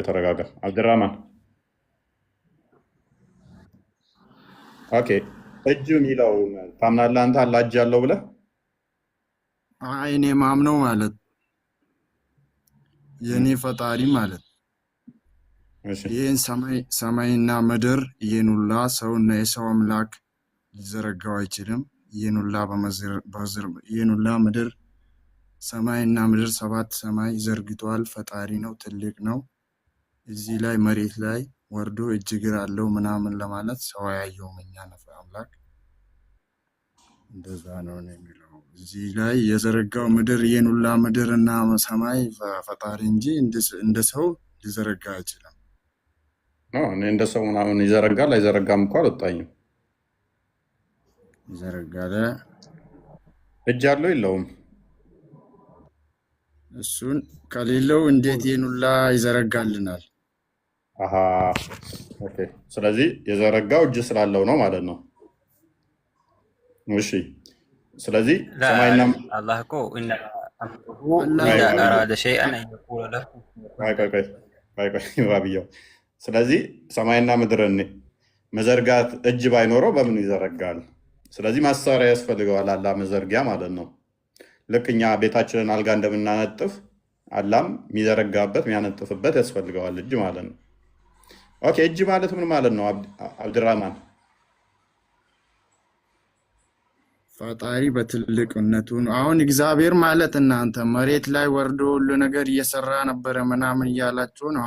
ተረጋጋ አብድራማን። ኦኬ እጁ የሚለው ታምናለህ አንተ አላህ እጅ አለው ብለህ? አይ እኔ ማምነው ማለት የኔ ፈጣሪ ማለት እሺ ይህን ሰማይና ምድር ይህን ሁላ ሰውና የሰው አምላክ ሊዘረጋው አይችልም። ይህን ሁላ ምድር ሰማይና ምድር 7 ሰማይ ዘርግቷል። ፈጣሪ ነው፣ ትልቅ ነው። እዚህ ላይ መሬት ላይ ወርዶ እጅ እግር አለው ምናምን ለማለት ሰው ያየውም እኛ ነፍ አምላክ እንደዛ ነው የሚለው። እዚህ ላይ የዘረጋው ምድር ይህን ሁላ ምድር እና ሰማይ ፈጣሪ እንጂ እንደ ሰው ሊዘረጋ አይችልም። እኔ እንደ ሰው ምናምን ይዘረጋል አይዘረጋም እኮ አልወጣኝም። ይዘረጋለ እጅ አለው የለውም? እሱን ከሌለው እንዴት ይህን ሁላ ይዘረጋልናል? አሃ ኦኬ። ስለዚህ የዘረጋው እጅ ስላለው ነው ማለት ነው። እሺ ስለዚህ ሰማይና አላህ እኮ ኢዛ አራደ ሸይአን አን የቁለ ለሁ ባብያው። ስለዚህ ሰማይና ምድርን መዘርጋት እጅ ባይኖረው በምን ይዘረጋል? ስለዚህ ማሰሪያ ያስፈልገዋል አላህ መዘርጊያ ማለት ነው። ልክ እኛ ቤታችንን አልጋ እንደምናነጥፍ አላህም የሚዘረጋበት የሚያነጥፍበት ያስፈልገዋል እጅ ማለት ነው። ኦኬ እጅ ማለት ምን ማለት ነው አብድራማን? ፈጣሪ በትልቅነቱ ነው። አሁን እግዚአብሔር ማለት እናንተ መሬት ላይ ወርዶ ሁሉ ነገር እየሰራ ነበረ ምናምን እያላችሁ ነው።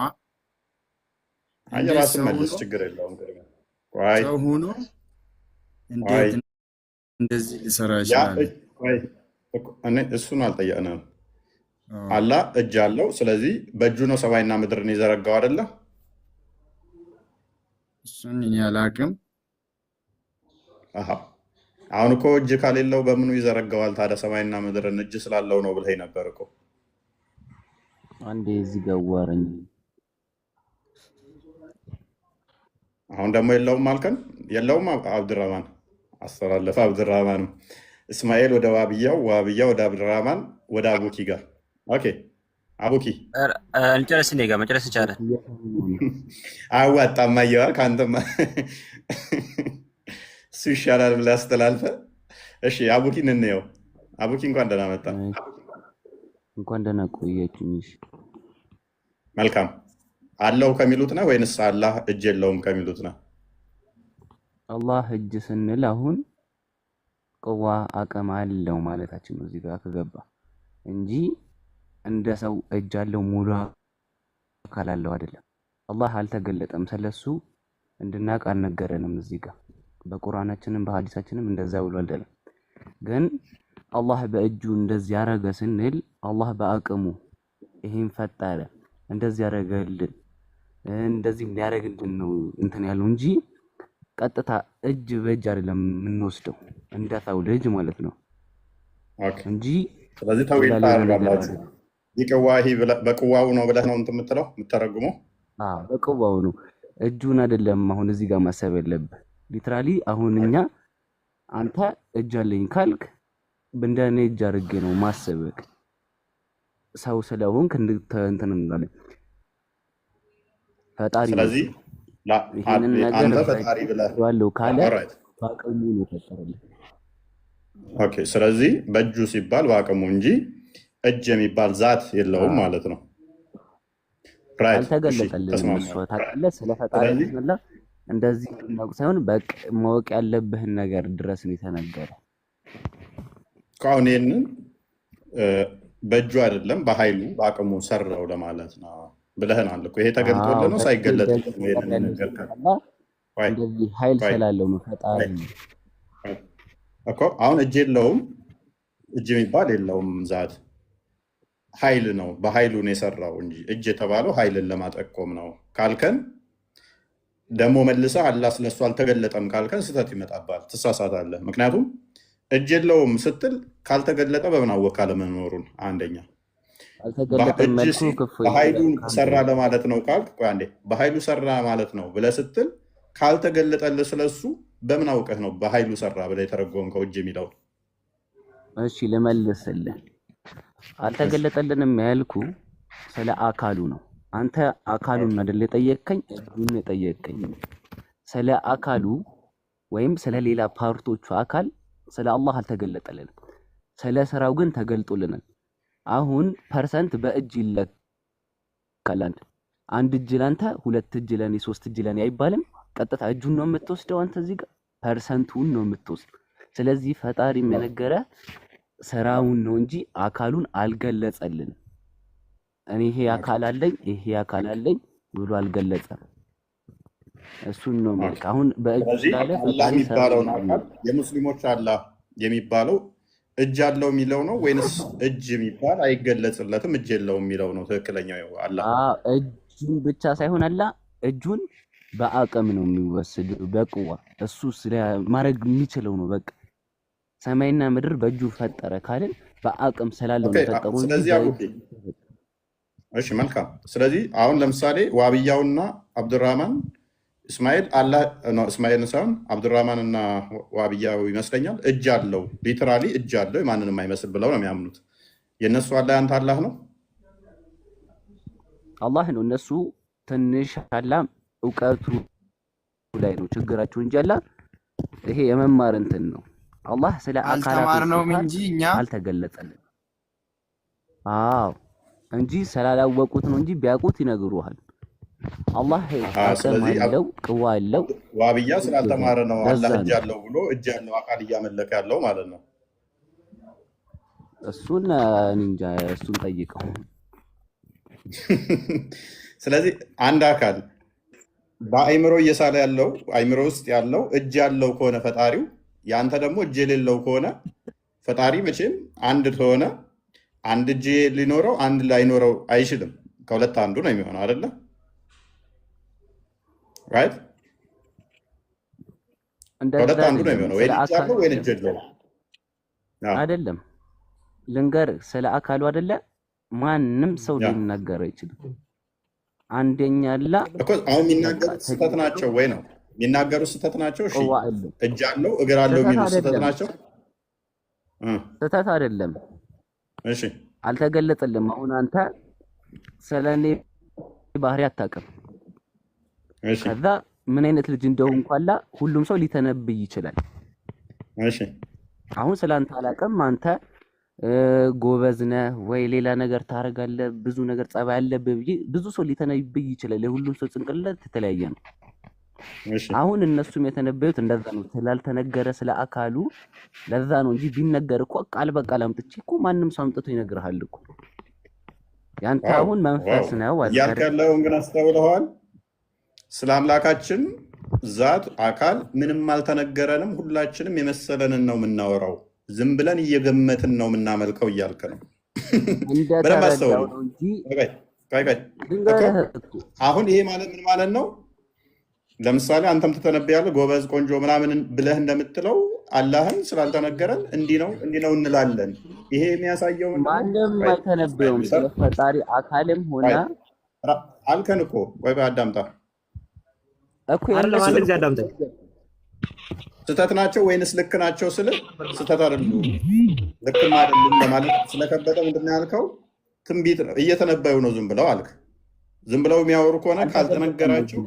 ራስን መልስ፣ ችግር የለውም። ሰው ሆኖ እንዴት እንደዚህ ሊሰራ ይችላል? እሱን አልጠየቅንም። አላህ እጅ አለው። ስለዚህ በእጁ ነው ሰማይና ምድርን የዘረጋው አይደለ? እሱን እኔ አላቅም። አሁን እኮ እጅ ካሌለው በምኑ ይዘረጋዋል ታዲያ? ሰማይና ምድርን እጅ ስላለው ነው ብለህ ነበር እኮ። አንዴ እዚህ ጋር ዋረኝ። አሁን ደግሞ የለውም አልከን። የለውም አብድራማን አስተላለፈ። አብድራማንም እስማኤል ወደ ዋብያው፣ ዋብያ ወደ አብድራማን፣ ወደ አቡኪ ጋር። ኦኬ አቡኪ እንጨርስ፣ እኔ ጋር መጨረስ እንቻለን። አያዋጣም። አየዋል ከአንተማ እሱ ይሻላል ብለህ አስተላልፈ። እሺ አቡኪን እንየው። አቡኪ እንኳን ደህና መጣ። እንኳን ደህና ቆያችሁ። መልካም። አለው ከሚሉት ነህ ወይንስ አላህ እጅ የለውም ከሚሉት ነህ? አላህ እጅ ስንል አሁን ቅዋ አቅም አለው ማለታችን ነው እዚህ ጋር ከገባ እንጂ እንደ ሰው እጅ አለው ሙሉ አካል አለው አይደለም። አላህ አልተገለጠም፣ ስለሱ እንድናቅ አልነገረንም። እዚህ ጋር በቁርአናችንም በሐዲሳችንም እንደዛ ብሎ አይደለም። ግን አላህ በእጁ እንደዚህ ያረገ ስንል አላህ በአቅሙ ይሄን ፈጠረ እንደዚህ ያረገልን እንደዚህ ሊያረግልን ነው እንትን ያለው እንጂ ቀጥታ እጅ በእጅ አይደለም የምንወስደው እንደ ሰው ልጅ ማለት ነው እንጂ። ስለዚህ ተውሂድ ታረጋላችሁ። ይቅዋሂ በቅዋው ነው ብለህ ነው እንትን የምትለው የምትተረጉመው? በቅዋው ነው፣ እጁን አይደለም። አሁን እዚህ ጋር ማሰብ ያለብህ ሊትራሊ አሁን እኛ አንተ እጅ አለኝ ካልክ እንደኔ እጅ አድርጌ ነው ማሰብክ። ሰው ስለሆንክ እንትን እንላለን ፈጣሪ። ስለዚህ አንተ ፈጣሪ ብለህ ያለው ካለ በአቅሙ ነው ፈጠረልህ። ኦኬ ስለዚህ በእጁ ሲባል በአቅሙ እንጂ እጅ የሚባል ዛት የለውም ማለት ነው። አልተገለጠልንም። እሱ ታውቃለህ፣ ስለ ፈጣሪ ብላ እንደዚህ ነው ሳይሆን በቃ ማወቅ ያለብህን ነገር ድረስ ነው የተነገረ። አሁን ይሄንን በእጁ አይደለም በኃይሉ በአቅሙ ሰራው ለማለት ነው ብለህናል እኮ። ይሄ ተገልጦልህ ነው ሳይገለጥ እንደዚህ ኃይል ስላለው ነው ፈጣሪ እኮ። አሁን እጅ የለውም፣ እጅ የሚባል የለውም ዛት ኃይል ነው። በኃይሉ ነው የሰራው እንጂ እጅ የተባለው ኃይልን ለማጠቆም ነው ካልከን ደግሞ መልሰህ አላህ ስለሱ አልተገለጠም ካልከን ስህተት ይመጣባል፣ ትሳሳታለህ። ምክንያቱም እጅ የለውም ስትል ካልተገለጠ በምን አወቅህ አለመኖሩን? አንደኛ በኃይሉ ሰራ ለማለት ነው ካልክ፣ ቆይ አንዴ በኃይሉ ሰራ ማለት ነው ብለህ ስትል ካልተገለጠልህ ስለሱ በምን አውቀህ ነው በኃይሉ ሰራ ብለህ የተረጎምከው እጅ የሚለው? እሺ ልመልስልህ። አልተገለጠልንም ያልኩ ስለ አካሉ ነው። አንተ አካሉን አይደል የጠየቅከኝ፣ እጁን የጠየቅከኝ። ስለ አካሉ ወይም ስለ ሌላ ፓርቶቹ አካል ስለ አላህ አልተገለጠልንም። ስለ ስራው ግን ተገልጦልናል። አሁን ፐርሰንት በእጅ ይለካል። አንድ እጅ ላንተ፣ ሁለት እጅ ለኔ፣ ሶስት እጅ ለኔ አይባልም። ቀጥታ እጁን ነው የምትወስደው አንተ። እዚህ ጋር ፐርሰንቱን ነው የምትወስደው። ስለዚህ ፈጣሪ የነገረ ስራውን ነው እንጂ አካሉን አልገለጸልንም። እኔ ይሄ አካል አለኝ ይሄ አካል አለኝ ብሎ አልገለጸም። እሱን ነው ማለት አሁን በእጅ ላይ አላህ የሚባለው አካል የሙስሊሞች አላህ የሚባለው እጅ አለው የሚለው ነው ወይንስ እጅ የሚባል አይገለጽለትም እጅ የለውም የሚለው ነው ትክክለኛው አላህ? እጁን ብቻ ሳይሆን አላህ እጁን በአቅም ነው የሚወስድ በቁዋ እሱ ማድረግ የሚችለው ነው። በቃ ሰማይና ምድር በእጁ ፈጠረ ካልን በአቅም ስላለው ነው ፈጠረው። ስለዚህ እሺ መልካም። ስለዚህ አሁን ለምሳሌ ዋብያውና አብዱራህማን እስማኤል አላህ ነው እስማኤል ሳይሆን አብዱራህማን እና ዋብያው ይመስለኛል እጅ አለው ሊተራሊ እጅ አለው ማንንም አይመስል ብለው ነው የሚያምኑት። የነሱ አላህ አንተ አላህ ነው አላህ ነው። እነሱ ትንሽ አላህ እውቀቱ ላይ ነው ችግራቸው እንጂ አላህ ይሄ የመማር እንትን ነው። አላህ ስለ አካላት ነው እንጂ እኛ አልተገለጸልን። አዎ እንጂ ስላላወቁት ነው እንጂ ቢያውቁት ይነግሩሃል። አላህ አቅም አለው ቅዋ አለው። ዋብያ ስላልተማረ ነው አላህ እጅ አለው ብሎ እጅ ያለው አካል እያመለከ ያለው ማለት ነው። እሱን እንጃ እሱን ጠይቀው። ስለዚህ አንድ አካል በአይምሮ እየሳለ ያለው አይምሮ ውስጥ ያለው እጅ ያለው ከሆነ ፈጣሪው ያንተ ደግሞ እጅ የሌለው ከሆነ ፈጣሪ መቼም አንድ ከሆነ አንድ እጅ ሊኖረው አንድ ላይኖረው አይችልም። ከሁለት አንዱ ነው የሚሆነው አይደለ? ራይት ከሁለት አንዱ ነው የሚሆነው። ወይ እጅ ያለው ወይ እጅ የለው አይደለም። ልንገርህ ስለ አካሉ አይደለ ማንም ሰው ሊናገር አይችልም። አንደኛ አላ እኮ አሁን የሚናገሩት ስህተት ናቸው ወይ ነው የሚናገሩት ስህተት ናቸው። እሺ እጅ አለው እግር አለው የሚሉት ስህተት ናቸው። ስህተት አይደለም። እሺ አልተገለጠልም። አሁን አንተ ስለኔ ባህሪ አታውቅም። እሺ ከዛ ምን አይነት ልጅ እንደሆንኩ አላ ሁሉም ሰው ሊተነብይ ይችላል። እሺ አሁን ስላንተ አላውቅም። አንተ ጎበዝ ነህ ወይ ሌላ ነገር ታደርጋለህ፣ ብዙ ነገር ጸባይ አለብህ ብዬ ብዙ ሰው ሊተነብይ ይችላል። የሁሉም ሰው ጭንቅላት የተለያየ ነው። አሁን እነሱም የተነበዩት እንደዛ ነው። ስላልተነገረ ስለ አካሉ ለዛ ነው እንጂ ቢነገር እኮ ቃል በቃል አምጥቼ እኮ ማንም ሰው አምጥቶ ይነግርሃል እኮ። ያንተ አሁን መንፈስ ነው ያልከ ያለውን ግን አስተውለዋል። ስለ አምላካችን ዛት አካል ምንም አልተነገረንም። ሁላችንም የመሰለንን ነው የምናወራው። ዝም ብለን እየገመትን ነው የምናመልከው እያልክ ነው። በደንብ አስተውል። አሁን ይሄ ማለት ምን ማለት ነው? ለምሳሌ አንተም ትተነብያለህ ጎበዝ ቆንጆ ምናምን ብለህ እንደምትለው አላህን ስላልተነገረን እንዲህ ነው እንላለን። ይሄ የሚያሳየው ማንም አይተነበየውም። ስለፈጣሪ አካልም ሆነ አልከን እኮ ወይ በአዳምጣ እኮ ያለው አንድ ጊዜ አዳምጠኝ። ስህተት ናቸው ወይንስ ልክ ናቸው ስል ስህተት አይደሉም ልክም አይደሉም ለማለት ስለከበደ ምንድን ነው ያልከው? ትንቢት ነው እየተነበዩ ነው ዝም ብለው አልክ። ዝም ብለው የሚያወሩ ከሆነ ካልተነገራቸው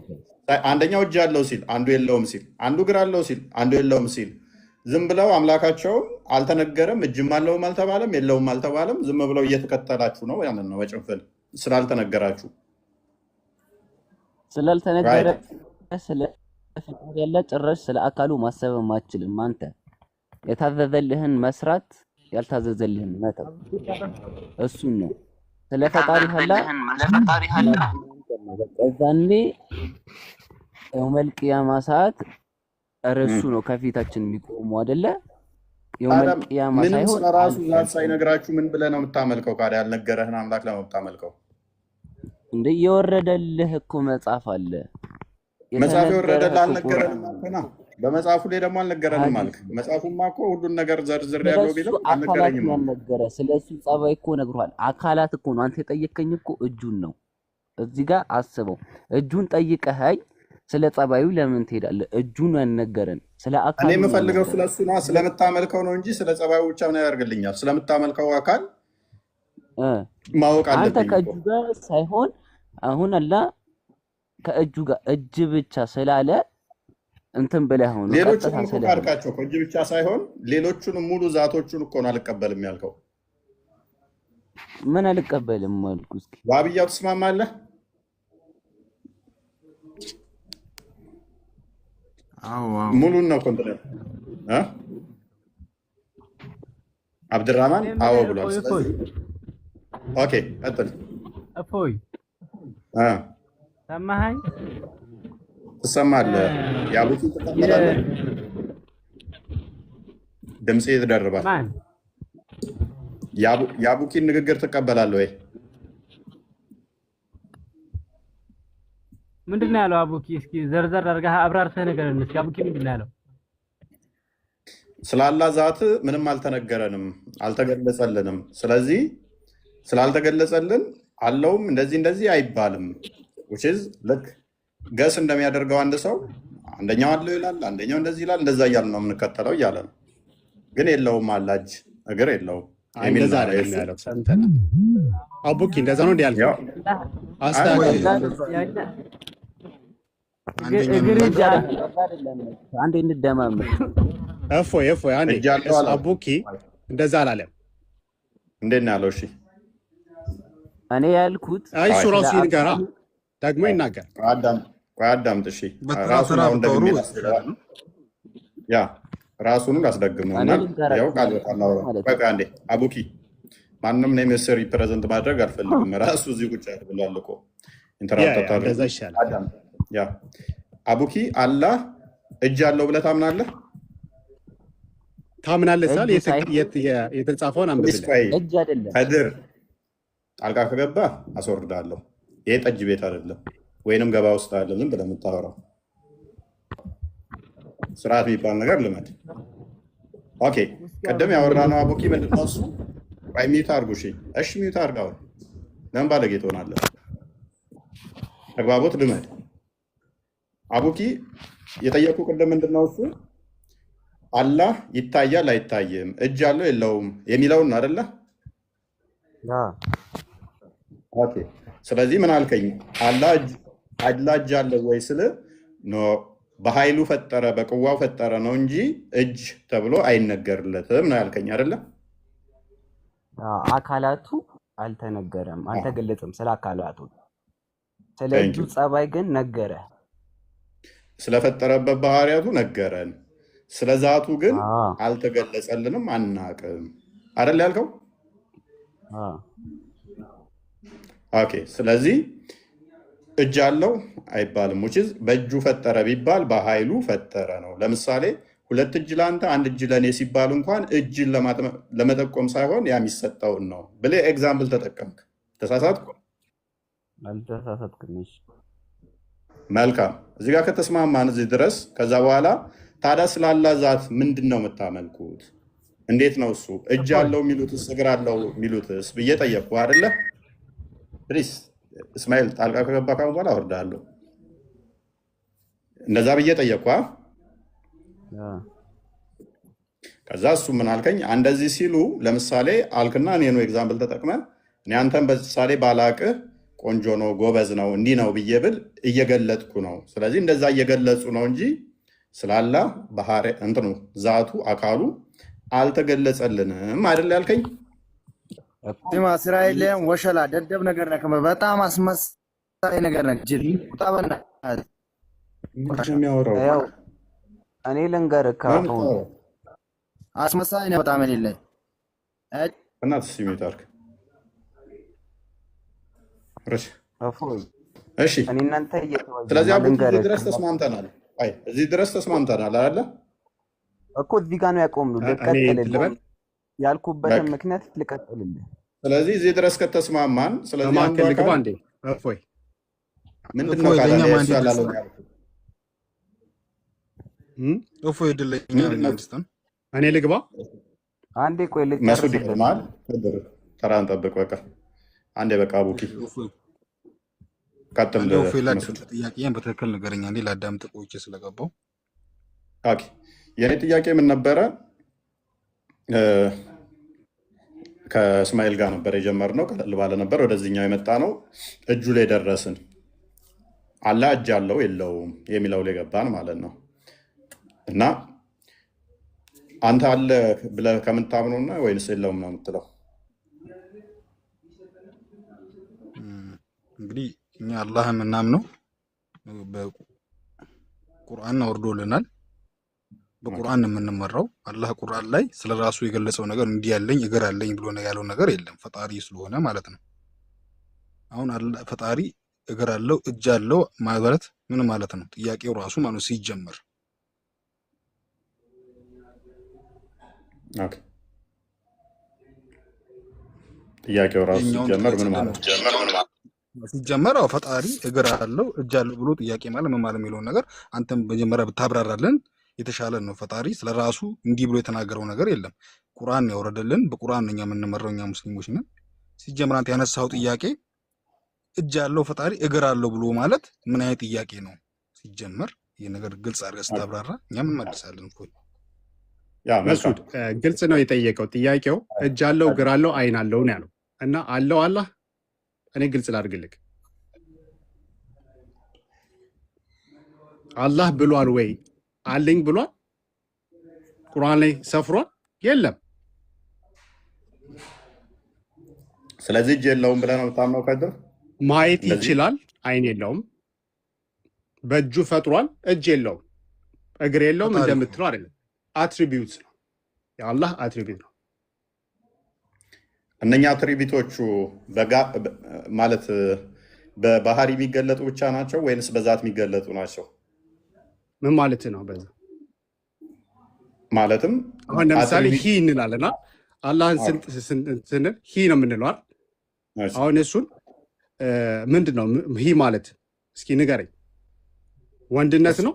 አንደኛው እጅ አለው ሲል አንዱ የለውም ሲል፣ አንዱ እግር አለው ሲል አንዱ የለውም ሲል ዝም ብለው አምላካቸውን አልተነገረም፣ እጅም አለውም አልተባለም፣ የለውም አልተባለም። ዝም ብለው እየተከተላችሁ ነው። ያንን ነው በጭንፍል ስላልተነገራችሁ ስላልተነገረ ስለ ፈጣሪ ያለ ጭራሽ ስለ አካሉ ማሰብም አትችልም። አንተ የታዘዘልህን መስራት ያልታዘዘልህን መተው እሱን ነው ስለ ፈጣሪ ሀላ እዛኔ የውመል ቂያማ ሰዓት እርሱ ነው ከፊታችን የሚቆሙ አይደለ? የውመል ቂያማ ሳይሆን ስለራሱ ዛት ሳይነግራችሁ ምን ብለህ ነው የምታመልከው? ካዲያ ያልነገረህን አምላክ ለምን የምታመልከው? እንደ የወረደልህ እኮ መጽሐፍ አለ። መጽሐፍ የወረደልህ አልነገረንም አልከና። በመጽሐፉ ላይ ደግሞ አልነገረንም አልክ። መጽሐፉማ እኮ ሁሉን ነገር ዘርዝር ያለው ቢልም አልነገረኝም። ያልነገረ ስለሱ ጸባይ እኮ ነግሯል። አካላት እኮ ነው። አንተ የጠየቀኝ እኮ እጁን ነው። እዚህ ጋር አስበው። እጁን ጠይቀኸኝ ስለ ጸባዩ ለምን ትሄዳለህ? እጁን ያልነገረን ስለ አካል እኔ የምፈልገው ስለሱ ነው፣ ስለምታመልከው ነው እንጂ ስለ ጸባዩ ብቻ ምን ያደርግልኛል? ስለምታመልከው አካል ማወቅ አለብኝ። አንተ ከእጁ ጋር ሳይሆን አሁን አላህ ከእጁ ጋር እጅ ብቻ ስላለ እንትን ብለህ ሆኖ ሌሎቹን እኮ ካልካቸው እኮ እጅ ብቻ ሳይሆን ሌሎቹንም ሙሉ ዛቶቹን እኮ ነው አልቀበልም ያልከው። ምን አልቀበልም አልኩ? እስኪ ዋብያው ትስማማለህ? አዎ ሙሉን ነው ኮንትራት አብድራማን አዎ ብሏል። ስለዚህ ኦኬ ቀጥል። እፎይ ሰማኸኝ? ትሰማለህ? ያቡኪ ተቀበላለህ? ድምጼ ይደርባል። ማን ያቡኪን ንግግር ትቀበላለህ ወይ? ምንድን ነው ያለው አቡኪ? እስኪ ዘርዘር አድርገህ አብራርተህ ንገረን እስኪ። አቡኪ ምንድን ነው ያለው? ስላላ ዛት ምንም አልተነገረንም፣ አልተገለጸልንም። ስለዚህ ስላልተገለጸልን አለውም እንደዚህ አይባልም። which is ልክ ገስ እንደሚያደርገው አንድ ሰው አንደኛው አለው ይላል፣ አንደኛው እንደዚህ ይላል፣ እንደዛ እያለ ነው የምንከተለው እያለ ነው። ግን የለውም አላጅ እግር የለውም። እንደዛ አይደለም ያለው። ሰምተናል። አቡኪ እንደዛ ነው እንዴ ያልከው? አንዴ እንደማመጥ እፎይ አንዴ አቡኪ እንደዛ አላለም። እንዴት ነው ያለው? እሺ እኔ ያልኩት እሱ ራሱ ይንገራ ደግሞ ይናገር። አዳምጥ። እሺ ራሱን አሁን ደግሞ ራሱን አስደግመው እና ያው ቃል በቃል አውራ። በቃ አንዴ አቡኪ ማንንም ነው ሚኒስትር ሪፕሬዘንት ማድረግ አልፈልግም። ራሱ እዚህ ቁጭ ብሏል እኮ ኢንተራክት እንደዛ ይሻላል። አቡኪ አላህ እጅ አለው ብለህ ታምናለህ? ታምናለህ ሳል የተጻፈውን አንብብልህ። እጅ አይደለም ከድር ጣልቃ ከገባ አስወርዳለሁ። ይሄ ጠጅ ቤት አይደለም፣ ወይንም ገባ ውስጥ አይደለም። ዝም ብለህ የምታወራው ስርዓት የሚባል ነገር ልመድ። ኦኬ ቀደም ያወራነው አቡኪ ምንድን ነው እሱ? ቆይ ሚዩት አድርጉ። እሺ ሚዩት አድርጋው። ለምን ባለጌ ትሆናለህ? ተግባቦት ልመድ። አቡኪ የጠየቁ ቅድም ምንድን ነው እሱ? አላህ ይታያል አይታይም፣ እጅ አለው የለውም የሚለውን አይደለ? ኦኬ ስለዚህ ምን አልከኝ? አላህ እጅ አለው ወይ ስል ኖ በኃይሉ ፈጠረ በቅዋው ፈጠረ ነው እንጂ እጅ ተብሎ አይነገርለትም ነው ያልከኝ አይደለ? አካላቱ አልተነገረም፣ አልተገለጸም። ስለ አካላቱ ስለ እጁ ጸባይ ግን ነገረ። ስለፈጠረበት ባህሪያቱ ነገረን። ስለ ዛቱ ግን አልተገለጸልንም፣ አናቅም አይደል ያልከው? ኦኬ ስለዚህ እጅ አለው አይባልም። ውጭዝ በእጁ ፈጠረ ቢባል በኃይሉ ፈጠረ ነው። ለምሳሌ ሁለት እጅ ለአንተ አንድ እጅ ለእኔ ሲባል እንኳን እጅን ለመጠቆም ሳይሆን ያ የሚሰጠውን ነው ብለህ ኤግዛምፕል ተጠቀምክ። ተሳሳትኩ? አልተሳሳትክም። መልካም። እዚህ ጋር ከተስማማን እዚህ ድረስ፣ ከዛ በኋላ ታዲያ ስላላ ዛት ምንድን ነው የምታመልኩት? እንዴት ነው እሱ እጅ አለው የሚሉትስ እግር አለው የሚሉትስ ብዬ ጠየቅኩ አይደለ? ፕሊስ እስማኤል ጣልቃ ከገባ ካሁን በኋላ አወርዳለሁ። እንደዛ ብዬ ጠየቅኩ። ከዛ እሱ ምን አልከኝ? እንደዚህ ሲሉ ለምሳሌ አልክና እኔ ነው ኤግዛምፕል ተጠቅመን እኔ አንተን በምሳሌ ባላቅህ ቆንጆ ነው ጎበዝ ነው እንዲህ ነው ብዬ ብል እየገለጥኩ ነው። ስለዚህ እንደዛ እየገለጹ ነው እንጂ ስላላ ባህሪ እንትኑ ዛቱ አካሉ አልተገለጸልንም አይደል ያልከኝ? ቲማ እስራኤልን ወሸላ ደደብ ነገር ነህ። በጣም አስመሳይ ነገር ነህ። ጅል ቁጣበና የሚያወራው እኔ ልንገርህ ካሁን አስመሳይ ነህ በጣም እኔ ላይ እናት ሲሜት አልክ። እሺ እናንተ ስለዚህ አቡኪ እዚህ ድረስ ተስማምተናል። አይ እዚህ ድረስ ተስማምተናል አይደለ እኮ እዚህ ጋር ነው ያቆምነው። ልቀጥልልህ ያልኩበትን ምክንያት ልቀጥልልህ። ስለዚህ እዚህ ድረስ ከተስማማን ስለዚህ አንዱ አካል እንዴ እፎይ ምንድነው ካላለ እሱ ያላለው ያልኩት እፎይ ይደለኛ እናንተን እኔ ልግባ አንዴ ቆይ መስዑድ ይቀርማል። ተራን ጠብቅ። በቃ አንዴ በቃ አቡኪ ቀጥል። ጥያቄን በትክክል ንገረኝ። አንዴ ላዳምጥ ቆይቼ ስለገባው። ኦኬ የኔ ጥያቄ ምን ነበረ? ከእስማኤል ጋር ነበር የጀመርነው፣ ቀለል ባለ ነበር። ወደዚህኛው የመጣ ነው። እጁ ላይ ደረስን። አላህ እጅ አለው የለውም የሚለው ላይ ገባን ማለት ነው። እና አንተ አለ ብለህ ከምታምነውና ወይንስ የለውም ነው የምትለው? እንግዲህ እኛ አላህ የምናምነው በቁርአን ወርዶልናል። በቁርአን የምንመራው አላህ ቁርአን ላይ ስለ ራሱ የገለጸው ነገር እንዲህ ያለኝ እግር አለኝ ብሎ ያለው ነገር የለም፣ ፈጣሪ ስለሆነ ማለት ነው። አሁን ፈጣሪ እግር አለው እጅ አለው ማለት ምን ማለት ነው? ጥያቄው ራሱ ማለት ሲጀመር ጥያቄው ራሱ ሲጀመር ምን ማለት ነው? ሲጀመር ፈጣሪ እግር አለው እጅ አለው ብሎ ጥያቄ ማለት ምን ማለት የሚለውን ነገር አንተም መጀመሪያ ብታብራራለን የተሻለ ነው። ፈጣሪ ስለራሱ እንዲህ ብሎ የተናገረው ነገር የለም። ቁርአን ያወረደልን፣ በቁርአን እኛ የምንመራው እኛ ሙስሊሞች ነን። ሲጀመር አንተ ያነሳው ጥያቄ እጅ አለው ፈጣሪ እግር አለው ብሎ ማለት ምን አይነት ጥያቄ ነው? ሲጀመር ይሄ ነገር ግልጽ አድርገህ ስታብራራ እኛም እንመልሳለን እኮ። ያ መሱድ ግልጽ ነው የጠየቀው ጥያቄው። እጅ አለው እግር አለው አይን አለው ነው ያለው እና አለው አላህ። እኔ ግልጽ ላድርግልህ፣ አላህ ብሏል ወይ አለኝ ብሏል? ቁርአን ላይ ሰፍሯል? የለም። ስለዚህ እጅ የለውም ብለህ ነው የምታምነው? ከድር ማየት ይችላል፣ አይን የለውም። በእጁ ፈጥሯል፣ እጅ የለውም፣ እግር የለውም እንደምትለው አይደለም። አትሪቢዩት ነው፣ የአላህ አትሪቢዩት ነው። እነኛ አትሪቢዩቶቹ ማለት በባህሪ የሚገለጡ ብቻ ናቸው ወይንስ በዛት የሚገለጡ ናቸው? ምን ማለት ነው? በዛ ማለትም አሁን ለምሳሌ ሂ እንላለና አላህን ስንል ሂ ነው የምንለው አይደል? አሁን እሱን ምንድን ነው ሂ ማለት? እስኪ ንገረኝ። ወንድነት ነው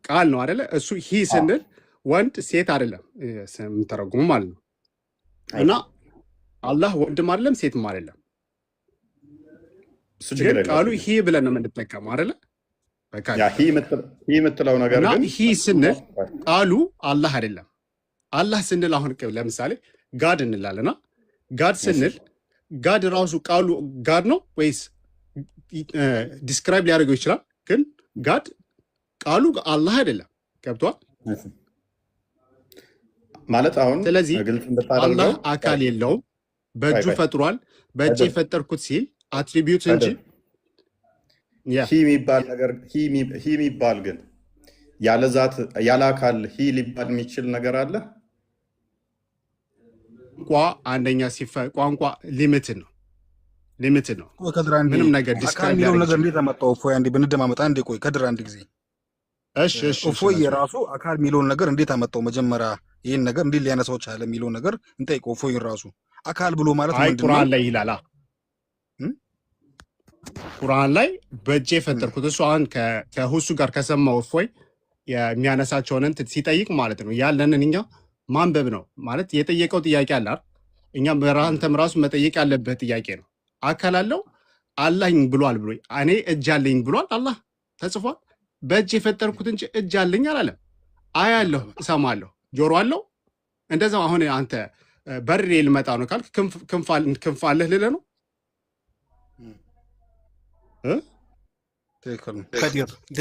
ቃል ነው አይደለ? እሱ ሂ ስንል ወንድ ሴት አይደለም የምንተረጉሙ ማለት ነው። እና አላህ ወንድም አይደለም ሴትም አይደለም። ግን ቃሉ ሂ ብለን ነው የምንጠቀመው አይደለ? ሂ የምትለው ነገር ግን ሂ ስንል ቃሉ አላህ አይደለም። አላህ ስንል አሁን ለምሳሌ ጋድ እንላለና ጋድ ስንል ጋድ ራሱ ቃሉ ጋድ ነው ወይስ ዲስክራይብ ሊያደርገው ይችላል። ግን ጋድ ቃሉ አላህ አይደለም። ገብቷል ማለት አሁን። ስለዚህ አላህ አካል የለውም፣ በእጁ ፈጥሯል። በእጅ የፈጠርኩት ሲል አትሪቢዩት እንጂ ሂ የሚባል ግን ያለ ዛት ያለ አካል ሂ ሊባል የሚችል ነገር አለ። አንደኛ ቋንቋ ሊሚትድ ነው። ምንም ነገር ዲስክራይብ ያደርጋል ነገር እንዴት አመጣው? እፎይ አንዴ ብንደማመጣ አንዴ ቆይ ከድር አንድ ጊዜ እፎይ የራሱ አካል የሚለውን ነገር እንዴት አመጣው? መጀመሪያ ይሄን ነገር እንዴት ሊያነሳው ቻለ የሚለውን ነገር እንጠይቀው። እፎይ ራሱ አካል ብሎ ማለት ምንድነው? ቁርአን ላይ ይላል። ቁርአን ላይ በእጄ የፈጠርኩት እሱ አሁን ከሁሱ ጋር ከሰማው እፎይ የሚያነሳቸውን እንትን ሲጠይቅ ማለት ነው ያለንን እኛ ማንበብ ነው ማለት የጠየቀው ጥያቄ አለ አይደል? እኛ በራንተም ራሱ መጠየቅ ያለበት ጥያቄ ነው። አካል አለው አላኝ ብሏል ብሎ እኔ እጅ አለኝ ብሏል አላህ ተጽፏል። በእጅ የፈጠርኩት እንጂ እጅ አለኝ አላለም። አያለሁ፣ እሰማለሁ፣ ጆሮ አለው። እንደዛው አሁን አንተ በሬ ልመጣ ነው ካልክ ክንፍ አለህ ልልህ ነው።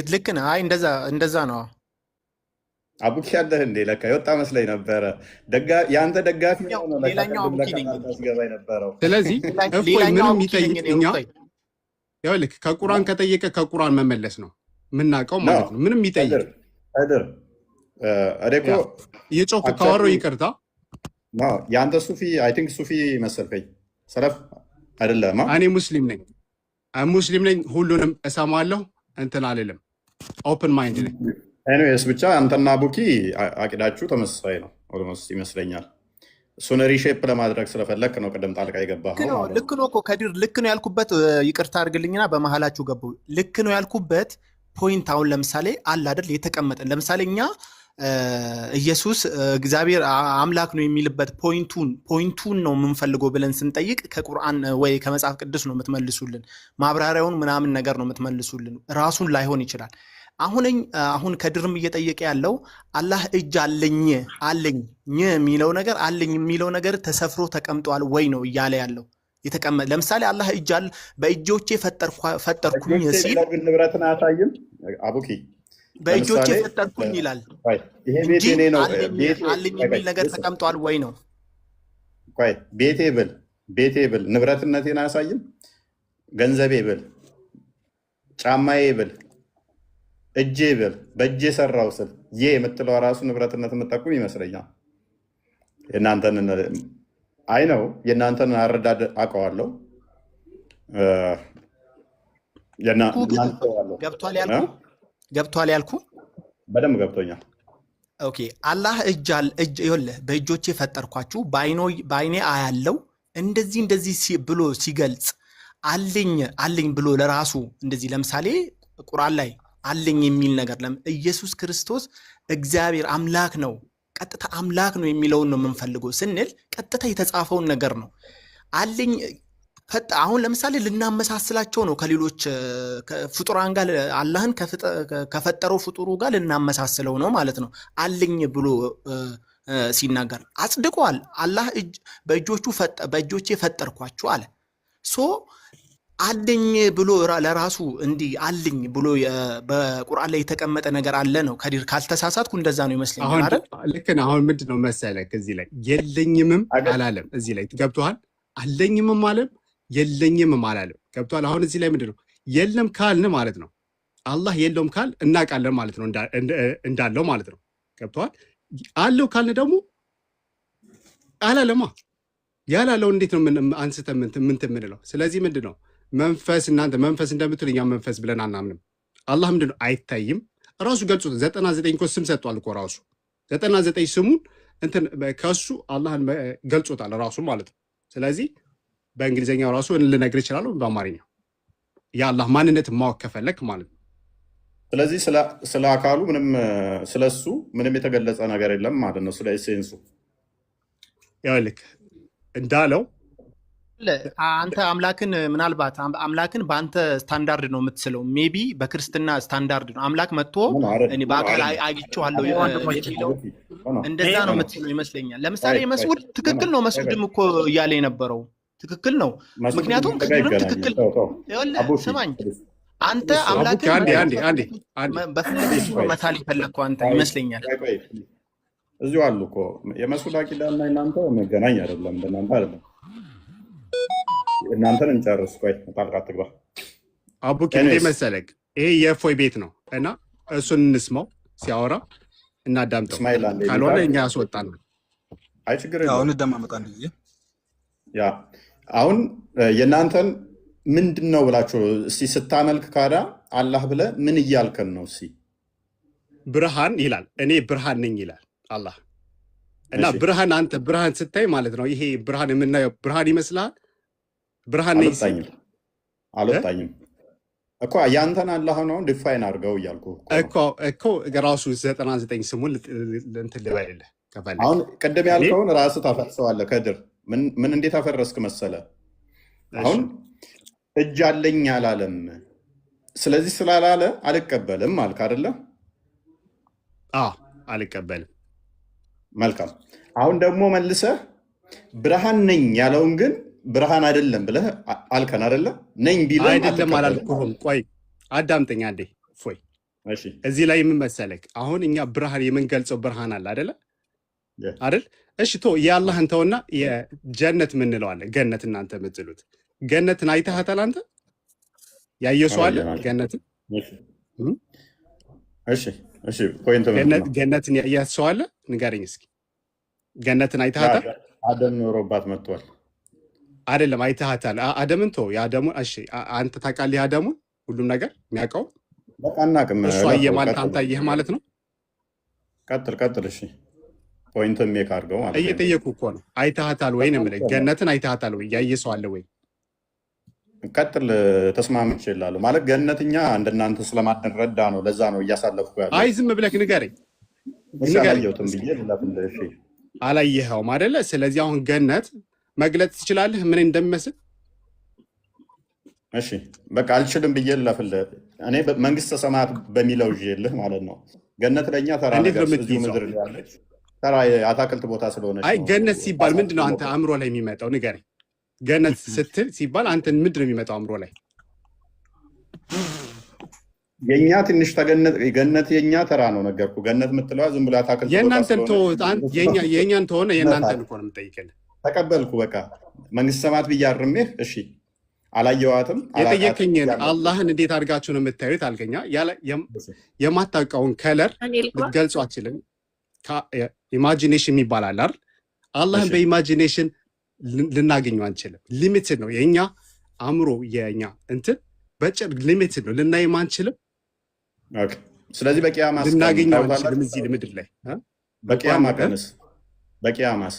ልክ ነህ። አይ እንደዛ ነው። አቡኪ ያለህ እንዴ? ለካ የወጣ መስለኝ ነበረ። የአንተ ደጋፊ ሌላኛው አቡኪ ነኝ ነበረው። ስለዚህ እፎይ ምንም ይጠይቅ እኛ ይኸውልህ ከቁርአን ከጠየቀ ከቁርአን መመለስ ነው የምናውቀው ማለት ነው። ምንም ይጠይቅ አይደር እኮ እየጮኩ ካወራሁ ይቅርታ። የአንተ ሱፊ አይ ቲንክ ሱፊ መሰልከኝ። ሰለፍ አይደለም። እኔ ሙስሊም ነኝ። ሁሉንም እሰማለሁ፣ እንትን አልልም። ኦፕን ማይንድ ነኝ። ኤኒዌይስ ብቻ አንተና ቡኪ አቂዳችሁ ተመሳሳይ ነው ኦልሞስት ይመስለኛል። እሱን ሪሼፕ ለማድረግ ስለፈለክ ነው ቅድም ጣልቃ የገባኸው። ልክ ነው እኮ ከዲር፣ ልክ ነው ያልኩበት። ይቅርታ አድርግልኝና በመሀላችሁ ገቡ። ልክ ነው ያልኩበት ፖይንት አሁን ለምሳሌ አለ አይደል የተቀመጠን ለምሳሌ እኛ ኢየሱስ እግዚአብሔር አምላክ ነው የሚልበት ፖይንቱን ነው የምንፈልገው ብለን ስንጠይቅ ከቁርአን ወይ ከመጽሐፍ ቅዱስ ነው የምትመልሱልን። ማብራሪያውን ምናምን ነገር ነው የምትመልሱልን። ራሱን ላይሆን ይችላል። አሁን ከድርም እየጠየቀ ያለው አላህ እጅ አለኝ የሚለው ነገር አለኝ የሚለው ነገር ተሰፍሮ ተቀምጧል ወይ ነው እያለ ያለው። የተቀመጠ ለምሳሌ አላህ እጅ አለ በእጆቼ ፈጠርኩኝ ሲል ንብረትን አያሳይም አቡኪ በእጆቼ ፈጠርኩኝ ይላል እንጂ አለኝ የሚል ነገር ተቀምጧል ወይ ነው። ቤቴ ብል ንብረትነቴን አያሳይም? ገንዘቤ ብል፣ ጫማዬ ብል፣ እጄ ብል፣ በእጄ ሰራው ስል የምትለው ራሱ ንብረትነት የምጠቁም ይመስለኛል። የእናንተን አረዳድ አውቀዋለሁ። ገብቷል ያልኩ በደንብ ገብቶኛል። ኦኬ አላህ እጅ ይኸውልህ በእጆቼ ፈጠርኳችሁ በአይኔ አያለው እንደዚህ ብሎ ሲገልጽ አለኝ ብሎ ለራሱ እንደዚህ ለምሳሌ ቁርአን ላይ አለኝ የሚል ነገር ኢየሱስ ክርስቶስ እግዚአብሔር አምላክ ነው ቀጥታ አምላክ ነው የሚለውን ነው የምንፈልገው ስንል ቀጥታ የተጻፈውን ነገር ነው አለኝ። አሁን ለምሳሌ ልናመሳስላቸው ነው ከሌሎች ፍጡራን ጋር አላህን ከፈጠረው ፍጡሩ ጋር ልናመሳስለው ነው ማለት ነው። አለኝ ብሎ ሲናገር አጽድቋል። አላህ በእጆቼ ፈጠርኳችሁ አለ። ሶ አለኝ ብሎ ለራሱ እንዲህ አለኝ ብሎ በቁርአን ላይ የተቀመጠ ነገር አለ ነው። ከዲር ካልተሳሳትኩ እንደዛ ነው ይመስለኛል አይደል? ልክ ነህ። አሁን ምንድነው መሰለህ እዚህ ላይ የለኝምም አላለም። እዚህ ላይ ገብቶሃል? አለኝምም አለም የለኝምም አላለም። ገብቶሃል? አሁን እዚህ ላይ ምንድነው የለም ካልን ማለት ነው አላህ የለውም ካል እናውቃለን ማለት ነው እንዳለው ማለት ነው። ገብቶሃል? አለው ካልን ደግሞ አላለማ ያላለው እንዴት ነው አንስተን ምን የምንለው? ስለዚህ ምንድነው መንፈስ እናንተ መንፈስ እንደምትል እኛ መንፈስ ብለን አናምንም። አላህ ምንድነው አይታይም ራሱ ገልጾ 99 እኮ ስም ሰጥቷል እኮ ራሱ 99 ስሙን እንትን ከሱ አላህን ገልጾታል ራሱ ማለት ነው። ስለዚህ በእንግሊዘኛው ራሱ ልነግር ይችላል በአማርኛው የአላህ ማንነት ማወቅ ከፈለክ ማለት ነው። ስለዚህ ስለ አካሉ ምንም ስለሱ ምንም የተገለጸ ነገር የለም ማለት ነው። ስለ ኤሴንሱ ይኸውልህ እንዳለው አንተ አምላክን ምናልባት አምላክን በአንተ ስታንዳርድ ነው የምትስለው። ሜቢ በክርስትና ስታንዳርድ ነው አምላክ መጥቶ እኔ በአካል አግኝቼዋለሁ የሚለው እንደዛ ነው የምትስለው ይመስለኛል። ለምሳሌ መስዑድ ትክክል ነው። መስዑድም እኮ እያለ የነበረው ትክክል ነው። ምክንያቱም ትክክል ስማኝ አንተ አምላክን በፍለግ መታል ይፈለግከው አንተ ይመስለኛል። እዚሁ አሉ እኮ የመስዑድ አቂዳና እናንተ መገናኝ አይደለም። እንደናንተ አይደለም። እናንተን እንጨርስ። ቆይ ጣልቃ አትግባ። አቡኪ እንደ መሰለክ ይሄ የእፎይ ቤት ነው እና እሱን እንስማው ሲያወራ እናዳምጠው። ካልሆነ እኛ ያስወጣን። አይ ችግር የለውም። አሁን ደማመጣ እንዴ ያ አሁን የእናንተን ምንድነው ብላችሁ እስቲ ስታመልክ ካዳ አላህ ብለ ምን እያልከን ነው? እስቲ ብርሃን ይላል። እኔ ብርሃን ነኝ ይላል አላህ እና ብርሃን አንተ ብርሃን ስታይ ማለት ነው ይሄ ብርሃን የምናየው ብርሃን ይመስልሃል? ብርሃን ነኝ አልወጣኝም እኮ ያንተን አላህ ነው ዲፋይን አድርገው እያልኩ እኮ ራሱ 99 ስሙን እንትን ልበልልህ ከፈለክ። አሁን ቅድም ያልከውን ራስህ ታፈርሰዋለህ። ከድር ምን እንዴት አፈረስክ መሰለ? አሁን እጅ አለኝ አላለም። ስለዚህ ስላላለ አልቀበልም አልክ አይደለ? አልቀበልም። መልካም። አሁን ደግሞ መልሰህ ብርሃን ነኝ ያለውን ግን ብርሃን አይደለም ብለህ አልከን አይደለ? ነኝ ቢልም አይደለም አላልኩህም። ቆይ አዳምጠኝ አንዴ ፎይ። እሺ እዚህ ላይ ምን መሰለክ አሁን እኛ ብርሃን የምንገልጸው ብርሃን አለ አይደለ? አይደል? እሺ የአላህን ተውና የጀነት ምንለው አለ። ገነት እናንተ የምትሉት ገነትን አይተሃታል አንተ? ያየው ሰው አለ ገነትን? እሺ ፖይንት ገነትን ያየ ሰው አለ? ንገረኝ እስኪ። ገነትን አይተሃታል? አደም ኖሮባት መጥቷል አይደለም? አይተሃታል? አደምን ተው የአደሙን። እሺ አንተ ታውቃለህ የአደሙን ሁሉም ነገር የሚያውቀው በቃ እናቅም። እሱ አየህ ማለት አንተ አየህ ማለት ነው። ቀጥል። እሺ ፖይንት ሜክ አድርገው ማለት እየጠየኩ እኮ ነው። አይተሃታል ወይ ነው የምልህ። ገነትን አይተሃታል ወይ? ያየ ሰው አለ ወይ? ቀጥል። ተስማምቼ እላለሁ ማለት ገነትኛ እንደናንተ ስለማንረዳ ነው። ለዛ ነው እያሳለፍኩ ያለው። አይ ዝም ብለህ ንገረኝ። አላየኸውም አይደለ? ስለዚህ አሁን ገነት መግለጽ ትችላለህ ምን እንደሚመስል? እሺ በቃ አልችልም ብዬ ለፍልህ እኔ መንግስተ ሰማያት በሚለው ይልህ ማለት ነው። ገነት ለኛ ተራ እንዴት ነው ነገር እዚሁ የምትይዘው? ምድር ያለች ተራ አታክልት ቦታ ስለሆነች አይ ነው ገነት ሲባል ምንድነው አንተ አሳስበው። አእምሮ ላይ የሚመጣው ንገረኝ። ገነት ስትል ሲባል አንተ ምንድነው የሚመጣው አእምሮ ላይ? የኛ ትንሽ ገነት የኛ ተራ ነው ነገርኩ። ገነት የምትለዋ ዝም ብላ አታክልት ቦታ የእናንተን ስለሆነች የእኛን ተሆነ የእናንተን እኮ ነው የምጠይቅልህ። ተቀበልኩ። በቃ መንግስተ ሰማያት ብዬ አርሜህ እሺ አላየዋትም የጠየቀኝን አላህን እንዴት አድርጋችሁ ነው የምታዩት አልከኛ። የማታውቀውን ከለር ልትገልጹ አትችልም። ኢማጂኔሽን የሚባል አለ አይደል? አላህን እሺ በኢማጂኔሽን ልናገኘው አንችልም። ሊሚትድ ነው የኛ አእምሮ፣ የኛ እንትን በጭር ሊሚትድ ነው፣ ልናይም አንችልም፣ ኦኬ። ስለዚህ በቂያማስ ቀን ልናገኘው ታዩታላችሁ? አንችልም እዚህ ምድር ላይ በቂያማ ቀንስ በቂያማስ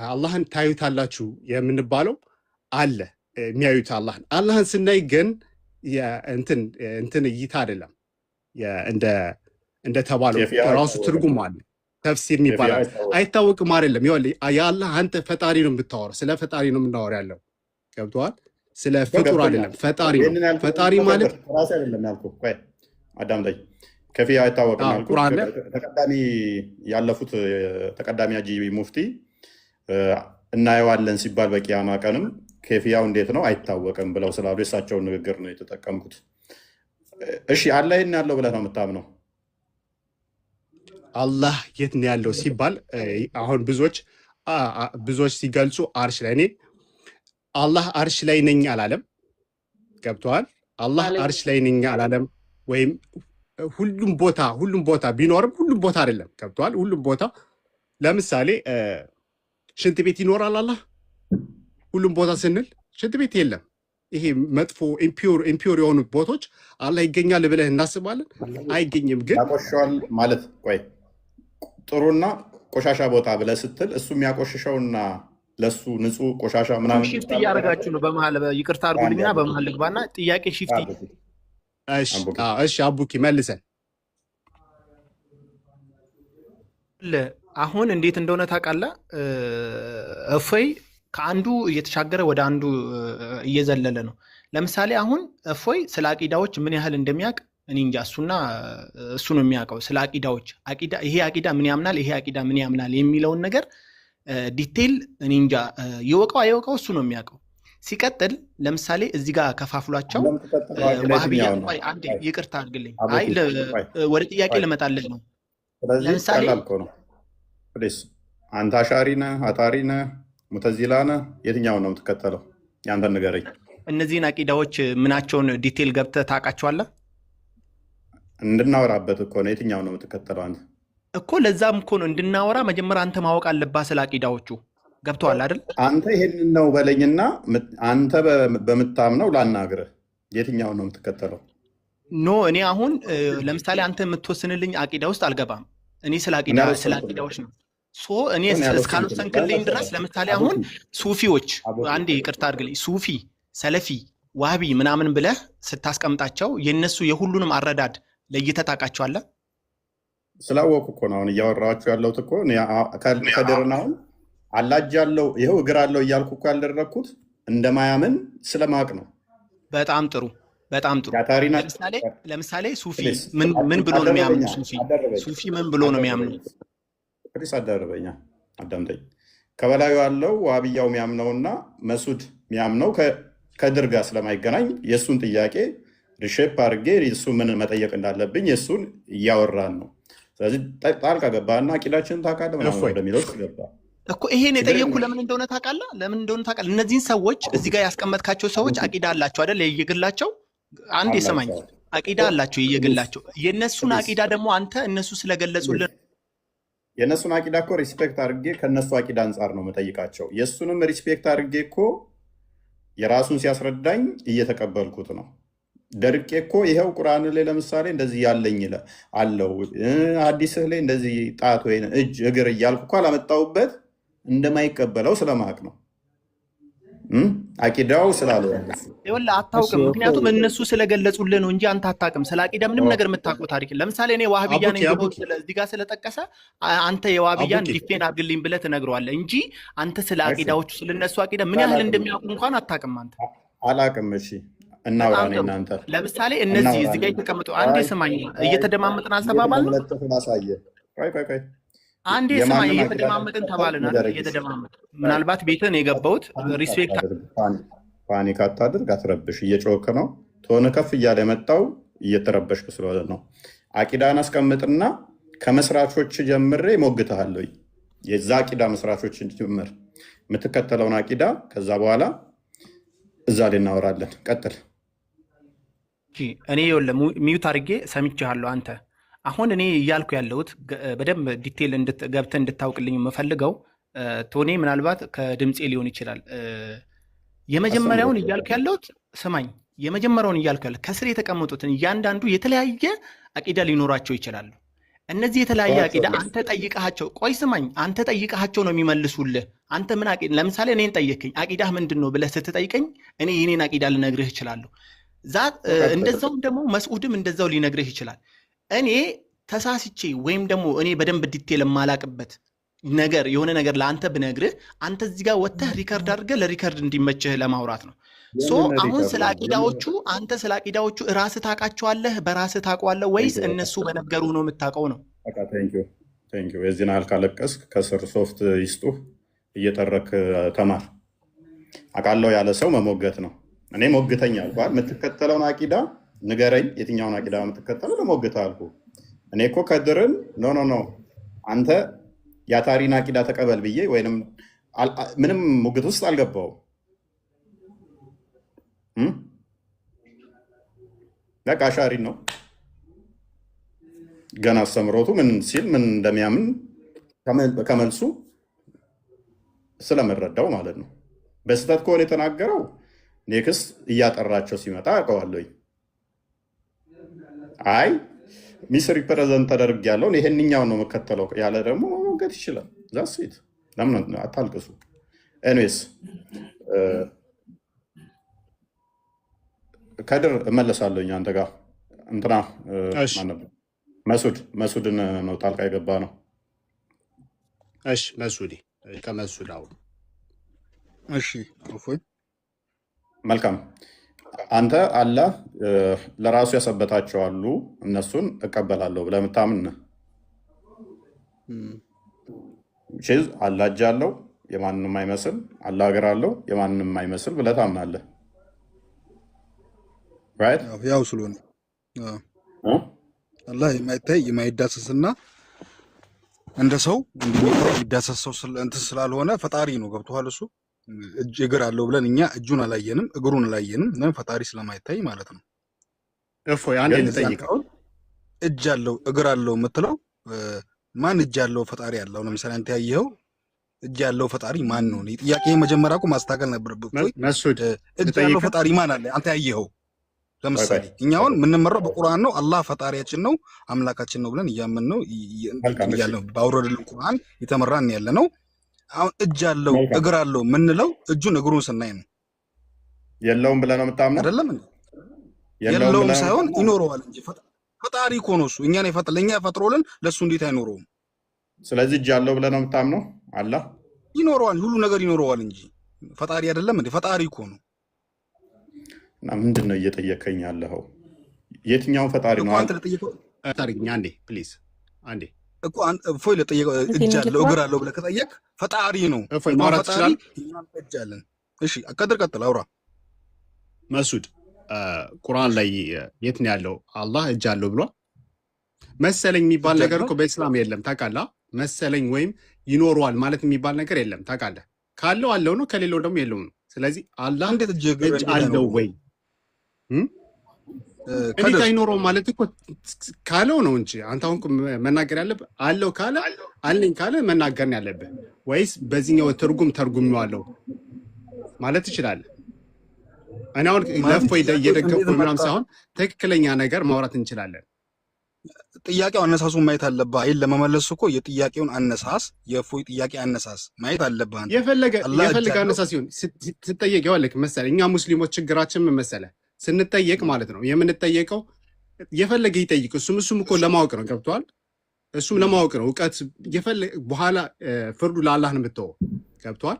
አላህን ታዩታላችሁ የምንባለው አለ የሚያዩት አላህን ስናይ ግን እንትን እይታ አይደለም እንደተባለው ኬፍያ ራሱ አይታወቅም። ትርጉም አለ፣ ተፍሲር ኬፍያ ይባላል። አይታወቅም። አይታወቅም አይደለም። ይኸውልህ የአላህ አንተ ፈጣሪ ነው የምታወራው፣ ስለ ፈጣሪ ነው የምናወራው ያለው ገብቶሃል? ስለ ፍጡር ገብቶኛል። አይደለም፣ ፈጣሪ ነው። ይህንን ያልኩት ፈጣሪ ማለት ራሴ አይደለም ያልኩህ። ቆይ አዳምጠኝ። ከፊያ አይታወቅም ያልኩት ቁርአን ላይ ተቀዳሚ ያለፉት ተቀዳሚ ሀጂ ሙፍቲ እናየዋለን ሲባል በቂያማ ቀንም ኬፍያው እንዴት ነው አይታወቅም ብለው ስላሉ የእሳቸውን ንግግር ነው የተጠቀምኩት። እሺ አላህ የት ነው ያለው ብለህ ነው የምታምነው? አላህ የት ነው ያለው ሲባል አሁን ብዙዎች ሲገልጹ አርሽ ላይ፣ እኔ አላህ አርሽ ላይ ነኝ አላለም። ገብተዋል? አላህ አርሽ ላይ ነኝ አላለም። ወይም ሁሉም ቦታ ቢኖርም ሁሉም ቦታ አይደለም። ገብተዋል? ሁሉም ቦታ ለምሳሌ ሽንት ቤት ይኖራል አላህ? ሁሉም ቦታ ስንል ሽንት ቤት የለም። ይሄ መጥፎ ኢምፒውር የሆኑ ቦታዎች አላህ ይገኛል ብለህ እናስባለን? አይገኝም። ግን ያቆሸዋል ማለት ቆይ ጥሩና ቆሻሻ ቦታ ብለህ ስትል እሱ የሚያቆሽሸውና ለሱ ንጹህ ቆሻሻ ምናምን ሽፍት እያደረጋችሁ ነው። በመሀል ይቅርታ አድርጉልኝና በመሀል ልግባና ጥያቄ ሽፍት። እሺ አቡኪ መልሰን አሁን እንዴት እንደሆነ ታውቃለህ? እፎይ ከአንዱ እየተሻገረ ወደ አንዱ እየዘለለ ነው። ለምሳሌ አሁን እፎይ ስለ አቂዳዎች ምን ያህል እንደሚያውቅ እኔ እንጃ። እሱ ነው የሚያውቀው ስለ አቂዳዎች። ይሄ አቂዳ ምን ያምናል፣ ይሄ አቂዳ ምን ያምናል የሚለውን ነገር ዲቴይል እኔ እንጃ። ይወቀው አይወቀው እሱ ነው የሚያውቀው። ሲቀጥል ለምሳሌ እዚህ ጋር ከፋፍሏቸው ዋህብያ። አንዴ ይቅርታ አድርግልኝ። አይ ወደ ጥያቄ ልመጣልህ ነው። ለምሳሌ አንተ አሻሪ ነህ፣ አጣሪ ነህ፣ ሙተዚላ ነህ? የትኛውን ነው የምትከተለው? ያንተን ንገረኝ። እነዚህን አቂዳዎች ምናቸውን ዲቴይል ገብተህ ታውቃቸዋለህ? እንድናወራበት እኮ ነው። የትኛውን ነው የምትከተለው አንተ? እኮ ለዛም እኮ ነው እንድናወራ መጀመሪያ አንተ ማወቅ አለብህ ስለ አቂዳዎቹ። ገብተዋል አይደል? አንተ ይሄንን ነው በለኝና አንተ በምታምነው ላናግርህ። የትኛውን ነው የምትከተለው? ኖ እኔ አሁን ለምሳሌ አንተ የምትወስንልኝ አቂዳ ውስጥ አልገባም። እኔ ስለ አቂዳዎች ነው። እኔ እስካልወሰንክልኝ ድረስ ለምሳሌ አሁን ሱፊዎች፣ አንዴ ይቅርታ አድርግልኝ፣ ሱፊ፣ ሰለፊ፣ ዋህቢ ምናምን ብለህ ስታስቀምጣቸው የነሱ የሁሉንም አረዳድ ለይተህ ታውቃቸዋለህ? ስላወቁ እኮ ነው አሁን እያወራኋቸው ያለሁት እኮ ከድርና አሁን አላጅ ያለው ይኸው እግር አለው እያልኩ እኮ ያልደረግኩት እንደማያምን ስለማቅ ነው። በጣም ጥሩ በጣም ጥሩ። ለምሳሌ ሱፊ ምን ብሎ ነው የሚያምኑ? ሱፊ ምን ብሎ ነው የሚያምኑ? ፕሊስ አዳርበኛ አዳምጠኝ። ከበላዩ ያለው ዋብያው የሚያምነውና መሱድ የሚያምነው ከድር ጋር ስለማይገናኝ የእሱን ጥያቄ ሪሼፕ አድርጌ እሱ ምን መጠየቅ እንዳለብኝ የእሱን እያወራን ነው። ስለዚህ ጣልቃ ገባና አቂዳችንን ታውቃለህ ምናምን ወደሚለው ገባ እኮ። ይሄን የጠየቅኩ ለምን እንደሆነ ታውቃለህ? እነዚህን ሰዎች እዚህ ጋር ያስቀመጥካቸው ሰዎች አቂዳ አላቸው አይደል? የየግላቸው አንድ የሰማኝ አቂዳ አላቸው የየግላቸው። የእነሱን አቂዳ ደግሞ አንተ እነሱ ስለገለጹልን የእነሱን አቂዳ እኮ ሪስፔክት አድርጌ ከእነሱ አቂዳ አንጻር ነው የምጠይቃቸው። የእሱንም ሪስፔክት አድርጌ እኮ የራሱን ሲያስረዳኝ እየተቀበልኩት ነው። ደርቄ እኮ ይኸው ቁርአን ላይ ለምሳሌ እንደዚህ ያለኝ አለው ሐዲስህ ላይ እንደዚህ ጣት ወይ እጅ እግር እያልኩ እኮ አላመጣሁበት እንደማይቀበለው ስለማቅ ነው። አቂዳው ስላለ ይኸውልህ አታውቅም። ምክንያቱም እነሱ ስለገለጹልህ ነው እንጂ አንተ አታውቅም። ስለ አቂዳ ምንም ነገር የምታውቀው ታሪክ። ለምሳሌ እኔ ዋህብያ ነኝ ብሎ እዚህ ጋር ስለጠቀሰ አንተ የዋህብያን ዲፌን አድርግልኝ ብለህ ትነግረዋለህ እንጂ አንተ ስለ አቂዳዎቹ ስለነሱ አቂዳ ምን ያህል እንደሚያውቁ እንኳን አታውቅም አንተ። አላውቅም። እሺ እናውራ ነው እናንተ። ለምሳሌ እነዚህ እዚህ ጋር የተቀመጡ አንዴ ስማኝ፣ እየተደማመጥን አልተባባልንም? ቆይ አንዴ ስማኝ፣ እየተደማመጥን ተባልን አይደል? እየተደማመጥን ምናልባት ቤትህን የገባሁት ሪስፔክት ፓኒክ አታድርግ፣ አትረብሽ። እየጮክ ነው ቶን ከፍ እያለ የመጣው እየተረበሽክ ስለሆነ ነው። አቂዳን አስቀምጥና ከመስራቾች ጀምሬ ሞግተሃለሁ። የዛ አቂዳ መስራቾችን ጀምር የምትከተለውን አቂዳ፣ ከዛ በኋላ እዛ ላይ እናወራለን። ቀጥል። እኔ ሚዩት አድርጌ ሰምቼሃለሁ አንተ። አሁን እኔ እያልኩ ያለሁት በደንብ ዲቴል ገብተህ እንድታውቅልኝ የምፈልገው ቶኔ ምናልባት ከድምፄ ሊሆን ይችላል። የመጀመሪያውን እያልኩ ያለሁት ስማኝ፣ የመጀመሪያውን እያልኩ ያለሁት ከስር የተቀመጡትን እያንዳንዱ የተለያየ አቂዳ ሊኖራቸው ይችላሉ። እነዚህ የተለያየ አቂዳ አንተ ጠይቀሃቸው፣ ቆይ ስማኝ፣ አንተ ጠይቀሃቸው ነው የሚመልሱልህ። አንተ ምን አቂዳ፣ ለምሳሌ እኔን ጠየቅኝ አቂዳህ ምንድን ነው ብለህ ስትጠይቀኝ እኔ የኔን አቂዳ ልነግርህ እችላለሁ። እንደዛውም ደግሞ መስዑድም እንደዛው ሊነግርህ ይችላል። እኔ ተሳስቼ ወይም ደግሞ እኔ በደንብ ዲቴል የማላቅበት ነገር የሆነ ነገር ለአንተ ብነግርህ አንተ እዚህ ጋር ወጥተህ ሪከርድ አድርገህ ለሪከርድ እንዲመችህ ለማውራት ነው። አሁን ስለ አቂዳዎቹ አንተ ስለ አቂዳዎቹ ራስህ ታውቃቸዋለህ፣ በራስህ ታውቀዋለህ ወይስ እነሱ በነገሩህ ነው የምታውቀው ነው? የዚህን ያህል ካለቀስክ ከስር ሶፍት ይስጡህ እየጠረክ ተማር። አውቃለሁ ያለ ሰው መሞገት ነው። እኔ ሞግተኛ አልኳል። የምትከተለውን አቂዳ ንገረኝ፣ የትኛውን አቂዳ የምትከተለው ለሞግተህ አልኩ። እኔ እኮ ከድርን ኖ አንተ የአታሪን አቂዳ ተቀበል ብዬ ወይም ምንም ሙግት ውስጥ አልገባውም። በቃ አሻሪ ነው። ገና አስተምሮቱ ምን ሲል ምን እንደሚያምን ከመልሱ ስለምረዳው ማለት ነው። በስህተት ከሆነ የተናገረው ኔክስት እያጠራቸው ሲመጣ አውቀዋለሁኝ። አይ ሚስ ሪፕሬዘንት ተደርግ ያለውን ይሄንኛውን ነው የምከተለው ያለ ደግሞ መሞገት ይችላል። ዛስት ለምን አታልቅሱ? ኤኒዌይስ ከድር እመለሳለሁኝ አንተ ጋር እንትና መሱድን ነው ጣልቃ የገባ ነው። እሺ መሱድ ከመሱድ አሁን እሺ እፎይ መልካም። አንተ አላህ ለራሱ ያሰበታቸው አሉ እነሱን እቀበላለሁ ብለህ የምታምን አላህ እጅ አለው የማንንም አይመስል፣ አላህ እግር አለው የማንንም አይመስል ብለህ ታምናለህ። ያው ስለሆነ አላህ የማይታይ የማይዳሰስና እንደ ሰው የሚዳሰሰው እንትን ስላልሆነ ፈጣሪ ነው። ገብቶሃል? እሱ እጅ እግር አለው ብለን እኛ እጁን አላየንም እግሩን አላየንም፣ ፈጣሪ ስለማይታይ ማለት ነው። እፎይ አንዴ ልጠይቀው። እጅ አለው እግር አለው የምትለው ማን እጅ አለው ፈጣሪ አለው? ለምሳሌ አንተ ያየኸው እጅ ያለው ፈጣሪ ማን ነው? ጥያቄ መጀመሪያ እኮ ማስተካከል ነበረብህ። መሱድ እጅ ያለው ፈጣሪ ማን አለ? አንተ ያየኸው። ለምሳሌ እኛውን የምንመራው በቁርአን ነው። አላህ ፈጣሪያችን ነው አምላካችን ነው ብለን እያምን ነው ያለው። ባወረደልን ቁርአን የተመራን ያለ ነው። አሁን እጅ አለው እግር አለው የምንለው እጁን እግሩን ስናይ ነው። የለውም ብለህ ነው የምታምነው? አይደለም የለውም ሳይሆን ይኖረዋል እንጂ ፈጣሪ እኮ ነው እሱ። እኛን ለእኛ ፈጥሮልን ለእሱ እንዴት አይኖረውም? ስለዚህ እጅ አለው ብለህ ነው የምታምነው? አላህ ይኖረዋል፣ ሁሉ ነገር ይኖረዋል እንጂ ፈጣሪ አይደለም እንዴ? ፈጣሪ እኮ ነው። እና ምንድን ነው እየጠየቀኝ ያለኸው? የትኛውን ፈጣሪ ነው? አንዴ ፕሊዝ አንዴ እኮ እፎይ ለጠየቀው እጅ አለው እግር አለው ብለህ ከጠየቅ ፈጣሪ ነው። እፎይ ማውራት ይችላል። እኛም እጅ አለን። እሺ ቀጥል አውራ። መሱድ ቁርአን ላይ የት ነው ያለው አላህ እጅ አለው ብሏል? መሰለኝ የሚባል ነገር እኮ በእስላም የለም ታውቃለህ። መሰለኝ ወይም ይኖረዋል ማለት የሚባል ነገር የለም ታውቃለህ። ካለው አለው ነው፣ ከሌለው ደግሞ የለውም ነው። ስለዚህ አላህ እንዴት እጅ አለው ወይ እንዴት አይኖረውም ማለት እኮ ካለው ነው እንጂ አንተ አሁን መናገር ያለብህ አለው ካለ አለኝ ካለ መናገር ነው ያለብህ። ወይስ በዚህኛው ተርጉሜዋለሁ ማለት ትችላለህ? እኔ አሁን ለፎይ እየደገፍኩ ምናምን ሳይሆን ትክክለኛ ነገር ማውራት እንችላለን። ጥያቄው አነሳሱ ማየት አለብህ። አይን ለመመለስ እኮ የጥያቄውን አነሳስ የእፎይ ጥያቄ አነሳስ ማየት አለብህ። አንተ የፈለገ አላህ እጅ የፈለገ አለው አነሳስ ሲሆን ስትጠየቅ ይኸውልህ መሰለህ እኛ ሙስሊሞች ችግራችን ምን መሰለህ ስንጠየቅ ማለት ነው የምንጠየቀው የፈለገ ይጠይቅ እሱም እኮ ለማወቅ ነው ገብቷል እሱም ለማወቅ ነው እውቀት በኋላ ፍርዱ ለአላህ ነው የምትተወው ገብቷል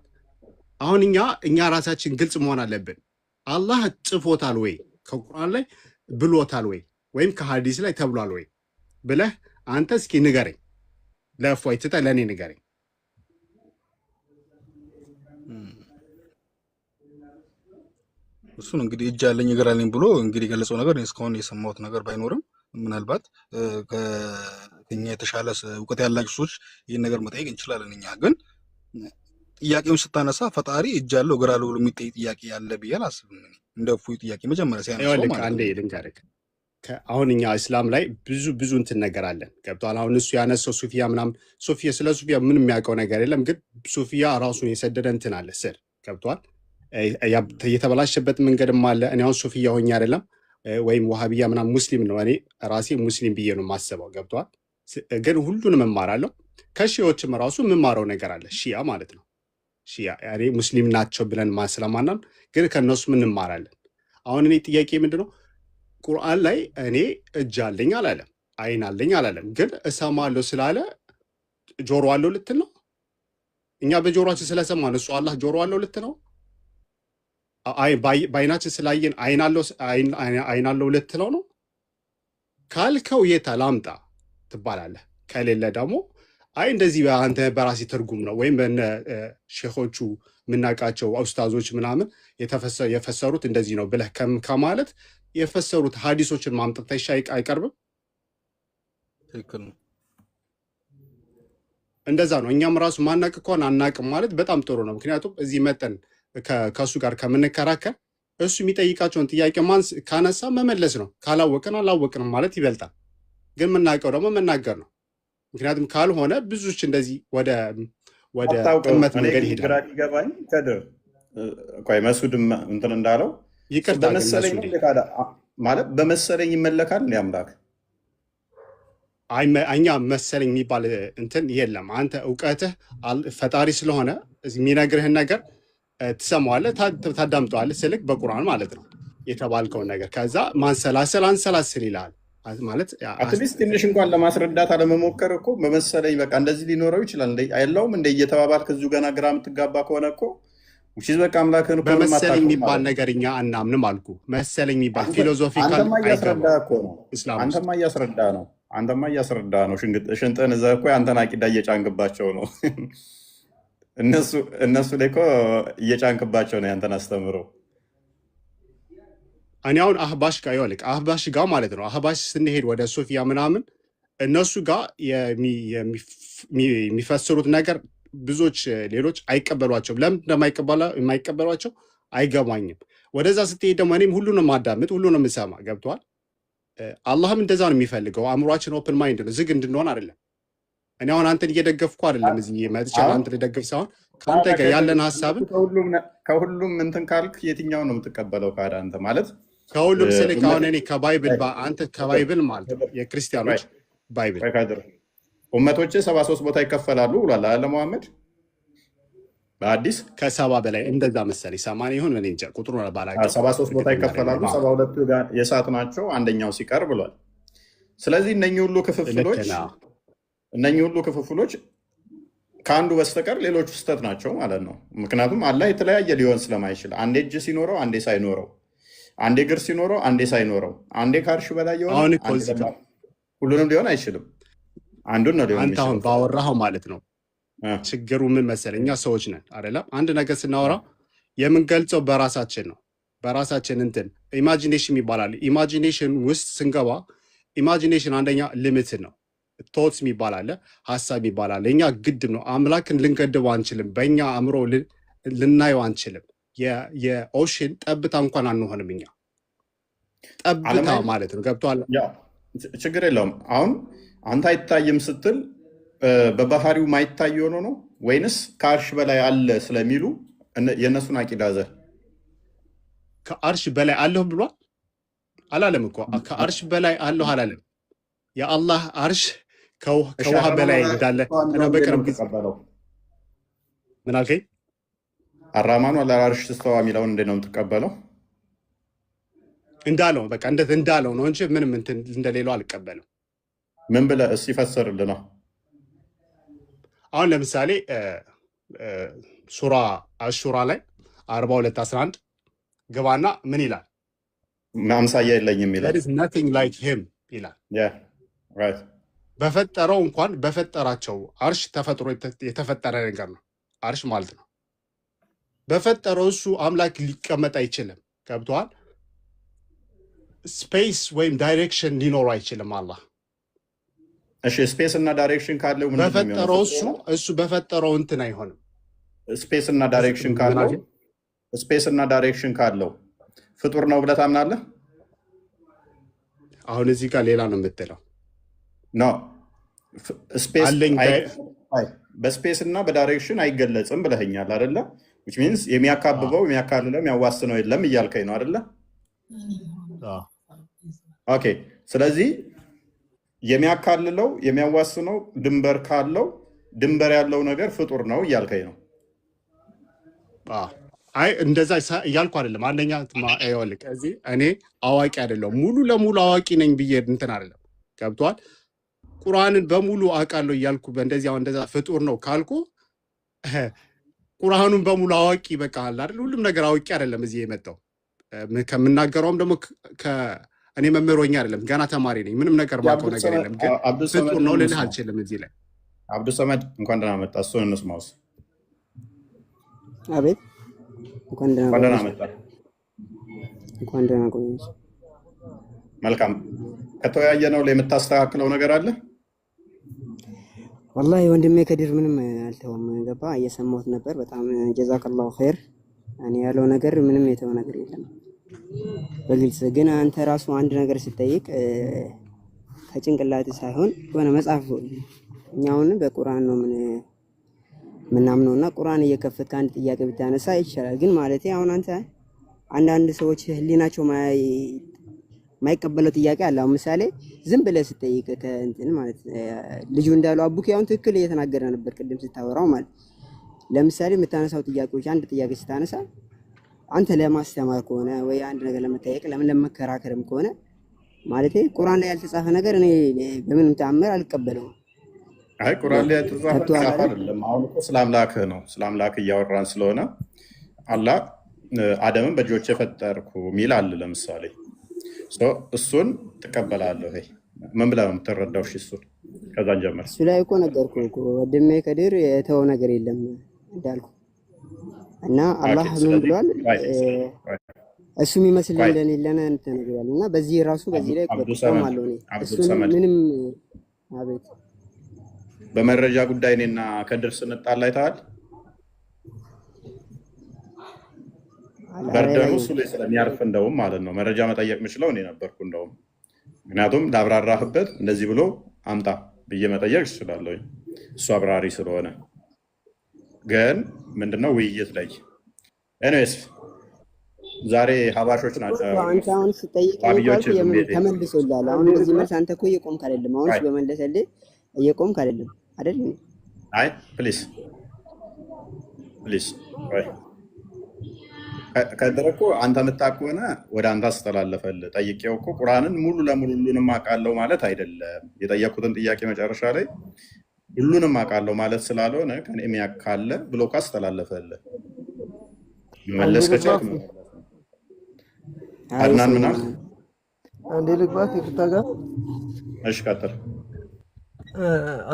አሁን እኛ ራሳችን ግልጽ መሆን አለብን አላህ ጽፎታል ወይ ከቁርአን ላይ ብሎታል ወይ ወይም ከሐዲስ ላይ ተብሏል ወይ ብለህ አንተ እስኪ ንገረኝ ለእፎይ ትተህ ለእኔ ንገረኝ እሱን እንግዲህ እጅ አለኝ እግር አለኝ ብሎ እንግዲህ የገለጸው ነገር እስካሁን የሰማሁት ነገር ባይኖርም ምናልባት ከኛ የተሻለ እውቀት ያላችሁ ሰዎች ይህን ነገር መጠየቅ እንችላለን። እኛ ግን ጥያቄውን ስታነሳ ፈጣሪ እጅ አለው እግር አለው ብሎ የሚጠይቅ ጥያቄ ያለ ብዬ አላስብም። እንደ እፎይ ጥያቄ መጀመሪያ ሲያነሳው ማለት አንዴ ልንገርህ አሁን እኛ እስላም ላይ ብዙ እንትን ነገር አለን ገብቷል አሁን እሱ ያነሳው ሱፊያ ምናምን ሱፊያ ስለ ሱፊያ ምንም የሚያውቀው ነገር የለም ግን ሱፊያ ራሱን የሰደደ እንትን አለ ስር ገብቷል የተበላሸበት መንገድም አለ እኔ አሁን ሱፊያ ሆኜ አይደለም ወይም ዋሃቢያ ምናምን ሙስሊም ነው እኔ ራሴ ሙስሊም ብዬ ነው የማስበው ገብቷል ግን ሁሉንም እማራለሁ ከሺዎችም ራሱ የምማረው ነገር አለ ሺያ ማለት ነው ሺያ ያኔ ሙስሊም ናቸው ብለን ማስለማናል ግን ከነሱ እንማራለን አሁን እኔ ጥያቄ ምንድነው ቁርአን ላይ እኔ እጅ አለኝ አላለም አይን አለኝ አላለም ግን እሰማለሁ ስላለ ጆሮ አለው ልትል ነው እኛ በጆሮአችን ስለሰማን እሱ አላህ ጆሮ አለው ልትል ነው በአይናችን ስላየን አይን አለው ልትለው ነው ካልከው የት ላምጣ ትባላለህ ከሌለ ደግሞ አይ እንደዚህ አንተ በራሲ ትርጉም ነው ወይም በእነ ሼኾቹ የምናውቃቸው ኡስታዞች ምናምን የፈሰሩት እንደዚህ ነው ብለህ ከማለት የፈሰሩት ሐዲሶችን ማምጣት አይቀርብም ትክክል ነው እንደዛ ነው እኛም ራሱ ማናቅ ከሆነ አናቅም ማለት በጣም ጥሩ ነው ምክንያቱም እዚህ መጠን ከሱ ጋር ከምንከራከር እሱ የሚጠይቃቸውን ጥያቄ ማን ካነሳ መመለስ ነው ካላወቅን አላወቅንም ማለት ይበልጣል ግን የምናውቀው ደግሞ መናገር ነው ምክንያቱም ካልሆነ ብዙዎች እንደዚህ ወደ ጥመት መንገድ ይሄዳል ይገባኝ ከድር ቆይ መስዑድም እንትን እንዳለው ይቅርታ በመሰለኝ ማለት በመሰለኝ ይመለካል እንደ አምላክ እኛ መሰለኝ የሚባል እንትን የለም አንተ እውቀትህ ፈጣሪ ስለሆነ የሚነግርህን ነገር ትሰማዋለህ ታዳምጠዋለህ ስልክ በቁርአን ማለት ነው የተባልከውን ነገር ከዛ አንሰላስል ይልሃል ማለት አትሊስት ትንሽ እንኳን ለማስረዳት አለመሞከር እኮ በመሰለኝ በቃ እንደዚህ ሊኖረው ይችላል የለውም እንደ እየተባባልክ እዚሁ ገና ግራ የምትጋባ ከሆነ እኮ ውጪዝ በቃ አምላክን እኮ በመሰለኝ የሚባል ነገር እኛ አናምንም አልኩ መሰለኝ የሚባል ፊሎሶፊካል አንተማ እያስረዳ ነው ሽንጥን እዛ እኮ አንተን አቂዳ እየጫንክባቸው ነው እነሱ ላይ እኮ እየጫንክባቸው ነው ያንተን አስተምሮ እኔ አሁን አህባሽ ጋር ይወልቅ አህባሽ ጋር ማለት ነው አህባሽ ስንሄድ ወደ ሶፊያ ምናምን እነሱ ጋር የሚፈስሩት ነገር ብዙዎች ሌሎች አይቀበሏቸውም ለምን እንደማይቀበሏቸው አይገባኝም ወደዛ ስትሄድ ደግሞ እኔም ሁሉንም ማዳምጥ ሁሉንም ሰማ ገብቷል አላህም እንደዛ ነው የሚፈልገው አእምሯችን ኦፕን ማይንድ ነው ዝግ እንድንሆን አይደለም እኔ አሁን አንተን እየደገፍኩ አይደለም እዚህ መጥቼ አንተ ልደግፍ ሳይሆን ከአንተ ጋር ያለን ሐሳብን ከሁሉም እንትን ካልክ የትኛውን ነው የምትቀበለው ካዳ አንተ ማለት ከሁሉም ስልክ አሁን እኔ ከባይብል አንተ ከባይብል ማለት ነው የክርስቲያኖች ባይብል ኡመቶች 73 ቦታ ይከፈላሉ ብሏል አለ መሐመድ በአዲስ ከ70 በላይ እንደዛ መሰለኝ 80 ይሁን እኔ እንጃ ቁጥሩን ባላውቅም 73 ቦታ ይከፈላሉ 72 ጋር የሳት ናቸው አንደኛው ሲቀር ብሏል ስለዚህ እነኚህ ሁሉ ክፍፍሎች ከአንዱ በስተቀር ሌሎቹ ስህተት ናቸው ማለት ነው ምክንያቱም አላህ የተለያየ ሊሆን ስለማይችል አንዴ እጅ ሲኖረው አንዴ ሳይኖረው አንዴ እግር ሲኖረው አንዴ ሳይኖረው አንዴ ከአርሽ በላይ የሆነ ሁሉንም ሊሆን አይችልም አንዱን ነው ሊሆን አንተ አሁን ባወራኸው ማለት ነው ችግሩ ምን መሰለህ እኛ ሰዎች ነን አይደለም አንድ ነገር ስናወራ የምንገልጸው በራሳችን ነው በራሳችን እንትን ኢማጂኔሽን ይባላል ኢማጂኔሽን ውስጥ ስንገባ ኢማጂኔሽን አንደኛ ሊሚት ነው ቶትስ ይባላል ሐሳብ ይባላል እኛ ግድ ነው አምላክን ልንገድበው አንችልም በእኛ አእምሮ ልናየው አንችልም የኦሽን ጠብታ እንኳን አንሆንም እኛ ጠብታ ማለት ነው ገብቷል ችግር የለውም አሁን አንተ አይታይም ስትል በባህሪው ማይታይ ሆኖ ነው ወይንስ ከአርሽ በላይ አለ ስለሚሉ የእነሱን አቂዳ ዘር ከአርሽ በላይ አለሁ ብሏል አላለም እኮ ከአርሽ በላይ አለሁ አላለም የአላህ አርሽ እሺ ከውሃ አራማኑ በላይ አላ እንዳለ ስተዋ እና የሚለው እንዴት ነው በቅርብ ጊዜ የምትቀበለው? ምን አልከኝ? አራማኑ አላ አርሽ ስተዋ የሚለውን እንዴት ነው የምትቀበለው? እንዳለው በቃ እንዳለው ነው እንጂ ምንም እንትን እንደሌለው አልቀበልም። ምን ብለህ እስኪ ፈስርልን ነው? አሁን ለምሳሌ ሱራ አሹራ ላይ 42:11 ግባና ምን ይላል? አምሳያ የለኝም ይላል። there is nothing like him ይላል። Yeah, right. በፈጠረው እንኳን በፈጠራቸው አርሽ ተፈጥሮ የተፈጠረ ነገር ነው አርሽ ማለት ነው። በፈጠረው እሱ አምላክ ሊቀመጥ አይችልም። ገብቶሃል? ስፔስ ወይም ዳይሬክሽን ሊኖረው አይችልም አላህ። እሺ ስፔስ እና ዳይሬክሽን ካለው ምንድን ነው የሚሆነው? በፈጠረው ፍጡር ነው? እሱ በፈጠረው እንትን አይሆንም። ስፔስ እና ዳይሬክሽን ምን ካለው አልከኝ? ስፔስ እና ዳይሬክሽን ካለው ፍጡር ነው ብለህ ታምናለህ? አሁን እዚህ ጋር ሌላ ነው የምትለው። ኖ ስፔስ አለኝ በስፔስ እና በዳይሬክሽን አይገለጽም ብለኸኛል አይደለ? which means የሚያካብበው የሚያካልለው የሚያዋስነው የለም እያልከኝ ነው አይደለ? ኦኬ ስለዚህ የሚያካልለው የሚያዋስነው ድንበር ካለው ድንበር ያለው ነገር ፍጡር ነው እያልከኝ ነው። አይ እንደዛ እያልኩ አይደለም። አንደኛ ይኸውልህ እዚህ እኔ አዋቂ አይደለሁም ሙሉ ለሙሉ አዋቂ ነኝ ብዬ እንትን አይደለም። ገብቶሃል? ቁርአንን በሙሉ አውቃለሁ እያልኩ በእንደዚህ አሁን እንደዛ ፍጡር ነው ካልኩ ቁርአኑን በሙሉ አዋቂ በቃ አለ አይደል? ሁሉም ነገር አዋቂ አይደለም እዚህ የመጣው ከምናገረውም ደግሞ እኔ መምህር ሆኜ አይደለም ገና ተማሪ ነኝ። ምንም ነገር ማውቀው ነገር የለም። ግን ፍጡር ነው ልልህ አልችልም። እዚህ ላይ አብዱሰመድ እንኳን ደህና መጣ። እሱን እንስማውስ። አቤት እንኳን ደህና መጣ። እንኳን ደህና ቆየሽ። መልካም ከተወያየነው ላይ የምታስተካክለው ነገር አለ? ወላሂ ወንድሜ ከድር ምንም አልተውም። ገባ እየሰማሁት ነበር። በጣም ጀዛከላሁ ኸይር። እኔ ያለው ነገር ምንም የተው ነገር የለም በግልጽ። ግን አንተ ራሱ አንድ ነገር ስትጠይቅ ከጭንቅላት ሳይሆን የሆነ መጽሐፍ እኛውን በቁርአን ነው ምናምነውና ቁርአን እየከፈትክ አንድ ጥያቄ ብታነሳ ይቻላል። ግን ማለት አሁን አንተ አንዳንድ ሰዎች ህሊናቸው ማይቀበለው ጥያቄ አለ። አሁን ምሳሌ ዝም ብለህ ስትጠይቅ ከእንትን ማለት ልጁ እንዳለው አቡኪ አሁን ትክክል እየተናገረ ነበር ቅድም ስታወራው ማለት ለምሳሌ የምታነሳው ጥያቄዎች አንድ ጥያቄ ስታነሳ አንተ ለማስተማር ከሆነ ወይ አንድ ነገር ለመጠየቅ ለምን ለመከራከርም ከሆነ ማለት ቁርአን ላይ ያልተጻፈ ነገር እኔ በምንም ተአምር አልቀበለውም። አይ ቁርአን ላይ ያልተጻፈ አይደለም። አሁን እኮ ስለ አምላክህ ነው፣ ስለ አምላክ እያወራን ስለሆነ አላህ አደምን በእጆቼ ፈጠርኩ ሚል አለ ለምሳሌ። እሱን ትቀበላለህ ወይ? ምን ብለህ ነው የምትረዳው? እሺ እሱን ከዛን ጀምር። እሱ ላይ እኮ ነገርኩህ እኮ ወንድሜ ከድር የተወው ነገር የለም እንዳልኩ እና አላህ ምን ብሏል? እሱ የሚመስል እንደሌለ ተነግሯል። እና በዚህ ራሱ በዚህ ላይ ቆማለሁ እኔ እሱን ምንም አቤት በመረጃ ጉዳይ እኔና ከድር ስንጣላ አይተሃል። በርደኑ እሱ ላይ ስለሚያርፍ እንደውም ማለት ነው መረጃ መጠየቅ የምችለው እኔ ነበርኩ እንደውም። ምክንያቱም ላብራራህበት እንደዚህ ብሎ አምጣ ብዬ መጠየቅ እችላለሁ እሱ አብራሪ ስለሆነ። ግን ምንድነው ውይይት ላይ ኤኒዌይስ ዛሬ ሀባሾች ናቸው። አንተ አሁን ስጠይቅ ተመልሶልሃል። አሁን በዚህ መልስ አንተ እኮ እየቆምክ አይደለም። አሁን በመለሰልህ እየቆምክ አይደለም አይደል? አይ ፕሊዝ ወይ ከደረኩ አንተ የምታውቅ ከሆነ ወደ አንተ አስተላለፈልህ። ጠይቄው እኮ ቁርአንን ሙሉ ለሙሉ ሁሉንም አውቃለሁ ማለት አይደለም። የጠየኩትን ጥያቄ መጨረሻ ላይ ሁሉንም አውቃለሁ ማለት ስላልሆነ ከኔ የሚያውቅ ካለ ብሎ እኮ አስተላለፈልህ። መለስ ከቻልክ አድናን ምን አልክ? አንዴ ልግባት ይቅርታ ጋር እሺ ቀጥል።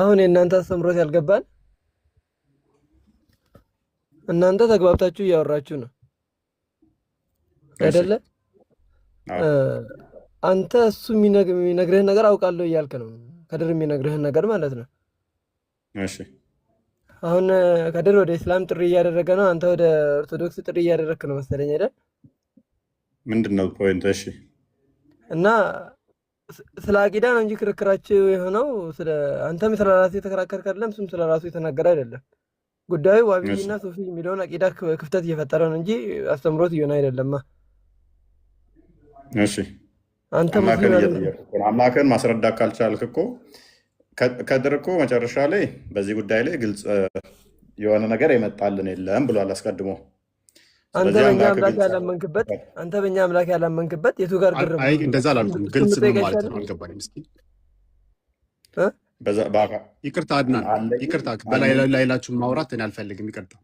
አሁን የእናንተ አስተምሮት ያልገባን እናንተ ተግባብታችሁ እያወራችሁ ነው አይደለ? አንተ እሱ የሚነግርህን ነገር አውቃለሁ እያልክ ነው። ከድር የሚነግርህን ነገር ማለት ነው። እሺ አሁን ከድር ወደ እስላም ጥሪ እያደረገ ነው። አንተ ወደ ኦርቶዶክስ ጥሪ እያደረግክ ነው መሰለኝ አይደል? ምንድን ነው ፖይንት? እሺ እና ስለ አቂዳ ነው እንጂ ክርክራችሁ የሆነው አንተም ስለ ራሱ የተከራከርክ አይደለም፣ እሱም ስለ ራሱ የተናገረ አይደለም። ጉዳዩ ዋቢይና ሱፊ የሚለውን አቂዳ ክፍተት እየፈጠረ ነው እንጂ አስተምሮት እየሆነ አይደለማ። እሺ አንተ አምላክን ሙስሊም አይደለም። እየጠየቁ እኮ ነው። አምላክን ማስረዳት ካልቻልክ እኮ ከድር እኮ መጨረሻ ላይ በዚህ ጉዳይ ላይ ግልጽ የሆነ ነገር የመጣልን የለም ብሏል አስቀድሞ። አንተ ስለዚህ በእኛ አምላክ አምላክ ግልጽ ያላመንክበት አንተ በእኛ አምላክ ያላመንክበት የቱ ጋር ግርም አይ ነው? እንደዛ አላልኩም። እሱን ግልጽ ምን መጠየቅ ማለት አይቻልም? ነው አልገባኝም። እስኪ እ? ይቅርታ አድናን፣ አለኝም ይቅርታ በላይ አለኝም ላይላችሁን ማውራት እኔ አልፈልግም። ይቅርታ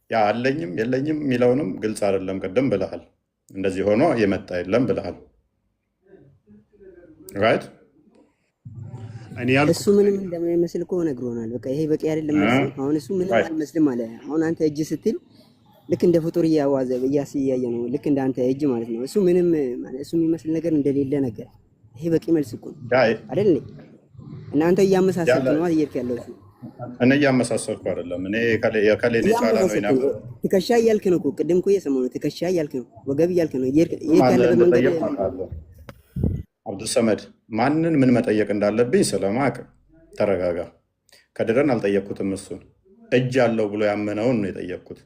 ያ አለኝም የለኝም የሚለውንም ግልጽ አይደለም። ቅድም ብለሃል፣ እንደዚህ ሆኖ የመጣ የለም ብለሃል። ራይት እኔ ያልኩ እሱ ምንም እንደማይመስል እኮ ነግሮናል። በቃ ይሄ በቂ አይደለም መሰለኝ። አሁን እሱ ምንም አልመስልም አለ። አሁን አንተ እጅ ስትል ልክ እንደ ፍጡር እያዋዘ እያስያየ ነው፣ ልክ እንደ አንተ እጅ ማለት ነው። እሱ ምንም ማለት እሱ የሚመስል ነገር እንደሌለ ነገር። ይሄ በቂ መልስ እኮ ነው አይደል? እናንተ እያመሳሰልክ ነው እየሄድክ ያለው እሱ። እኔ እያመሳሰልኩ አይደለም። እኔ የከሌን የጫላ ነው እያመሳሰልክ ነው። ትከሻ እያልክ ነው እኮ ቅድም እኮ እየሰማሁ ነው። ትከሻ እያልክ ነው፣ ወገብ እያልክ ነው። ይሄ ካለበት መንገድ አብዱሰመድ ማንን ምን መጠየቅ እንዳለብኝ ስለማቅ ተረጋጋ። ከድረን አልጠየቅኩትም። እሱን እጅ አለው ብሎ ያመነውን ነው የጠየቅኩት።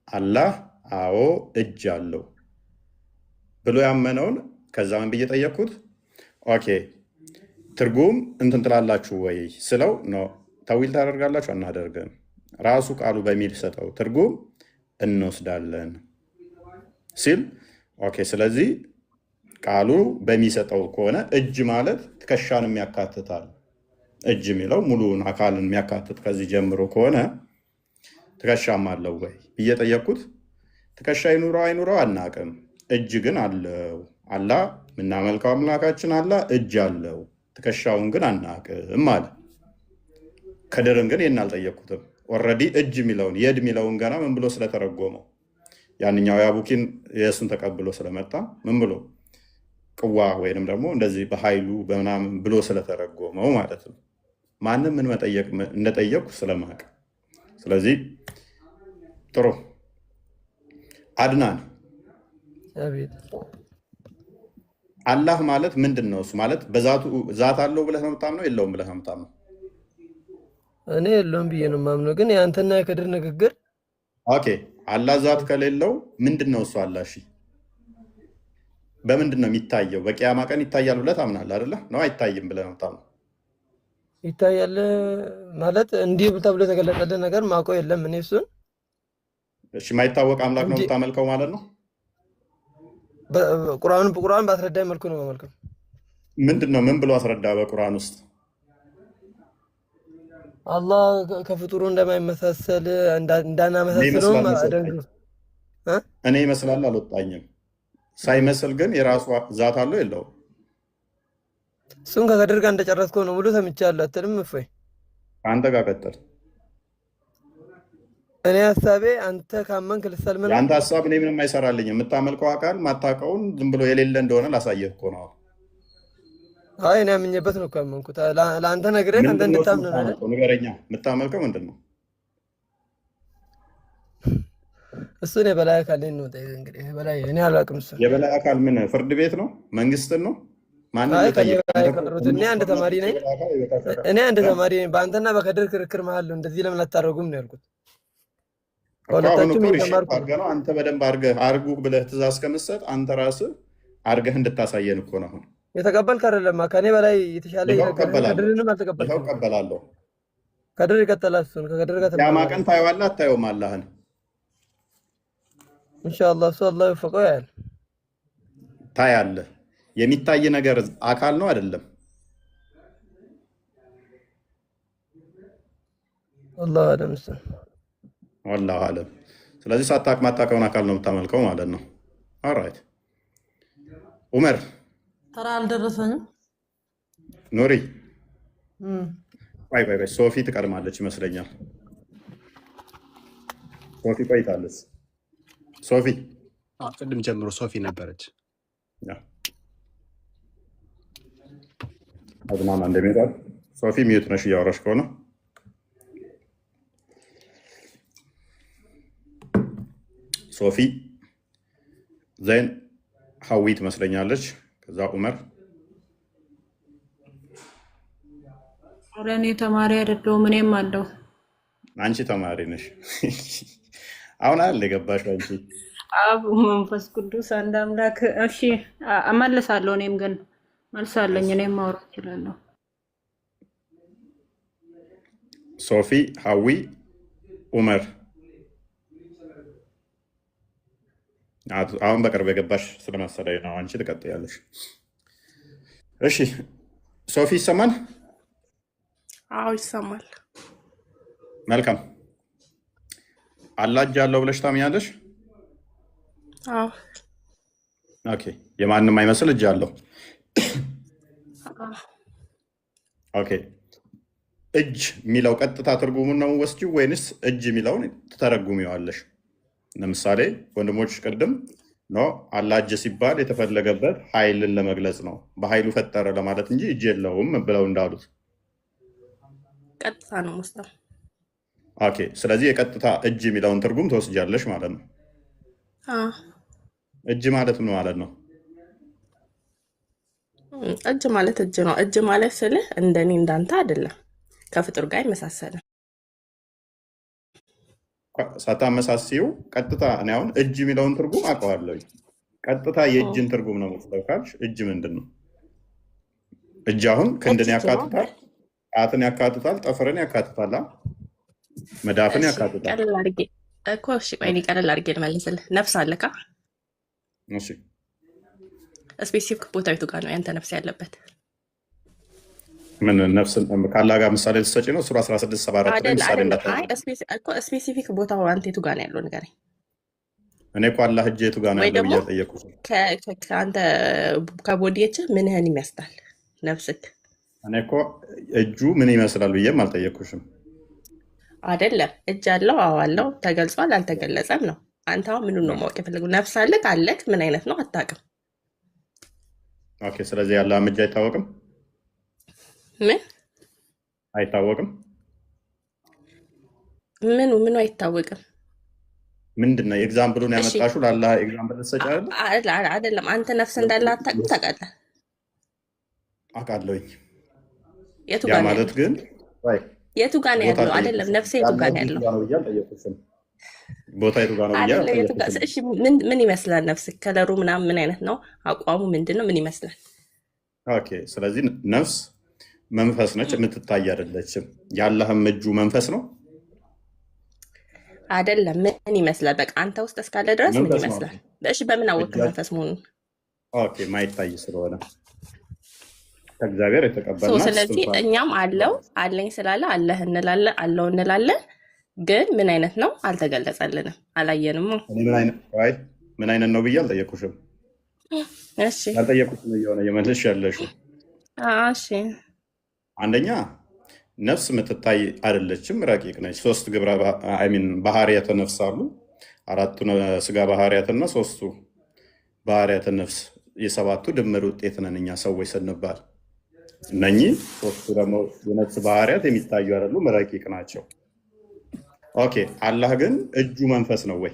አላህ አዎ እጅ አለው ብሎ ያመነውን ከዛ ምን ብዬ ጠየቅኩት? ኦኬ ትርጉም እንትን ትላላችሁ ወይ ስለው ነው ተዊል ታደርጋላችሁ? አናደርግም። ራሱ ቃሉ በሚል ሰጠው ትርጉም እንወስዳለን ሲል ኦኬ ስለዚህ ቃሉ በሚሰጠው ከሆነ እጅ ማለት ትከሻንም ያካትታል። እጅ የሚለው ሙሉውን አካልን የሚያካትት ከዚህ ጀምሮ ከሆነ ትከሻም አለው ወይ ብዬ ጠየቅኩት። ትከሻ ይኑረው አይኑረው አናቅም፣ እጅ ግን አለው። አላህ የምናመልከው አምላካችን አላህ እጅ አለው፣ ትከሻውን ግን አናቅም አለ። ከድርን ግን ይህን አልጠየቅኩትም። ኦልሬዲ እጅ የሚለውን የድ የሚለውን ገና ምን ብሎ ስለተረጎመው ያንኛው የአቡኪን የእሱን ተቀብሎ ስለመጣ ምን ብሎ ቅዋ ወይንም ደግሞ እንደዚህ በኃይሉ በምናምን ብሎ ስለተረጎመው ማለት ነው። ማንም ምን መጠየቅ እንደጠየቁ ስለማቅ። ስለዚህ ጥሩ አድናን አላህ ማለት ምንድን ነው? እሱ ማለት በዛቱ ዛት አለው ብለህ ነው የምታምነው? የለውም ብለህ ነው የምታምነው? እኔ የለውም ብዬ ነው የማምነው። ግን የአንተና የከድር ንግግር ኦኬ አላህ ዛት ከሌለው ምንድን ነው እሱ? አላህ እሺ በምንድን ነው የሚታየው? በቂያማ ቀን ይታያል ብለህ ታምናለህ አይደለ? ነው አይታይም ብለህ ነው የምታምነው? ይታያል ማለት እንዲህ ተብሎ የተገለጸልን ነገር ማውቀው የለም። እኔ እሱን እሺ የማይታወቅ አምላክ ነው የምታመልከው ማለት ነው? ቁርአን በአስረዳኝ መልኩ ነው የማመልከው። ምንድን ነው ምን ብሎ አስረዳ በቁርአን ውስጥ? አላህ ከፍጡሩ እንደማይመሳሰል እንዳናመሳስለውም አደንግሩ። እኔ ይመስላል አልወጣኝም። ሳይመስል ግን የራሱ ዛት አለው የለውም? እሱን ከከድር ጋር እንደጨረስከው ነው ሙሉ ሰምቻለሁ አትልም? እፎይ ከአንተ ጋር ቀጥል። እኔ ሀሳቤ አንተ ካመንክ ልሰልም ነው። የአንተ ሀሳብ እኔ ምንም አይሰራልኝም። የምታመልከው አካል ማታውቀውን ዝም ብሎ የሌለ እንደሆነ ላሳየህ እኮ ነው። አይ እኔ ያምኜበት ነው እኮ ያመንኩት። ለአንተ ነግሬህ አንተ እንድታምን ነው አይደል? ንገረኛ፣ የምታመልከው ምንድን ነው? እሱን የበላይ አካል ነው እንግዲህ የበላይ እኔ አላውቅም። እሱ የበላይ አካል ምን ፍርድ ቤት ነው? መንግስትን ነው? ማንም እኔ አንድ ተማሪ ነኝ። በአንተና በከድር ክርክር መሀል ነው። እንደዚህ ለምን አታደርጉም ነው ያልኩት። አንተ በደንብ አርጉ ብለህ ትእዛዝ ከምትሰጥ አንተ ራስህ አርገህ እንድታሳየን እኮ ነው። የተቀበልክ አይደለም ከኔ በላይ የተሻለ ከድርንም አልተቀበልክም። እቀበላለሁ። ከድር ይቀጥላል። እሱን ከከድር ጋር ቂያማ ቀን ታየዋለህ አታየውም? አላህን ኢንሻአላህ እሱ አላህ ይወፈቀው ያያል። ታያለህ። የሚታይ ነገር አካል ነው አይደለም? አላህ አለም እሱ ወላሂ አለም። ስለዚህ ሳታውቅ ማታውቀውን አካል ነው የምታመልከው ማለት ነው። ኦልራይት ኡመር ተራ አልደረሰኝም። ኑሪ ቆይ ሶፊ ትቀድማለች ይመስለኛል። ሶፊ ቆይታለች። ሶፊ ቅድም ጀምሮ ሶፊ ነበረች። አዝናና እንደሚሄዳል። ሶፊ ሚዩት ነሽ እያወራሽ ከሆነ ሶፊ ዘይን ሀዊ ትመስለኛለች። ከዛ ኡመር እኔ ተማሪ አይደለሁም። እኔም አለው። አንቺ ተማሪ ነሽ። አሁን አይደል የገባሽው አንቺ? አብ መንፈስ ቅዱስ አንድ አምላክ። እሺ እመልሳለሁ። እኔም ግን መልሳለኝ። እኔም ማውራት እችላለሁ። ሶፊ፣ ሀዊ፣ ኡመር አሁን በቅርብ የገባሽ ስለመሰለኝ ነው። አንቺ ትቀጥያለሽ። እሺ ሶፊ ይሰማል? አዎ ይሰማል። መልካም። አላህ እጅ አለው ብለሽ ታምኛለሽ? አዎ። ኦኬ። የማንም አይመስል እጅ አለው። ኦኬ። እጅ የሚለው ቀጥታ ትርጉሙን ነው ወስጂው ወይንስ እጅ የሚለውን ትተረጉሚዋለሽ? ለምሳሌ ወንድሞች ቅድም ኖ አላህ እጅ ሲባል የተፈለገበት ኃይልን ለመግለጽ ነው፣ በኃይሉ ፈጠረ ለማለት እንጂ እጅ የለውም ብለው እንዳሉት ቀጥታ ነው ሙስታ። ኦኬ። ስለዚህ የቀጥታ እጅ የሚለውን ትርጉም ትወስጃለሽ ማለት ነው። እጅ ማለት ምን ማለት ነው? እጅ ማለት እጅ ነው። እጅ ማለት ስልህ እንደኔ እንዳንተ አይደለም፣ ከፍጡር ጋር አይመሳሰልም። ሳታመሳሲው ቀጥታ እኔ አሁን እጅ የሚለውን ትርጉም አውቀዋለሁ። ቀጥታ የእጅን ትርጉም ነው የምትለው ካልሽ እጅ ምንድን ነው? እጅ አሁን ክንድን ያካትታል፣ ጣትን ያካትታል፣ ጠፍርን ያካትታል፣ መዳፍን ያካትታል። ቀለል አድርጌ እኮ እሺ፣ ቆይ እኔ ቀለል አድርጌ ልመልስልህ። ነፍስ አለካ? እሺ። ስፔሲፊክ ቦታዊቱ ጋር ነው ያንተ ነፍስ ያለበት። ምን ነፍስ ካላ ጋር ምሳሌ ልትሰጪ ነው? ሱራ 16:74 ላይ ምሳሌ ስፔሲፊክ ቦታው አንተ የቱ ጋር ነው ያለው ንገረኝ። እኔ እኮ አላህ እጅ የቱ ጋር ነው ያለው ብዬ ጠየቅኩሽ። ከአንተ ከቦዲየች ምንህን ይመስላል ነፍስክ? እኔ እኮ እጁ ምን ይመስላል ብዬም አልጠየቅኩሽም። አይደለም እጅ አለው? አዎ አለው። ተገልጿል? አልተገለጸም ነው። አንተ አሁን ምኑን ነው ማወቅ የፈለገው? ነፍስ አለክ? አለክ? ምን አይነት ነው? አታውቅም። ኦኬ። ስለዚህ ያለ እጅ አይታወቅም። ምን አይታወቅም? ምኑ አይታወቅም? ምንድን ነው ኤግዛምፕሉን ያመጣሽው? ላላ ኤግዛምፕል ልትሰጪ አይደለም። አንተ ነፍስ እንዳለ አታውቅም? ታውቃለህ? አውቃለሁኝ። የቱ ጋር ነው ማለት ግን የቱ ጋር ነው ያለው? አይደለም ነፍስ የቱ ጋር ነው ያለው? ቦታ የቱ ጋር ነው ብዬ እሺ፣ ምን ይመስላል ነፍስ? ከለሩ ምናምን ምን አይነት ነው? አቋሙ ምንድን ነው? ምን ይመስላል? ኦኬ። ስለዚህ ነፍስ መንፈስ ነች፣ የምትታይ አይደለችም። የአላህም እጁ መንፈስ ነው አይደለም? ምን ይመስላል? በቃ አንተ ውስጥ እስካለ ድረስ ምን ይመስላል? እሺ፣ በምን አወቅ መንፈስ መሆኑን? ኦኬ። ማይታይ ስለሆነ ከእግዚአብሔር የተቀበልናት። ስለዚህ እኛም አለው አለኝ ስላለ አለህ እንላለን፣ አለው እንላለን። ግን ምን አይነት ነው አልተገለጸልንም፣ አላየንም። ምን አይነት ነው ብዬ አልጠየኩሽም። እሺ፣ አልጠየኩሽም እየሆነ የመልሽ ያለሽው። እሺ፣ አንደኛ ነፍስ የምትታይ አይደለችም፣ ረቂቅ ነች። 3 ግብረ ባህሪያተ ነፍስ አሉ። 4ቱ ስጋ ባህሪያትና 3ቱ ባህሪያተ ነፍስ፣ የ7ቱ ድምር ውጤት ነን እኛ ሰዎች ስንባል። እነኚህ 3ቱ ደግሞ የነፍስ ባህሪያት የሚታዩ አይደሉም፣ ረቂቅ ናቸው። ኦኬ። አላህ ግን እጁ መንፈስ ነው ወይ?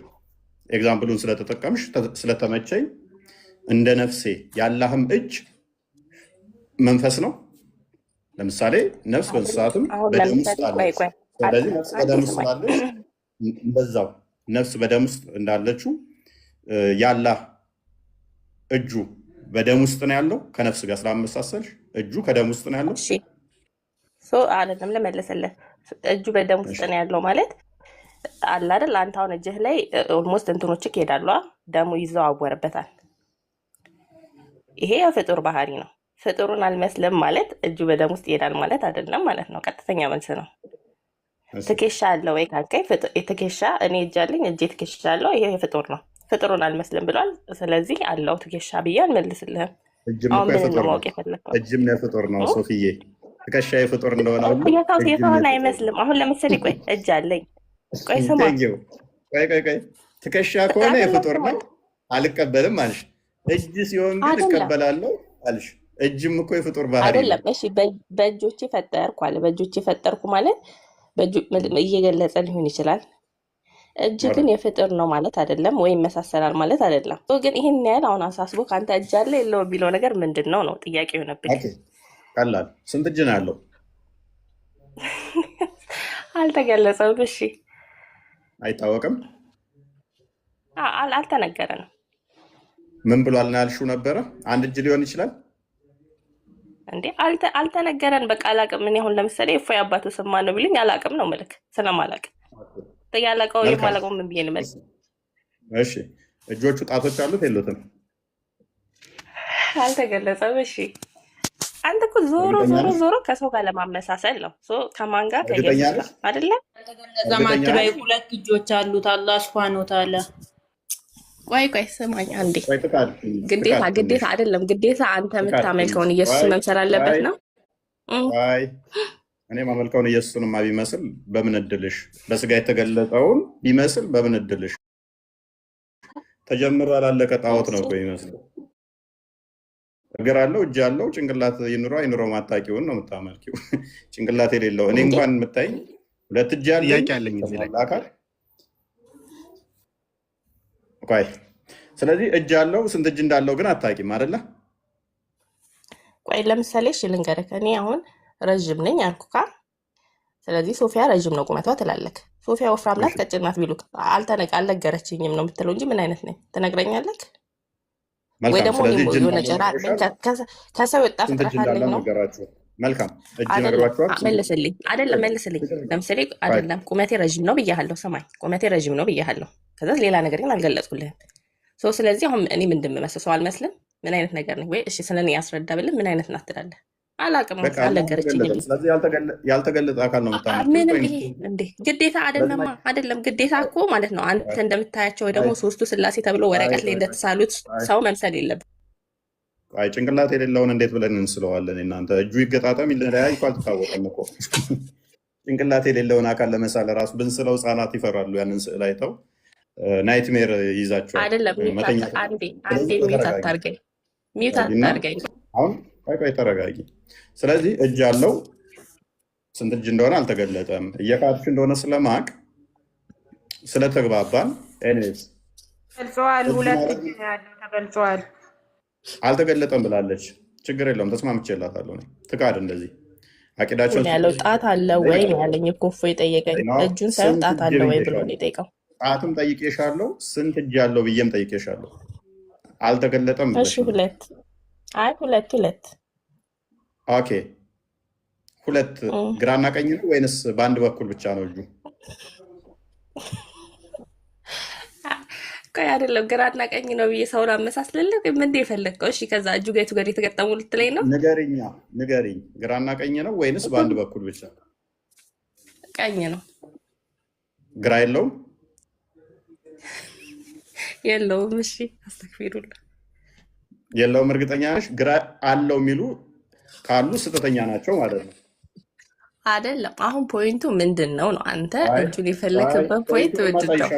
ኤግዛምፕሉን ስለተጠቀምሽ ስለተመቸኝ እንደ ነፍሴ የአላህም እጅ መንፈስ ነው። ለምሳሌ ነፍስ በእንስሳትም በደም ውስጥ አለች። ስለዚህ ነፍስ በደም ውስጥ ስላለች እንደዛው ነፍስ በደም ውስጥ እንዳለችው የአላህ እጁ በደም ውስጥ ነው ያለው። ከነፍስ ጋር ስላመሳሰልሽ እጁ ከደም ውስጥ ነው ያለው። አይደለም ልመልስልህ። እጁ በደም ውስጥ ነው ያለው ማለት አለ አይደል? አንተ አሁን እጅህ ላይ ኦልሞስት እንትኖች ይሄዳሉ፣ ደሙ ይዘዋወርበታል። ይሄ የፍጡር ባህሪ ነው። ፍጡሩን አልመስልም ማለት እጁ በደም ውስጥ ይሄዳል ማለት አይደለም ማለት ነው። ቀጥተኛ መልስ ነው። ትከሻ አለ ወይ ካልከኝ ትከሻ እኔ እጅ አለኝ፣ እጄ ትከሻ አለው። ይሄ የፍጡር ነው። ፍጡሩን አልመስልም ብሏል። ስለዚህ አለው ትከሻ ብዬ አልመልስልህም። አሁን ምን ማወቅ የፈለግከው? እጅም የፍጡር ነው ሶፊዬ። ትከሻ የፍጡር እንደሆነ የሰውን አይመስልም። አሁን ለምሳሌ ቆይ እጅ አለኝ፣ ቆይ ስማ፣ ቆይ ትከሻ ከሆነ የፍጡር ነው አልቀበልም አልሽ። እጅ ሲሆን ግን እቀበላለሁ አልሽ። እጅም እኮ የፍጡር ባህሪ አይደለም። እሺ በእጆቼ ፈጠርኩ አለ። በእጆቼ ፈጠርኩ ማለት እየገለጸ ሊሆን ይችላል። እጅ ግን የፍጡር ነው ማለት አይደለም፣ ወይም መሳሰላል ማለት አይደለም። ግን ይህን ያህል አሁን አሳስቦ ከአንተ እጅ አለ የለው ቢለው ነገር ምንድን ነው ነው ጥያቄ የሆነብኝ። ቀላል። ስንት እጅ ነው ያለው? አልተገለጸም። እሺ አይታወቅም። አልተነገረንም። ምን ብሏል ነው ያልሽው ነበረ? አንድ እጅ ሊሆን ይችላል እንዴ? አልተነገረን። በቃ አላቅም። እኔ አሁን ለምሳሌ እፎይ አባቱ ስማ ነው ቢልኝ አላቅም ነው ምልክ ስለማላቅ ያላቀው የማላቀው ምን ብዬ ልመልስ? እሺ እጆቹ ጣቶች አሉት የሉትም? አልተገለጸም። እሺ አንተ እኮ ዞሮ ከሰው ጋር ለማመሳሰል ነው። ከማን ጋር? ከኢየሱስ ጋር አይደለ? አልተገለጸም አትበይ። 2 እጆች አሉት አላህ ሱብሃነሁ ወተዓላ። ቆይ ስማኝ አንዴ። ግዴታ አይደለም። ግዴታ አንተ የምታመልከውን ኢየሱስ መምሰል አለበት ነው። እኔ ማመልከውን ኢየሱስንማ ቢመስል በምን እድልሽ? በስጋ የተገለጠውን ቢመስል በምን እድልሽ? ተጀምሮ ያላለቀ ጣዖት ነው እኮ ይመስለው። እግር አለው እጅ አለው ጭንቅላት ይኑረው አይኑረው ማታቂውን ነው የምታመልኪው። ጭንቅላት የሌለው እኔ እንኳን የምታይ 2 እጅ ያለኝ እዚህ ላይ አካል ቆይ። ስለዚህ እጅ አለው ስንት እጅ እንዳለው ግን አታቂም አይደለ? ቆይ ለምሳሌ እሺ ልንገርህ። እኔ አሁን ረዥም ነኝ አልኩካ። ስለዚህ ሶፊያ ረዥም ነው ቁመቷ ትላለህ። ሶፊያ ወፍራም ናት ቀጭን ናት ቢሉክ አልነገረችኝም ነው የምትለው እንጂ ምን አይነት ነኝ ትነግረኛለህ? ወይ ደግሞ የሆነ ጀራ ከሰው ወጣ ፍጥረት አለኝ ነው። መልካም እጅ ነግሯቸዋል። መልስልኝ። ለምሳሌ አይደለም ቁመቴ ረዥም ነው ብያለሁ። ሰማኝ ቁመቴ ረዥም ነው ብያለሁ። ከዛ ሌላ ነገር ግን አልገለጽኩልህም። ስለዚህ አሁን እኔ ምንድን የምመስለው አልመስልም? ምን አይነት ነገር ነኝ? ወይ እሺ ስለኔ ያስረዳ ብልህ ምን አይነት ናት ትላለህ? አላቅም አልነገረችኝም። ስለዚህ ያልተገለጠ አካል ነው የምታመልከው። ምንም ይሄ እንዴ ግዴታ አይደለም። ግዴታ እኮ ማለት ነው አንተ እንደምታያቸው ወይ ደግሞ 3ቱ ስላሴ ተብሎ ወረቀት ላይ እንደተሳሉት ሰው መምሰል የለብን። አይ ጭንቅላት የሌለውን እንዴት ብለን እንስለዋለን? እናንተ እጁ ይገጣጠም ይለያይ እኮ አልተታወቀም እኮ። ጭንቅላት የሌለውን አካል ለመሳል ራሱ ብንስለው ህጻናት ይፈራሉ። ያንን ስዕል አይተው ናይትሜር ይዛቸዋል። አይደለም አንዴ ሚዩት አታርገኝ። አሁን ቆይ ተረጋጊ። ስለዚህ እጅ አለው ስንት እጅ እንደሆነ አልተገለጠም። እየካድሽ እንደሆነ ስለማቅ ስለተግባባን ኤኒዌይስ ገልጸዋል። 2 እጅ ነው ያለው ተገልጿል። አልተገለጠም ብላለች። ችግር የለውም ተስማምቼላታለሁ። ትካድ እንደዚህ አቂዳቸውን ያለው ጣት አለ ወይ ያለኝ እኮ እፎይ የጠየቀኝ እጁን ሳይሆን ጣት አለ ወይ ብሎ ነው የጠየቀው። ጣትም ጠይቄሻለሁ፣ ስንት እጅ ያለው ብዬም ጠይቄሻለሁ። አልተገለጠም ብለሽ እሺ 2 አይ 2 ኦኬ 2 ግራና ቀኝ ነው ወይንስ በአንድ በኩል ብቻ ነው እጁ? ቆይ አይደለም ግራና ቀኝ ነው ብዬ ሰውን አመሳስልልህ ምንድን የፈለግከው? እሺ ከዛ እጁ ጋር የቱ ጋር የተገጠሙ ልትለኝ ነው? ንገሪኝ። ግራና ቀኝ ነው ወይንስ በአንድ በኩል ብቻ? ቀኝ ነው። ግራ የለውም? የለውም። እሺ አስተክፊሩላ የለውም። እርግጠኛ ነሽ? ግራ አለው የሚሉ ካሉ ስህተተኛ ናቸው ማለት ነው። አይደለም አሁን ፖይንቱ ምንድን ነው? አንተ እጁን የፈለክበት ፖይንት ምንድን ነው?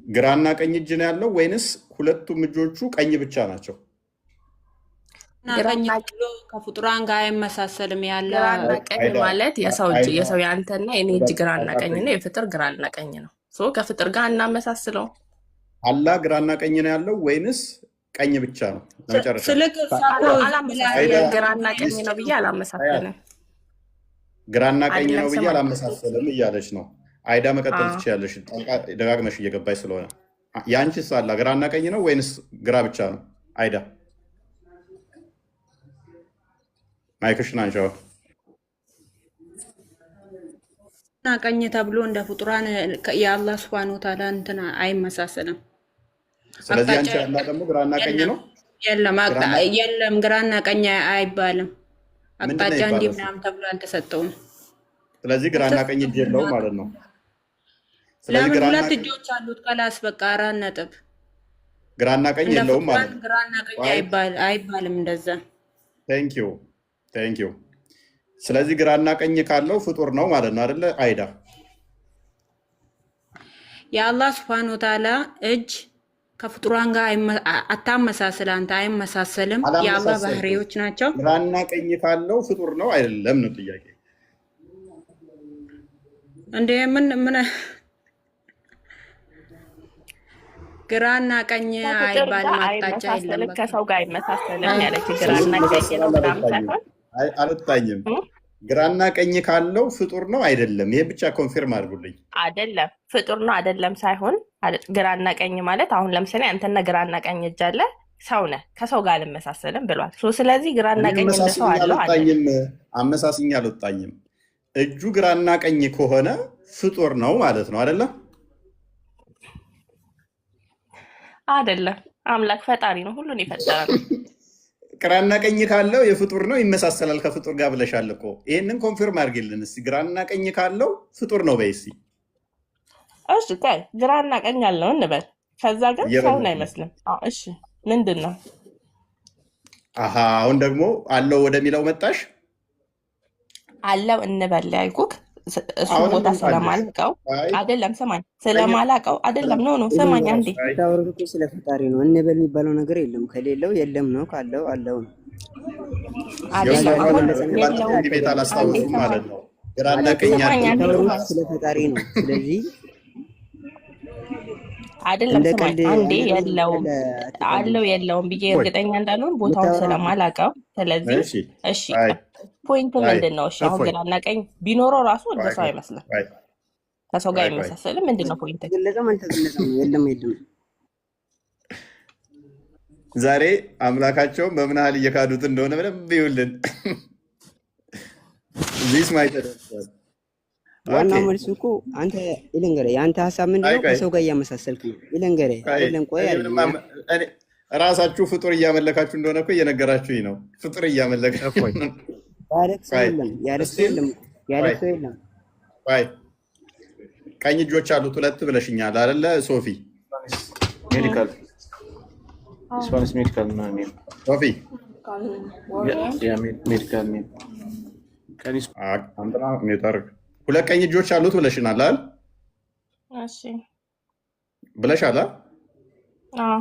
ግራና ቀኝ እጅ ነው ያለው ወይንስ ሁለቱም እጆቹ ቀኝ ብቻ ናቸው? ቀኝ ብሎ ከፍጡራን ጋር አይመሳሰልም። ያለ ግራና ቀኝ ማለት የሰው እጅ የሰው ያንተና የኔ እጅ ግራና ቀኝ ነው። የፍጥር ግራና ቀኝ ነው። ከፍጥር ጋር እናመሳስለው። አላህ ግራና ቀኝ ነው ያለው ወይንስ ቀኝ ብቻ ነው? ለመጨረሻ ግራና ቀኝ ነው ብዬ አላመሳሰልም። ግራና ቀኝ ነው ብዬ አላመሳሰልም እያለች ነው። አይዳ መቀጠል ትችያለሽ፣ ደጋግመሽ እየገባሽ ስለሆነ። የአንቺስ አላ ግራና ቀኝ ነው ወይንስ ግራ ብቻ ነው? አይዳ ማይክሽን አንሻው። ቀኝ ተብሎ እንደ ፍጡራን የአላህ ሱብሃነሁ ወተዓላ እንትን አይመሳሰልም። ስለዚህ አንቺ ያላ ደግሞ ግራና ቀኝ ነው? የለም ግራና ቀኝ አይባልም። አቅጣጫ እንዲህ ምናምን ተብሎ አልተሰጠውም። ስለዚህ ግራና ቀኝ እጅ የለውም ማለት ነው። ለምን 2 እጆች አሉት? ከላስ በቃ 4 ነጥብ። ግራና ቀኝ የለውም ማለት ነው። ግራና ቀኝ አይባልም እንደዛ። ቴንክ ዩ። ስለዚህ ግራና ቀኝ ካለው ፍጡር ነው ማለት ነው አይደለ? አይዳ የአላህ ሱብሃነሁ ወተዓላ እጅ ከፍጡራን ጋር አታመሳስል። አንተ አይመሳሰልም። የአላህ ባህሪዎች ናቸው። ግራና ቀኝ ካለው ፍጡር ነው አይደለም ነው ጥያቄ። እንዴ ምን ግራና ቀኝ አይባልም። አቅጣጫ የለም። ከሰው ጋር አይመሳሰልም ያለች ግራና ቀኝ ነው ምናምን ሳይሆን አልታኝም ግራና ቀኝ ካለው ፍጡር ነው አይደለም? ይሄ ብቻ ኮንፊርም አድርጉልኝ። አይደለም ፍጡር ነው አይደለም ሳይሆን ግራና ቀኝ ማለት አሁን ለምሳሌ አንተና ግራና ቀኝ እጅ አለ ሰው ነህ ከሰው ጋር አልመሳሰልም ብሏል። ስለዚህ ግራና ቀኝ እንደ ሰው አለው አመሳስኛ አልወጣኝም። እጁ ግራና ቀኝ ከሆነ ፍጡር ነው ማለት ነው አይደለም? አይደለም። አምላክ ፈጣሪ ነው፣ ሁሉን የፈጠረ ነው። ግራና ቀኝ ካለው የፍጡር ነው ይመሳሰላል ከፍጡር ጋር ብለሻል እኮ። ይሄንን ኮንፊርም አድርጊልን እስኪ። ግራና ቀኝ ካለው ፍጡር ነው በይ እስኪ። እሺ ቆይ ግራና ቀኝ አለው እንበል፣ ከዛ ግን ሰውን አይመስልም። እሺ ምንድን ነው? አሁን ደግሞ አለው ወደሚለው መጣሽ። አለው እንበል ያልኩህ እሱ ቦታ ስለማላውቀው አይደለም። ስማኝ፣ ስለማላውቀው አይደለም። ነው ስማኝ አንዴ። ታወሩት እኮ ስለ ፈጣሪ ነው። እንበል የሚባለው ነገር የለም። ከሌለው የለም ነው፣ ካለው አለው ነው። አይደለም አሁን የለው ቤት አላስታውሱም ማለት ነው። ግራና ቀኝ ታወሩት ስለ ፈጣሪ ነው። ስለዚህ አይደለም ስማኝ አንዴ፣ የለውም አለው የለውም ብዬ እርግጠኛ እንዳልሆን ቦታውን ስለማላውቀው፣ ስለዚህ እሺ ፖይንት ምንድን ነው? እሺ አሁን ግራና ቀኝ ቢኖረው ራሱ እንደ ሰው አይመስልም፣ ከሰው ጋር አይመሳሰልም። ምንድን ነው ፖይንት? የለም ዛሬ አምላካቸውን በምን ያህል እየካዱት እንደሆነ በደንብ ይውልን። ዚስ ማይተደርሷል። ዋናው መልሱ እኮ አንተ ይለንገረ የአንተ ሀሳብ ምንድን ነው? ከሰው ጋር እያመሳሰልክ ነው። ይለንገረ አይደለም። ቆይ ራሳችሁ ፍጡር እያመለካችሁ እንደሆነ እኮ እየነገራችሁኝ ነው። ፍጡር እያመለካችሁ ያለቅሰው የለም። ቀኝ እጆች አሉት ሁለት ብለሽኛል አይደለ ሶፊ? ሜዲካል ስፓኒሽ ሜዲካል ነው የሚል ሶፊ ሜዲካል ሁለት ቀኝ እጆች አሉት ብለሽናል አይደል? እሺ ብለሻል። አዎ።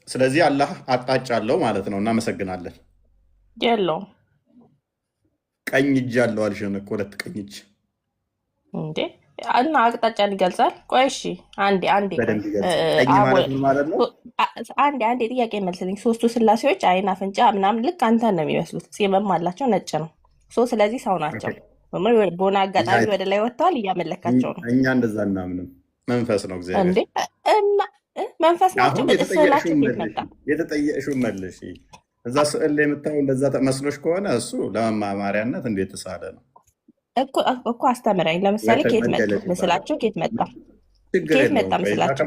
ስለዚህ አላህ አቅጣጫ አለው ማለት ነው። እናመሰግናለን። የለውም። ቀኝ እጅ አለው አልሽን እኮ ሁለት ቀኝ እጅ እንዴ እና አቅጣጫን ይገልጻል። ቆይ እሺ አንዴ አንዴ ጥያቄ መልስልኝ። ሶስቱ ስላሴዎች አይን፣ አፍንጫ ምናምን ልክ አንተን ነው የሚመስሉት። ፂምም አላቸው፣ ነጭ ነው። ስለዚህ ሰው ናቸው። በሆነ አጋጣሚ ወደ ላይ ወጥተዋል፣ እያመለካቸው ነው። እኛ እንደዛ እናምንም። መንፈስ ነው እግዚአብሔር። መንፈስ ናቸው። ስዕላቸው ቤት መጣ። የተጠየቅሽውን መልሽ። እዛ ስዕል ላይ የምታየው እንደዛ መስሎሽ ከሆነ እሱ ለመማማሪያነት እንዴት ተሳለ ነው እኮ አስተምረኝ። ለምሳሌ ኬት መጣ ምስላቸው? ኬት መጣ? ኬት መጣ ምስላቸው?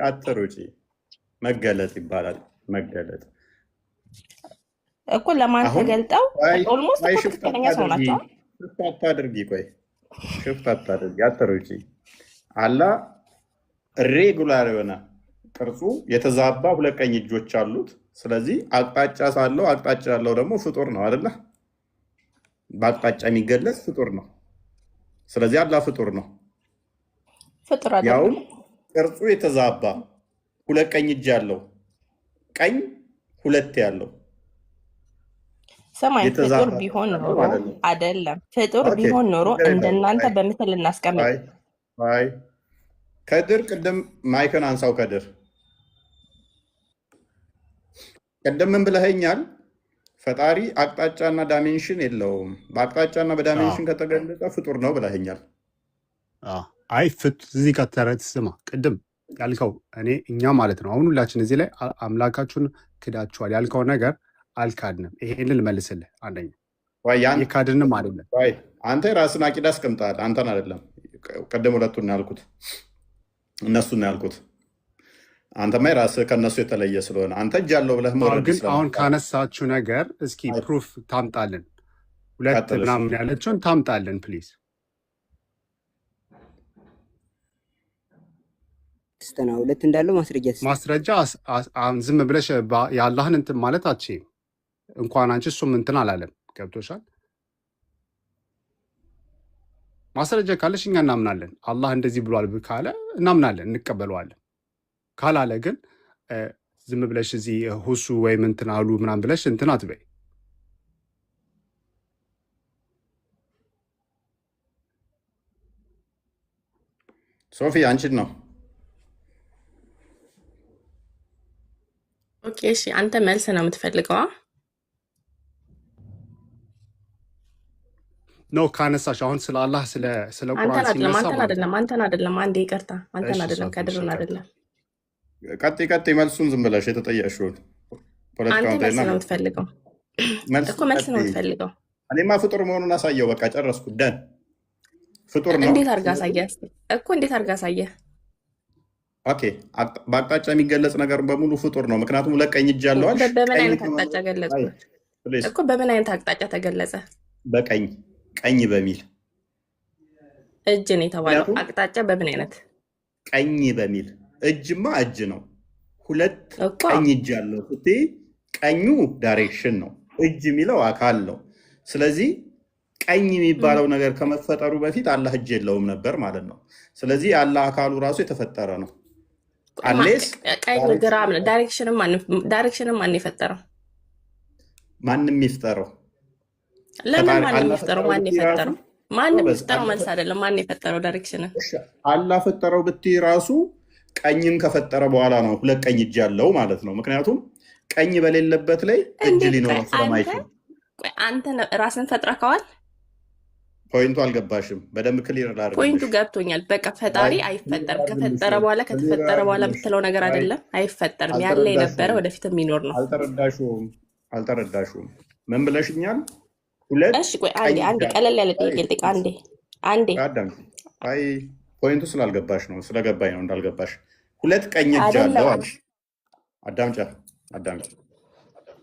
አትሩጪ። መገለጥ ይባላል። መገለጥ እኮ ለማን ተገልጠው? ኦልሞስት ትክክለኛ ሰው ናቸው። ሽፍት አታድርጊ። ቆይ ሽፍት አታድርጊ። አትሩጪ። አላ ሬጉላር የሆነ ቅርጹ የተዛባ ሁለት ቀኝ እጆች አሉት። ስለዚህ አቅጣጫ ሳለው አቅጣጫ ያለው ደግሞ ፍጡር ነው አይደለ? በአቅጣጫ የሚገለጽ ፍጡር ነው። ስለዚህ አላህ ፍጡር ነው። ያውም ቅርጹ የተዛባ ሁለት ቀኝ እጅ ያለው፣ ቀኝ ሁለት ያለው። ሰማይ ፍጡር ቢሆን ኖሮ አይደለም፣ ፍጡር ቢሆን ኖሮ እንደናንተ በምስል እናስቀምጥ። ከድር ቅድም ማይክን አንሳው። ከድር ቅድም ምን ብለኸኛል? ፈጣሪ አቅጣጫና ዳይሜንሽን የለውም፣ በአቅጣጫና በዳይሜንሽን ከተገለጸ ፍጡር ነው ብለኸኛል። አይ እዚህ ጋር ተረት ስማ፣ ቅድም ያልከው እኛ ማለት ነው። አሁን ሁላችን እዚህ ላይ አምላካችሁን ክዳችኋል ያልከው ነገር አልካድንም። ይሄንን ልመልስልህ። አንደኛ የካድንም አይደለም። አንተ የራስን አቂዳ አስቀምጠሃል። አንተን አይደለም። ቅድም ሁለቱን ያልኩት እነሱን ያልኩት። አንተማ የራስህ ከእነሱ የተለየ ስለሆነ አንተ እጅ አለው ብለህ ግን አሁን ካነሳችሁ ነገር እስኪ ፕሩፍ ታምጣልን። ሁለት ምናምን ያለችውን ታምጣልን ፕሊዝ። ሁለት እንዳለው ማስረጃ ዝም ብለሽ የአላህን እንትን ማለት አትችይም። እንኳን አንቺ እሱም እንትን አላለም። ገብቶሻል? ማስረጃ ካለሽ እኛ እናምናለን። አላህ እንደዚህ ብሏል ካለ እናምናለን፣ እንቀበለዋለን። ካላለ ግን ዝም ብለሽ እዚህ ሁሱ ወይም እንትን አሉ ምናምን ብለሽ እንትን አትበይ። ሶፊ አንቺን ነው። ኦኬ እሺ፣ አንተ መልስ ነው የምትፈልገዋ? ነው ካነሳሽ አሁን ስለ አላህ ስለ ቁርአን ሲነሳ ማለት ነው። አንተን አይደለም። አንዴ ይቅርታ፣ አንተን እሺ አይደለም፣ ሶፊ፣ እሺ ከድርን ቀጥይ። አይደለም። ቀጥይ መልሱን ዝም ብለሽ የተጠየቅሽውን አንተ ፖለቲካውን መልስ ተይና ነው የምትፈልገው መልስ እኮ መልስ ነው ቀጥይ። የምትፈልገው። እኔማ ፍጡር መሆኑን አሳየው። በቃ ጨረስኩ። ደን ፍጡር ነው። እንዴት አድርጋ አሳየህ እስኪ እኮ እንዴት አድርጋ አሳየህ? ኦኬ በአቅጣጫ የሚገለጽ ነገር በሙሉ ፍጡር ነው። ምክንያቱም ሁለት ቀኝ እጅ ያለው አልሽ። በምን ቀኝ አይነት ከመኖሩ አቅጣጫ ገለጽኩ ፕሊዝ፣ እኮ በምን አይነት አቅጣጫ ተገለጸ? በቀኝ ቀኝ በሚል እጅ ነው የተባለው። ምክንያቱም አቅጣጫ በምን አይነት ቀኝ በሚል እጅማ እጅ ነው። ሁለት እኮ ቀኝ እጅ ያለው ስትይ ቀኙ ዳይሬክሽን ነው፣ እጅ የሚለው አካል ነው። ስለዚህ ቀኝ የሚባለው ነገር ከመፈጠሩ በፊት አላህ እጅ የለውም ነበር ማለት ነው። ስለዚህ የአላህ አካሉ ራሱ የተፈጠረ ነው። አሌስ ቀኝ ግራ ዳይሬክሽንም ማን የፈጠረው? ማንም ይፍጠረው። ለምን ፈጣሪ ማን አላህ የሚፈጠረው? ፈጠረው ማን ብትይ ራሱ የፈጠረው? ማንም ጎበዝ፣ የፈጠረው አላህ መልስ አይደለም። ማን የፈጠረው ዳይሬክሽንን? አላህ ፈጠረው ብትይ ራሱ ቀኝን ከፈጠረ በኋላ ነው ሁለት ቀኝ እጅ ያለው ማለት ነው። ምክንያቱም ቀኝ በሌለበት ላይ እጅ እንዴት? ሊኖረው ቆይ ስለማይችል። አንተ ራስን ፈጥረከዋል። ፖይንቱ አልገባሽም። በደንብ ክሊር ፖይንቱ ላድርግልሽ። ገብቶኛል። በቃ ፈጣሪ አይፈጠርም። ከፈጠረ በኋላ ከተፈጠረ በኋላ የምትለው ነገር አይደለም። አይፈጠርም። ያለ የነበረ ወደፊት የሚኖር ነው። አልተረዳሽውም። ምን ብለሽኛል? ሁለት እሺ ቆይ አንዴ ቀለል ያለ ጥያቄ ልጠይቅ። አንዴ አዳምጪ። አይ ፖይንቱ ስላልገባሽ ነው። ስለገባኝ ነው እንዳልገባሽ። ሁለት ቀኝ እጅ አይደለም። አለው አልሽ። አዳምጪ።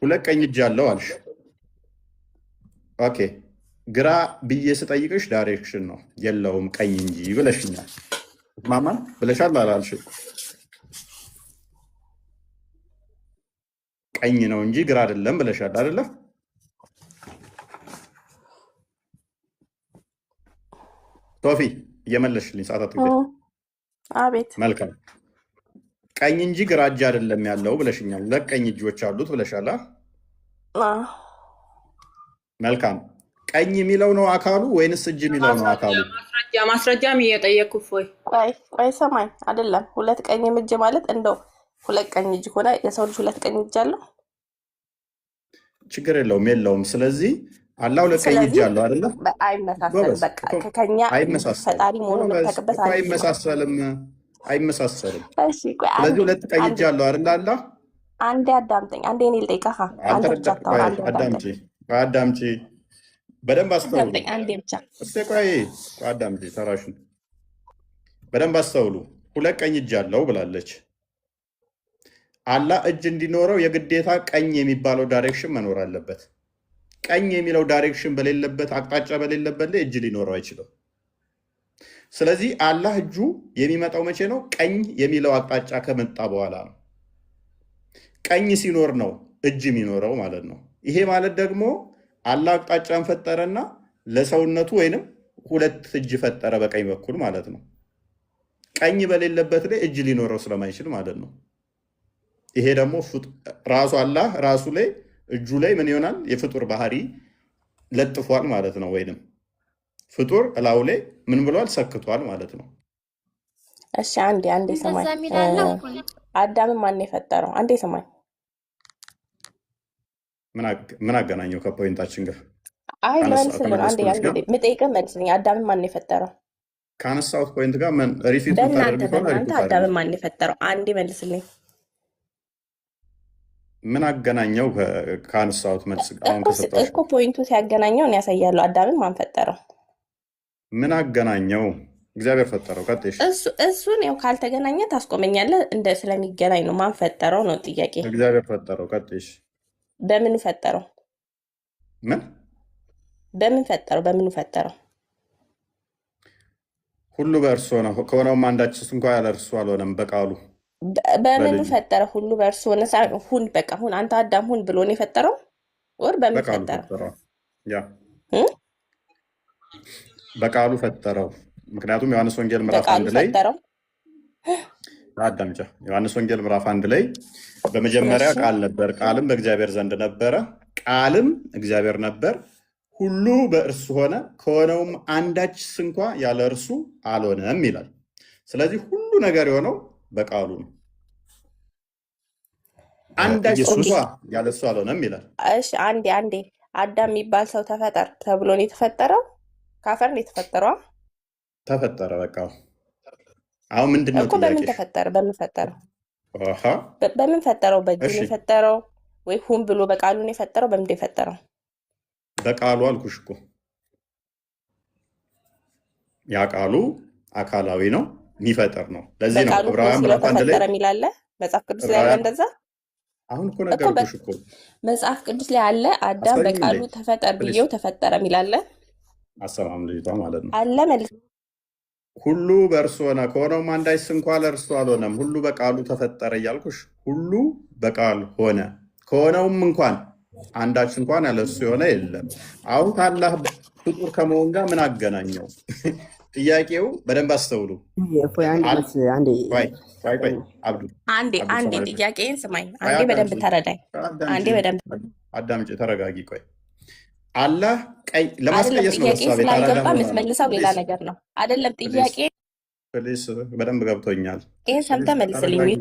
ሁለት ቀኝ እጅ አለው አልሽ። ኦኬ ግራ ብዬ ስጠይቅሽ ዳይሬክሽን ነው የለውም ቀኝ እንጂ ብለሽኛል። ማማን ብለሻል አላልሽ? ቀኝ ነው እንጂ ግራ አይደለም ብለሻል አይደለ? ሶፊ እየመለስሽልኝ ሰዓታት አቤት። መልካም ቀኝ እንጂ ግራ እጅ አይደለም ያለው ብለሽኛል። ሁለት ቀኝ እጆች አሉት ብለሻል። መልካም ቀኝ የሚለው ነው አካሉ ወይንስ እጅ የሚለው ነው አካሉ? ማስረጃም እየጠየኩ ፎይ ቆይ ሰማኝ። አይደለም ሁለት ቀኝ እጅ ማለት እንደው ሁለት ቀኝ እጅ ከሆነ የሰው ልጅ ሁለት ቀኝ እጅ አለው? ችግር የለውም። ስለዚህ አላህ ሁለት ቀኝ እጅ አለው አይደለ? አይመሳሰልም። በቃ ከኛ ፈጣሪ መሆኑን የምታውቅበት አይመሳሰልም። እሺ ቆይ ስለዚህ ሁለት ቀኝ እጅ አለው አይደለ? አላህ አንዴ አዳምጠኝ። አንዴ እኔ ልጠይቅህ። አንተ ብቻ አታውራ። አዳምጪ በደንብ አስተውሉ። አንዴ ብቻ እስቲ ቆይ አዳምጪ። ተራሽን በደንብ አስተውሉ። ሁለት ቀኝ እጅ አለው ብላለች። አላህ እጅ እንዲኖረው የግዴታ ቀኝ የሚባለው ዳይሬክሽን መኖር አለበት። ቀኝ የሚለው ዳይሬክሽን በሌለበት አቅጣጫ በሌለበት ላይ እጅ ሊኖረው አይችልም። ስለዚህ አላህ እጁ የሚመጣው መቼ ነው? ቀኝ የሚለው አቅጣጫ ከመጣ በኋላ ነው። ቀኝ ሲኖር ነው እጅ የሚኖረው ማለት ነው። ይሄ ማለት ደግሞ አላህ አቅጣጫን ፈጠረና ለሰውነቱ ወይንም ሁለት እጅ ፈጠረ በቀኝ በኩል ማለት ነው። ቀኝ በሌለበት ላይ እጅ ሊኖረው ስለማይችል ማለት ነው። ይሄ ደግሞ ራሱ አላህ ራሱ ላይ እጁ ላይ ምን ይሆናል? የፍጡር ባህሪ ለጥፏል ማለት ነው። ወይንም ፍጡር እላው ላይ ምን ብሏል? ሰክቷል ማለት ነው። እሺ አንዴ ሰማኝ። አዳምን ማን የፈጠረው? አንዴ ሰማኝ። ምን አገናኘው ከፖይንታችን ጋር? አይ መልስልን። አንዴ የምጠይቅህ መልስልኝ። አዳምን ማን የፈጠረው? ካነሳሁት ፖይንት ጋር ሪፊት በእናንተ አዳምን ማን የፈጠረው? አንዴ መልስልኝ። ምን አገናኘው ካነሳሁት መልስ? እኮ ፖይንቱ ሲያገናኘው እኔ ያሳያለሁ። አዳምን ማን ፈጠረው? ምን አገናኘው? እግዚአብሔር ፈጠረው። ቀጥሽ። እሱን ያው ካልተገናኘ ታስቆመኛለህ። እንደ ስለሚገናኝ ነው። ማን ፈጠረው ነው ጥያቄ። እግዚአብሔር ፈጠረው። ቀጥሽ። በምኑ ፈጠረው? ምን በምን ፈጠረው? በምኑ ፈጠረው? ሁሉ በእርሱ ነው። ከሆነውም አንዳችስ እንኳ ያለ እርሱ አልሆነም። በቃሉ በምኑ ፈጠረ? ሁሉ በእርሱ ሆነ። ሁን በቃ ሁን። አንተ አዳም ሁን ብሎ ነው የፈጠረው ወር በምን ፈጠረው? ያ በቃሉ ፈጠረው። ምክንያቱም ዮሐንስ ወንጌል ምዕራፍ 1 ላይ አዳምጫ ዮሐንስ ወንጌል ምዕራፍ 1 ላይ በመጀመሪያ ቃል ነበር፣ ቃልም በእግዚአብሔር ዘንድ ነበረ፣ ቃልም እግዚአብሔር ነበር፣ ሁሉ በእርሱ ሆነ፣ ከሆነውም አንዳችስ እንኳ ያለ እርሱ አልሆነም ይላል። ስለዚህ ሁሉ ነገር የሆነው በቃሉ ነው። አንዳች እንኳ ያለ እሱ አልሆነም ይላል። እሺ አንዴ አዳም የሚባል ሰው ተፈጠር ተብሎ ነው የተፈጠረው ከአፈር ነው የተፈጠረው ተፈጠረ። በቃ አሁን ምንድን ነው እኮ። በምን ጥያቄሽ? ተፈጠረ? በምን ፈጠረው? አሃ በምን ፈጠረው? በእጁ እሺ ነው የፈጠረው ወይ ሁን ብሎ በቃሉ ነው የፈጠረው? በምንድን ነው የፈጠረው? በቃሉ አልኩሽ እኮ ያ ቃሉ አካላዊ ነው የሚፈጠር ነው። ለዚህ ነው በቃሉ ሁን ዕብራውያን ሲለው ምዕራፍ 1 ላይ ተፈጠረ የሚል አለ መጽሐፍ ቅዱስ ላይ አለ ዕብራውያን እንደዛ አሁን እኮ እኮ። ነገርኩሽ እኮ መጽሐፍ ቅዱስ ላይ አለ አዳም አሳይኝ በቃሉ እንዴ ተፈጠር ፕሊዝ ብዬው ተፈጠረ የሚል አለ አሰማም ልጅቷ ማለት ነው። አለ መልስ ሁሉ በእርሱ ሆነ ከሆነውም አንዳች እንኳ ለእርሱ አልሆነም። ሁሉ በቃሉ ተፈጠረ እያልኩሽ ሁሉ በቃል ሆነ ከሆነውም እንኳን አንዳች እንኳን ያለ እርሱ የሆነ የለም። አሁን ከአላህ ፍጡር ከመሆን ጋር ምን አገናኘው? ጥያቄው በደንብ አስተውሉ። እፎይ አንድ አል- መልስ አንዴ ቆይ ቆይ ቆይ አብዱ አንዴ አብዱ ሰማኝ። ጥያቄን ስማኝ ቆይ አንዴ በደንብ አዳምጪኝ ተረዳኝ አንዴ አዳምጪኝ በደንብ አዳምጪ፣ ተረጋጊ። ቆይ አላህ ቀኝ አይደለም ለማስቀየስ ነው ጥያቄ በሷ ቤት ስላልገባ አላደም ሆነ ነው። የምትመልሰው ሌላ ፕሊዝ ነገር ነው አይደለም ፕሊዝ ጥያቄ ፕሊዝ በደንብ ገብቶኛል። ይህን ሰምተህ ፕሊዝ መልስልኝ ተረጋጊ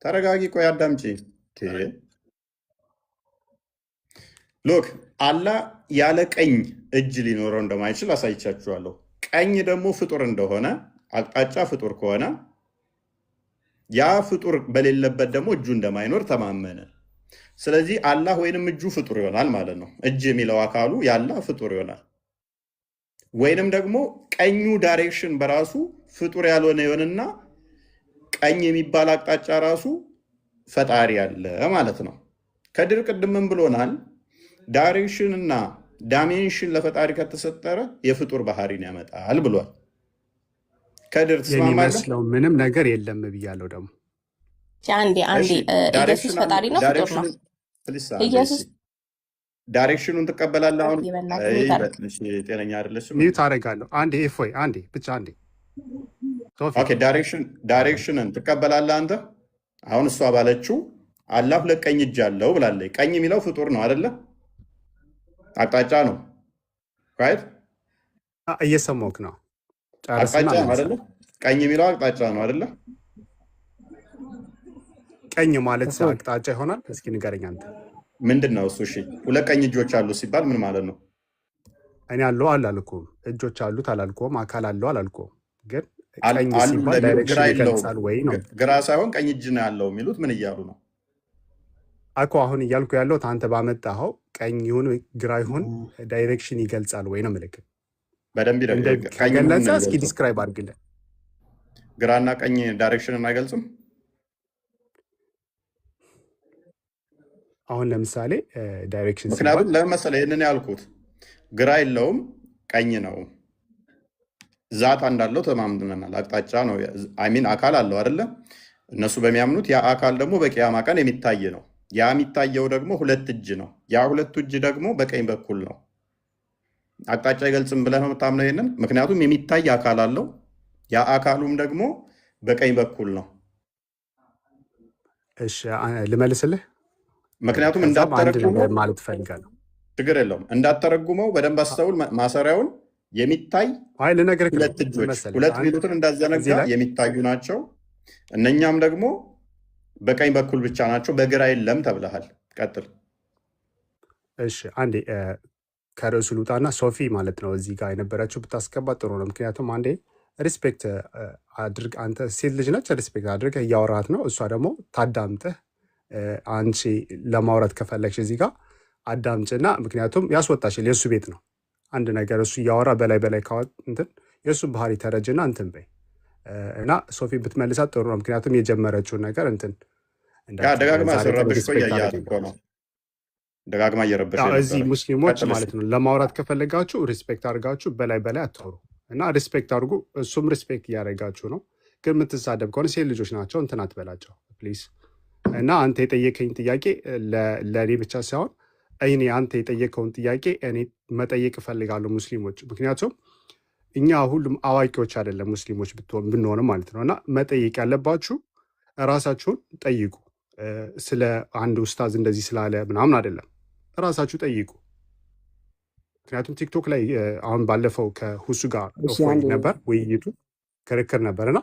ተረጋጊ። ቆይ አዳምጪ። ሎክ አላህ ያለ ቀኝ እጅ ሊኖረው እንደማይችል አሳይቻችኋለሁ። ቀኝ ደግሞ ፍጡር እንደሆነ አቅጣጫ ፍጡር ከሆነ ያ ፍጡር በሌለበት ደግሞ እጁ እንደማይኖር ተማመነ። ስለዚህ አላህ ወይንም እጁ ፍጡር ይሆናል ማለት ነው። እጅ የሚለው አካሉ የአላህ ፍጡር ይሆናል። ወይንም ደግሞ ቀኙ ዳይሬክሽን በራሱ ፍጡር ያልሆነ ይሆንና ቀኝ የሚባል አቅጣጫ ራሱ ፈጣሪ ያለ ማለት ነው። ከድር ቅድም ምን ብሎናል? ዳይሬክሽን እና ዳይሜንሽን ለፈጣሪ ከተሰጠረ የፍጡር ባህሪን ያመጣል ብሏል። ከድር ትስማማለህ? የሚመስለው ምንም ነገር የለም ብያለሁ። ደግሞ አንዴ እሺ ኢየሱስ ፈጣሪ ነው ፍጡር ነው ኢየሱስ ዳይሬክሽኑን ትቀበላለህ? አሁን በእናትህ አይ፣ ሚውት አድርግ በትንሽ ጤነኛ አይደለችም። ሚዩት አደርጋለሁ። አንዴ እፎይ፣ አንዴ ብቻ አንዴ። ሶፊ ኦኬ ዳይሬክሽንን ትቀበላለህ አንተ? አሁን እሷ ባለችው አላህ ሁለት ቀኝ እጅ አለው ብላለች። ቀኝ የሚለው ፍጡር ነው አይደለ? አቅጣጫ ነው ራይት? እየሰማሁህ ነው። ጨርስና አቅጣጫ ነው መልስ። አይደለ? ቀኝ የሚለው አቅጣጫ ነው አይደለ? ቀኝ ማለት አቅጣጫ ይሆናል? እስኪ ንገረኝ አንተ። ምንድን ነው እሱ? እሺ ሁለት ቀኝ እጆች አሉ ሲባል ምን ማለት ነው? እኔ አለው አላልኩም። እጆች አሉት አላልኩም። አካል አለው አላልኩም። ግን አሉ ቀኝ ሲባል ለሚሉ ግራ ዳይሬክሽን የለውም። ይገልጻል ወይ ነው ግራ ሳይሆን ቀኝ እጅ ነው ያለው የሚሉት ምን እያሉ ነው? እኮ አሁን እያልኩ ያለሁት አንተ ባመጣኸው ቀኝ ይሁን ግራ ይሁን ዳይሬክሽን ይገልጻል ወይ ነው ምልክት። በደንብ ቀኝ ምን ከገለጸ ነው እስኪ የሚገልጸው? ዲስክራይብ አድርግልን። ግራና ቀኝ ዳይሬክሽንን አይገልጽም? አሁን ለምሳሌ ዳይሬክሽን ሲባል ምክንያቱም ለምን መሰለህ ይህንን ያልኩት ግራ የለውም ቀኝ ነው። ዛት እንዳለው ተማምነናል። አቅጣጫ ነው አይሚን አካል አለው አይደለ? እነሱ በሚያምኑት ያ አካል ደግሞ በቂያማ ቀን የሚታይ ነው። ያ የሚታየው ደግሞ ሁለት እጅ ነው። ያ ሁለቱ እጅ ደግሞ በቀኝ በኩል ነው። አቅጣጫ አይገልጽም ብለህ ነው የምታምነው ይሄንን? ምክንያቱም የሚታይ አካል አለው። ያ አካሉም ደግሞ በቀኝ በኩል ነው። እሺ ልመልስልህ። ምክንያቱም ከዛም አንድ እንዳትተረጉመው ነገር ማለት እፈልጋለሁ። ችግር የለውም እንዳትተረጉመው በደንብ አስተውል። ማሰሪያውን የሚታይ አይ ልነግርህ ነው። ሁለት ምን እጆች መሰለህ ሁለት አንድ ሚሉትን እንዳዘነጋ እዚህ ላይ የሚታዩ ናቸው። እነኛም ደግሞ በቀኝ በኩል ብቻ ናቸው፣ በግራ የለም ተብለሃል። ቀጥል። እሺ አንዴ ከርዕሱ ልውጣና ሶፊ ማለት ነው እዚህ ጋር የነበረችው ብታስገባ ጥሩ ነው። ምክንያቱም አንዴ ሪስፔክት አድርግ። አንተ ሴት ልጅ ነች፣ ሪስፔክት አድርገህ እያወራት ነው። እሷ ደግሞ ታዳምጥህ። አንቺ ለማውራት ከፈለግሽ እዚህ ጋር አዳምጭና፣ ምክንያቱም ያስወጣሽል የእሱ ቤት ነው። አንድ ነገር እሱ እያወራ በላይ በላይ እንትን የእሱን ባህሪ ተረጅና እንትን በይ እና ሶፊ ብትመልሳት ጥሩ ነው። ምክንያቱም የጀመረችውን ነገር እንትን ደጋግማ ዛሬ ቀን ስረብሽ እኮ ሪስፔክት እያያት አድርገኝ። እኮ ነው። ደጋግማ እየረበሽ እዚህ ነበረ። ሙስሊሞች ቀጥል ማለት እስኪ። ነው ለማውራት ከፈለጋችሁ ሪስፔክት አድርጋችሁ በላይ በላይ አታወሩ እና ሪስፔክት አድርጉ። እሱም ሪስፔክት እያደረጋችሁ ነው። ግን የምትሳደብ ከሆነ ሴት ልጆች ናቸው እንትን አትበላቸው ፕሊዝ። እና አንተ የጠየቀኝ ጥያቄ ለእኔ ብቻ ሳይሆን እኔ አንተ የጠየቀውን ጥያቄ እኔ መጠየቅ እፈልጋለሁ ሙስሊሞች። ምክንያቱም እኛ ሁሉም አዋቂዎች አይደለም ሙስሊሞች ብንሆንም ማለት ነው። እና መጠየቅ ያለባችሁ ራሳችሁን ጠይቁ። ስለ አንድ ኡስታዝ እንደዚህ ስላለ ምናምን አይደለም፣ ራሳችሁ ጠይቁ። ምክንያቱም ቲክቶክ ላይ አሁን ባለፈው ከሁሱ ጋር እሺ እፎይ አንዴ ነበር ውይይቱ ክርክር ነበር እና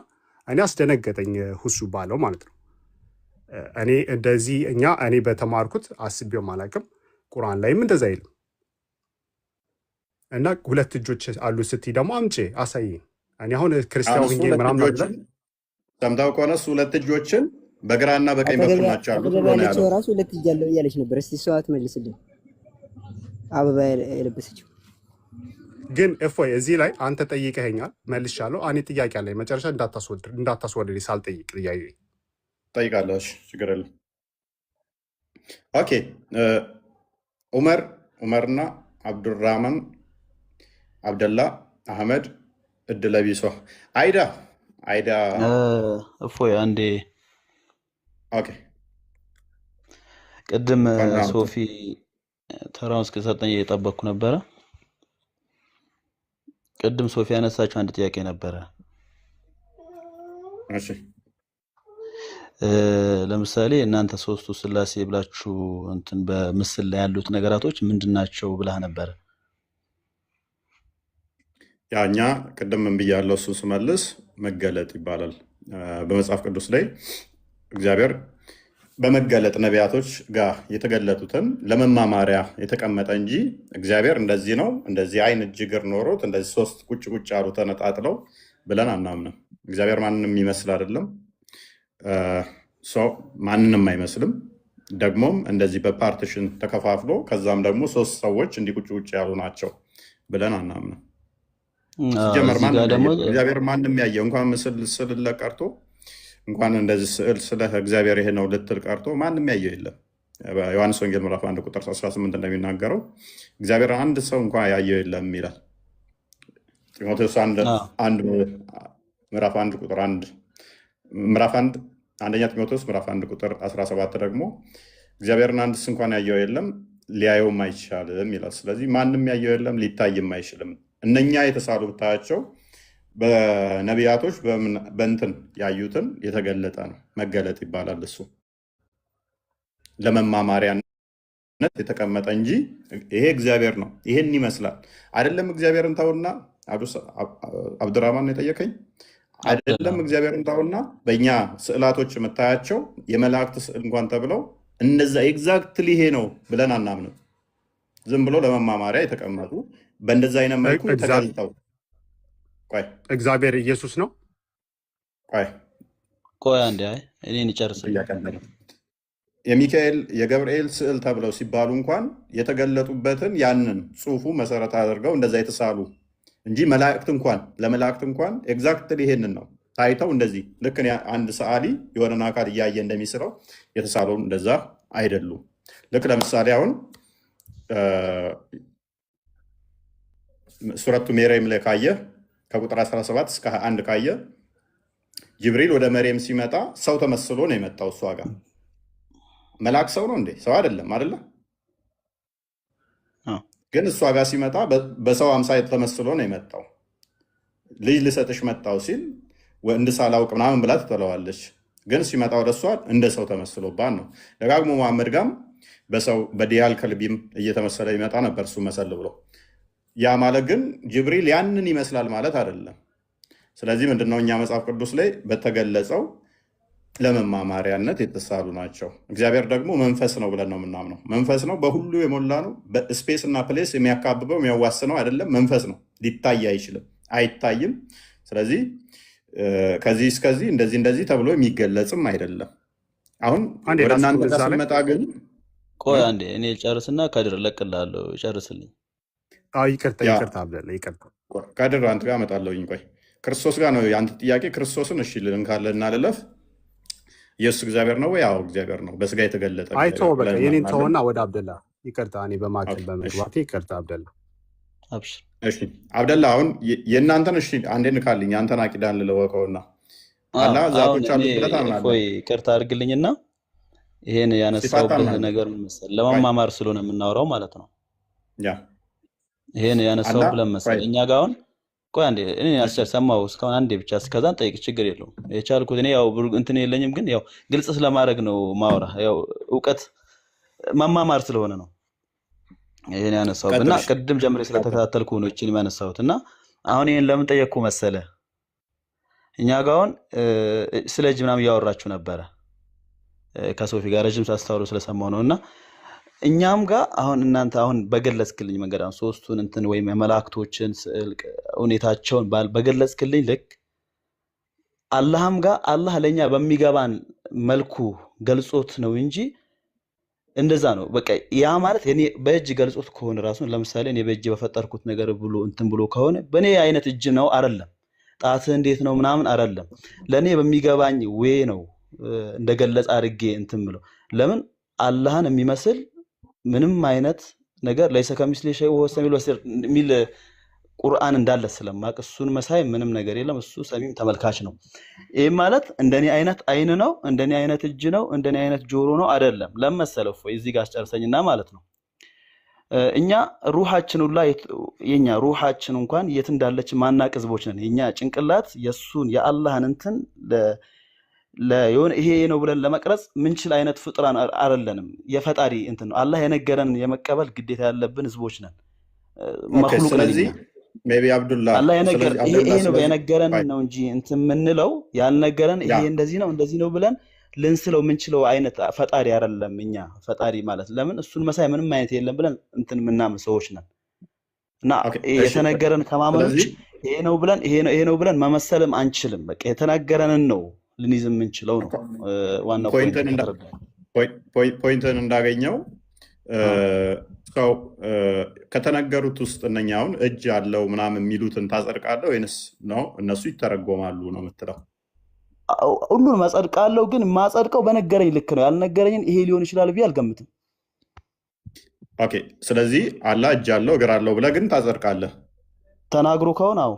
እኔ አስደነገጠኝ ሁሱ ባለው ማለት ነው። እኔ እንደዚህ እኔ በተማርኩት አስቤውም አላውቅም። ቁርአን ላይም እንደዛ አይልም። እና ሁለት እጆች አሉ ስትይ ደግሞ አምጪ አሳይኝ። እኔ አሁን አሁን ክርስቲያን እሱ ሆኜ ሁለት ምናምን አይደለም። እጆችን ሰምተው ከሆነ እሱ ሁለት እጆችን በግራና በቀኝ በኩል ናቸው ያሉት አጠገብ ብሎ ነው ያለችው ያለው። ራሱ ሁለት እጅ አለው እያለች ነበር። እስቲ እሷ ትመልስልኝ። አበባ የለበሰችው ግን እፎይ እዚህ ላይ አንተ ጠይቀኸኛል፣ መልሻለሁ። እኔ ጥያቄ አለኝ። መጨረሻ እንዳታስወድድ ሳልጠይቅ ጥያቄ ጠይቃለሁ። እሺ ችግር የለም። ኦኬ ዑመርና አብዱራህማን አብደላ አህመድ እድለቢሶ አይዳ እፎይ አንዴ ኦኬ ቅድም ዋና ሶፊ ተራውን እስከሰጠኝ እየጠበቅኩ ነበረ። ቅድም ሶፊ ያነሳችው አንድ ጥያቄ ነበረ። እሺ ለምሳሌ እናንተ ሶስቱ ስላሴ ብላችሁ እንትን በምስል ላይ ያሉት ነገራቶች ምንድናቸው ብለህ ነበረ። ያ እኛ ቅድም ምን ብያለሁ? እሱ ስመልስ መገለጥ ይባላል። በመጽሐፍ ቅዱስ ላይ እግዚአብሔር በመገለጥ ነቢያቶች ጋር የተገለጡትን ለመማማሪያ የተቀመጠ እንጂ እግዚአብሔር እንደዚህ ነው እንደዚህ አይን እጅ እግር ኖሮት እንደዚህ ሶስት ቁጭ ቁጭ ያሉ ተነጣጥለው ብለን አናምንም። እግዚአብሔር ማንንም የሚመስል አይደለም። ማንንም አይመስልም። ደግሞም እንደዚህ በፓርቲሽን ተከፋፍሎ ከዛም ደግሞ ሶስት ሰዎች እንዲህ ቁጭ ቁጭ ያሉ ናቸው ብለን አናምንም። ሲጀመር እዚህ ጋር ደግሞ እግዚአብሔር ማንም ያየው እንኳን ምስል ስል ቀርቶ እንኳን እንደዚህ ስዕል ስለ እግዚአብሔር ይሄ ነው ልትል ቀርቶ ማንም ያየው የለም። ዮሐንስ ወንጌል ምዕራፍ 1 ቁጥር 18 እንደሚናገረው እግዚአብሔር አንድ ሰው እንኳን ያየው የለም ይላል። ጢሞቴዎስ ምዕራፍ 1 ቁጥር 1 ምዕራፍ 1 አንደኛ ጢሞቴዎስ ምዕራፍ 1 ቁጥር 17 ደግሞ እግዚአብሔርን አንድስ እንኳን ያየው የለም ሊያየውም አይቻልም ይላል። ስለዚህ ማንም ያየው የለም ሊታይም አይችልም። እነኛ የተሳሉ ብታያቸው በነቢያቶች በእንትን ያዩትን የተገለጠ ነው። መገለጥ ይባላል። እሱ ለመማማሪያነት የተቀመጠ እንጂ ይሄ እግዚአብሔር ነው ይሄን ይመስላል አይደለም። እግዚአብሔርን ተውና አብዱራህማን የጠየቀኝ አይደለም። እግዚአብሔርን ተውና በእኛ ስዕላቶች የምታያቸው የመላእክት ስዕል እንኳን ተብለው እነዛ ኤግዛክትሊ ይሄ ነው ብለን አናምንም። ዝም ብሎ ለመማማሪያ የተቀመጡ በእንደዛ አይነት መልኩ ተገልጠው እግዚአብሔር ኢየሱስ ነው። ቆይ አንዴ እኔን ይጨርስልኝ። የሚካኤል የገብርኤል ስዕል ተብለው ሲባሉ እንኳን የተገለጡበትን ያንን ጽሑፉ መሰረት አድርገው እንደዛ የተሳሉ እንጂ መላእክት እንኳን ለመላእክት እንኳን ኤግዛክትሊ ይሄንን ነው ታይተው እንደዚህ ልክ አንድ ሰዓሊ የሆነን አካል እያየ እንደሚስለው የተሳሉ እንደዛ አይደሉም። ልክ ለምሳሌ አሁን ሱረቱ ሜርየም ላይ ካየ ከቁጥር 17 እስከ 21 ካየ ጅብሪል ወደ መርየም ሲመጣ ሰው ተመስሎ ነው የመጣው። እሷ ጋር መልአክ ሰው ነው እንዴ? ሰው አይደለም አይደለ? ግን እሷ ጋር ሲመጣ በሰው አምሳል ተመስሎ ነው የመጣው። ልጅ ልሰጥሽ መጣው ሲል ወንድ ሳላውቅ ምናምን ብላ ትጥለዋለች። ግን ሲመጣ ወደ እሷ እንደ ሰው ተመስሎባት ነው። ደጋግሞ መሐመድ ጋም በሰው በዲያል ከልቢም እየተመሰለ ይመጣ ነበር እሱ መሰል ብሎ። ያ ማለት ግን ጅብሪል ያንን ይመስላል ማለት አይደለም። ስለዚህ ምንድነው እኛ መጽሐፍ ቅዱስ ላይ በተገለጸው ለመማማሪያነት የተሳሉ ናቸው። እግዚአብሔር ደግሞ መንፈስ ነው ብለን ነው የምናምነው። መንፈስ ነው፣ በሁሉ የሞላ ነው። በስፔስ እና ፕሌስ የሚያካብበው የሚያዋስነው አይደለም። መንፈስ ነው፣ ሊታይ አይችልም፣ አይታይም። ስለዚህ ከዚህ እስከዚህ እንደዚህ እንደዚህ ተብሎ የሚገለጽም አይደለም። አሁን ወደ እናንተ ጋር ስንመጣ ግን ቆይ አንዴ እኔ ጨርስና ከድር እለቅልሃለሁ፣ ጨርስልኝ። ይቅርታ አብደላ ይቅርታ። ከድር አንተ ጋር እመጣለሁኝ። ቆይ ክርስቶስ ጋር ነው የአንተ ጥያቄ። ክርስቶስን እሺ ልንካለ እና ልለፍ። ኢየሱስ እግዚአብሔር ነው ወይ? አዎ እግዚአብሔር ነው፣ በስጋ የተገለጠ። አይተው በቃ የኔን ተውና ወደ አብደላ። ይቅርታ እኔ በማከል በመግባቴ ይቅርታ አብደላ። አብሽር። እሺ አብደላ፣ አሁን የእናንተን እሺ አንዴ ንካልኝ። አንተን አቂዳን ልለወቀውና አላ ዛቶች አሉት ብለህ ታምናለህ? ቆይ ይቅርታ አድርግልኝና ይሄን ያነሳውብህ ነገር ምን መሰለህ፣ ለመማማር ስለሆነ የምናወራው ማለት ነው። ያ ይሄን ያነሳውብህ ለመሰለህ እኛ ጋር አሁን ቆይ አንዴ እኔ አስቸር ሰማው እስካሁን አንዴ ብቻ እስከዛን ጠይቅ፣ ችግር የለውም። የቻልኩት እኔ ያው እንትን የለኝም፣ ግን ያው ግልጽ ስለማድረግ ነው ማውራ፣ ያው እውቀት መማማር ስለሆነ ነው ይሄን ያነሳውት እና ቅድም ጀምሬ ስለተከታተልኩ ነው እቺን ያነሳውት እና አሁን ይሄን ለምን ጠየቅኩ መሰለ፣ እኛ ጋር አሁን ስለ እጅ ምናምን እያወራችሁ ነበረ ከሶፊ ጋር ረጅም ሳስተዋሉ ስለሰማው ነው እና እኛም ጋር አሁን እናንተ አሁን በገለጽክልኝ መንገድ አሁን ሶስቱን እንትን ወይም የመላእክቶችን ስዕል ሁኔታቸውን በገለጽክልኝ ልክ አላህም ጋር አላህ ለኛ በሚገባን መልኩ ገልጾት ነው እንጂ እንደዛ ነው። በቃ ያ ማለት እኔ በእጅ ገልጾት ከሆነ ራሱ ለምሳሌ እኔ በእጅ በፈጠርኩት ነገር ብሎ እንትን ብሎ ከሆነ በኔ አይነት እጅ ነው አይደለም፣ ጣት እንዴት ነው ምናምን አይደለም፣ ለኔ በሚገባኝ ወይ ነው እንደገለጽ አድርጌ እንትን ብለው። ለምን አላህን የሚመስል ምንም አይነት ነገር ለይሰ ከሚስሊ ሸይ ወሆ ሰሚዑል በሲር የሚል ቁርአን እንዳለ ስለማቅ እሱን መሳይ ምንም ነገር የለም። እሱ ሰሚም ተመልካች ነው። ይሄ ማለት እንደኔ አይነት አይን ነው፣ እንደኔ አይነት እጅ ነው፣ እንደኔ አይነት ጆሮ ነው አይደለም። ለመሰለው ወይ እዚህ ጋር አስጨርሰኝና ማለት ነው እኛ ሩሃችን ሁላ የኛ ሩሃችን እንኳን የት እንዳለች ማናቅ ህዝቦች ነን። የኛ ጭንቅላት የሱን የአላህን እንትን ለየሆነ ይሄ ነው ብለን ለመቅረጽ ምንችል አይነት ፍጥራን አይደለንም። የፈጣሪ እንትን ነው አላህ የነገረንን የመቀበል ግዴታ ያለብን ህዝቦች ነን። መخلوቅ ስለዚህ ሜቢ አብዱላ አላህ ይሄ ነው የነገረን ነው እንጂ እንትን ምንለው ያልነገረን ይሄ እንደዚህ ነው ብለን ልንስለው ምንችለው አይነት ፈጣሪ አይደለም። እኛ ፈጣሪ ማለት ለምን እሱን መሳይ ምንም አይነት የለም ብለን እንትን ምናምን ሰዎች ነን። እና የተነገረን ከማመኖች ይሄ ነው ብለን መመሰልም አንችልም። በቃ የተነገረንን ነው ልንይዝ የምንችለው ነው። ዋናው ፖይንትን እንዳገኘው ሰው ከተነገሩት ውስጥ እነኛውን እጅ አለው ምናምን የሚሉትን ታጸድቃለህ ወይንስ ነው እነሱ ይተረጎማሉ ነው የምትለው? ሁሉን ማጸድቃለሁ፣ ግን ማጸድቀው በነገረኝ ልክ ነው። ያልነገረኝን ይሄ ሊሆን ይችላል ብዬ አልገምትም። ኦኬ፣ ስለዚህ አላህ እጅ አለው እግር አለው ብለህ ግን ታጸድቃለህ ተናግሮ ከሆነ አዎ።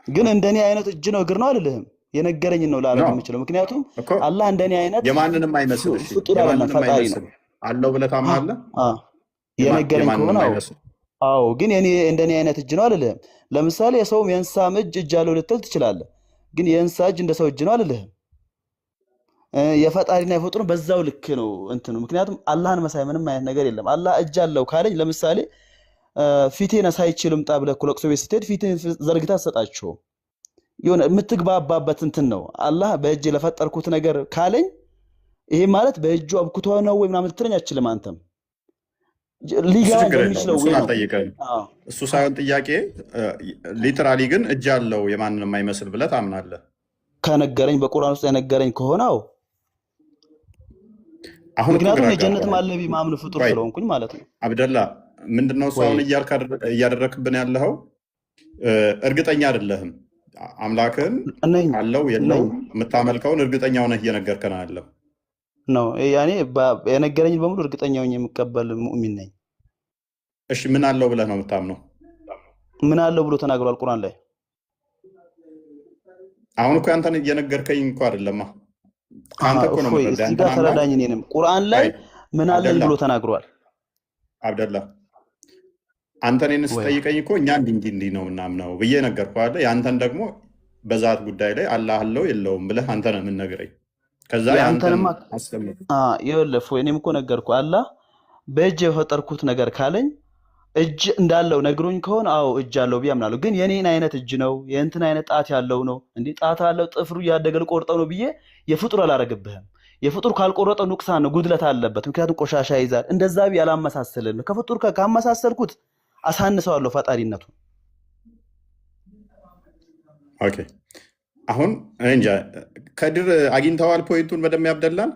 ግን እንደኔ አይነት እጅ ነው እግር ነው አልልህም። የነገረኝን ነው ላደርግ የምችለው። ምክንያቱም አላህ እንደኔ አይነት የማንንም አይመስል ፍጡር አይደለም፣ ፈጣሪ ነው። አለው ብለህ ታምናለህ? የነገረኝ ከሆነ አዎ። ግን እንደኔ አይነት እጅ ነው አልልህም። ለምሳሌ የሰውም የእንስሳም እጅ አለው ልትል ትችላለህ። ግን የእንስሳ እጅ እንደ ሰው እጅ ነው አልልህም። የፈጣሪና የፍጡር በዛው ልክ ነው እንትኑ። ምክንያቱም አላህን መሳይ ምንም አይነት ነገር የለም። አላህ እጅ አለው ካለኝ ለምሳሌ ፊቴን ሳይችል ልምጣ ብለህ ለቅሶ ቤት ስትሄድ ፊቴን ዘርግታ አትሰጣቸው። የሆነ የምትግባባበት እንትን ነው። አላህ በእጅ ለፈጠርኩት ነገር ካለኝ ይሄ ማለት በእጁ አብኩቶ ነው ወይ ምናምን ልትለኝ አትችልም። አንተም ሊገባ እንደሚችለው ወይ እሱ ሳይሆን ጥያቄ ሊተራሊ ግን እጅ አለው የማንንም አይመስል ብለህ ታምናለህ? ከነገረኝ በቁርአን ውስጥ የነገረኝ ከሆነ አዎ። ምክንያቱም የጀነት ማለቢ ማምን ፍጡር ስለሆንኩኝ ማለት ነው። አብደላ ምንድነው ሰውን እያደረክብን ያለኸው? እርግጠኛ አይደለህም። አምላክን አለው የለው የምታመልከውን እርግጠኛ ሆነህ እየነገርከን ያለው ነው። ያኔ የነገረኝን በሙሉ እርግጠኛ ሆኜ የምቀበል ሙእሚን ነኝ። እሺ ምን አለው ብለህ ነው የምታምነው? ምን አለው ብሎ ተናግሯል ቁርአን ላይ። አሁን እኮ አንተን እየነገርከኝ እኮ አይደለማ። አንተ እኮ ነው እዚህ ጋር ተረዳኝ። እኔንም ቁርአን ላይ ምን አለን ብሎ ተናግሯል። አብደላ አንተ እኔን ስጠይቀኝ እኮ እኛ እንዲህ ነው ምናምነው ብዬ ነገርኩህ አይደል? ያንተን ደግሞ በዛት ጉዳይ ላይ አላህ አለው የለውም ብለህ አንተ ነው የምንነግረኝ። ከዛ ያንተንማ ይኸውልህ እኔም እኮ ነገርኩህ። አላህ በእጅ የፈጠርኩት ነገር ካለኝ እጅ እንዳለው ነግሮኝ ከሆነ አዎ እጅ አለው ብዬ አምናለሁ። ግን የኔን አይነት እጅ ነው የእንትን አይነት ጣት ያለው ነው እንዴ ጣት አለው ጥፍሩ እያደገ ልቆርጠው ነው ብዬ የፍጡር አላረግብህም። የፍጡር ካልቆረጠው ኑቅሳን ነው ጉድለት አለበት። ምክንያቱም ቆሻሻ ይዛል። እንደዛ ብዬ አላመሳሰልም። ከፍጡር ካመሳሰልኩት አሳንሰዋለሁ ፈጣሪነቱ። ኦኬ አሁን እንጃ ከድር አግኝተዋል ፖይንቱን በደም ያብደላል።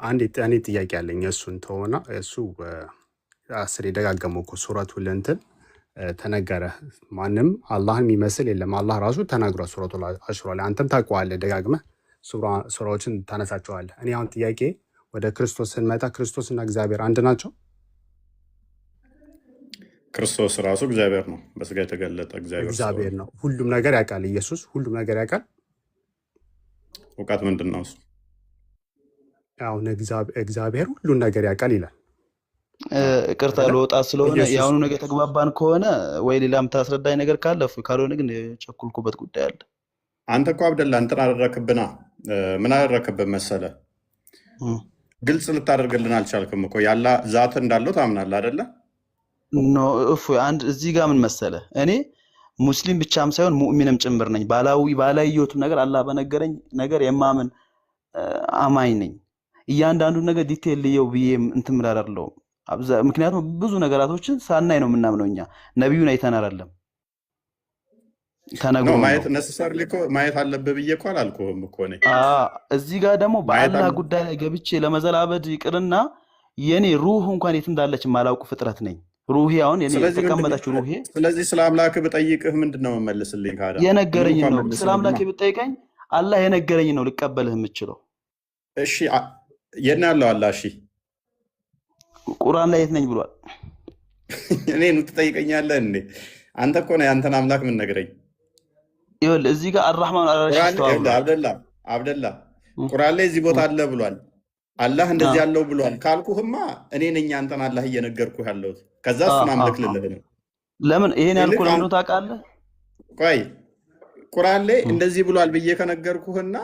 አንድ ጥያቄ አለኝ። እሱን ተሆና እሱ 10 የደጋገመው እኮ ሱረቱል እንትን ተነገረ። ማንም አላህን የሚመስል የለም። አላህ ራሱ ተናግሯል ሱረቱል አሽራ ላይ። አንተም ታውቀዋለህ፣ ደጋግመህ ሱራዎችን ታነሳቸዋለህ። እኔ አሁን ጥያቄ ወደ ክርስቶስ ስንመጣ ክርስቶስና እግዚአብሔር አንድ ናቸው? ክርስቶስ ራሱ እግዚአብሔር ነው፣ በስጋ የተገለጠ እግዚአብሔር ነው። ሁሉም ነገር ያውቃል። ኢየሱስ ሁሉም ነገር ያውቃል። እውቀት ምንድን ነው እሱ? አሁን እግዚአብሔር ሁሉን ነገር ያውቃል ይላል። ቅርታ ልወጣ ስለሆነ የአሁኑ ነገር ተግባባን ከሆነ ወይ ሌላ የምታስረዳኝ ነገር ካለ ካልሆነ ግን የቸኩልኩበት ጉዳይ አለ። አንተ እኮ አብደላ እንትን አደረክብና ምን አደረክብን መሰለ? ግልጽ ልታደርግልን አልቻልክም እኮ። ያላ ዛት እንዳለው ታምናለህ አይደለ? ኖ አንድ እዚህ ጋር ምን መሰለ፣ እኔ ሙስሊም ብቻም ሳይሆን ሙእሚንም ጭምር ነኝ። ባላየሁትም ነገር አላህ በነገረኝ ነገር የማምን አማኝ ነኝ። እያንዳንዱን ነገር ዲቴል ልየው ብዬ እንትን ምላደርለው። ምክንያቱም ብዙ ነገራቶችን ሳናይ ነው የምናምነው እኛ ነቢዩን አይተን አይደለም ተነግሮ ማየት ነሰሰርሊ እኮ ማየት አለብህ ብዬ እኮ አላልኩህም እኮ እኔ። እዚህ ጋር ደግሞ በአላህ ጉዳይ ላይ ገብቼ ለመዘላበድ ይቅርና የኔ ሩህ እንኳን የት እንዳለች ማላውቅ ፍጥረት ነኝ። ሩሄ አሁን የኔ የተቀመጠችው ሩሄ። ስለዚህ ስለ አምላክ ብጠይቅህ ምንድነው የምመልስልኝ? ካዳ የነገረኝ ነው። ስለ አምላክ ብጠይቀኝ አላህ የነገረኝ ነው ልቀበልህ የምችለው። እሺ የት ነው ያለው አላህ? እሺ ቁርአን ላይ የት ነኝ ብሏል? እኔን ትጠይቀኛለህ እንዴ? አንተ እኮ ነው ያንተን አምላክ ምን ነገረኝ። ይኸውልህ እዚህ ጋር አርራህማን አልዓርሽ ተዋብሏል። አብደላ ቁርአን ላይ እዚህ ቦታ አለ ብሏል። አላህ እንደዚህ ያለው ብሏል ካልኩህማ እኔ ነኝ አንተን አላህ እየነገርኩህ ያለሁት። ከዛ እሱን አምልክ ልልህ ነው። ለምን ይሄን ያልኩህ ለምን ታውቃለህ? ቆይ ቁርአን ላይ እንደዚህ ብሏል ብዬ ከነገርኩህና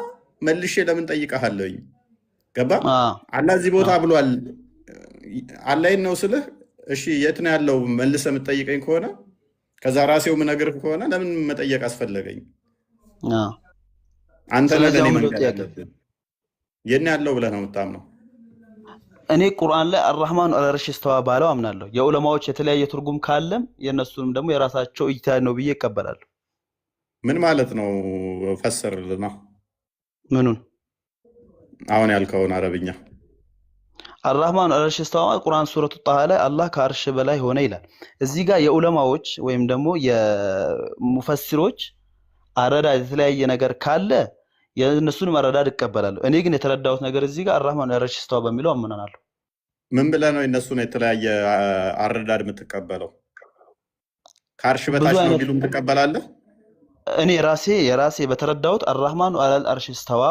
መልሼ ለምን ጠይቀሃለሁኝ? ገባ? አላህ እዚህ ቦታ ብሏል አላህን ነው ስልህ፣ እሺ የት ነው ያለው መልሰህ የምትጠይቀኝ ከሆነ ከዛ ራሴው ምነግርህ ከሆነ ለምን መጠየቅ አስፈለገኝ? አንተ ለኔ መንገድ ያለብህ የት ነው ያለው ብለህ ነው የምታምነው? እኔ ቁርአን ላይ አርራህማን አልዓርሽ እስተዋ ባለው አምናለሁ። የዑለማዎች የተለያየ ትርጉም ካለም የእነሱንም ደግሞ የራሳቸው ኢጅቲሃድ ነው ብዬ ይቀበላሉ። ምን ማለት ነው? ፈስርልና። ምኑን? አሁን ያልከውን አረብኛ። አርራህማን አልዓርሽ እስተዋ ቁርአን ሱረቱ ጣሃ ላይ አላህ ከአርሽ በላይ ሆነ ይላል። እዚህ ጋር የዑለማዎች ወይም ደግሞ የሙፈሲሮች አረዳድ የተለያየ ነገር ካለ የእነሱን መረዳድ እቀበላለሁ። እኔ ግን የተረዳሁት ነገር እዚህ ጋር አርራህማን አልዓርሽ እስተዋ በሚለው አምናለሁ። ምን ብለህ ነው የእነሱን የተለያየ አረዳድ የምትቀበለው? ከአርሽ በታች ነው ቢሉም ትቀበላለህ? እኔ የራሴ በተረዳሁት አርራህማን አልዓርሽ እስተዋ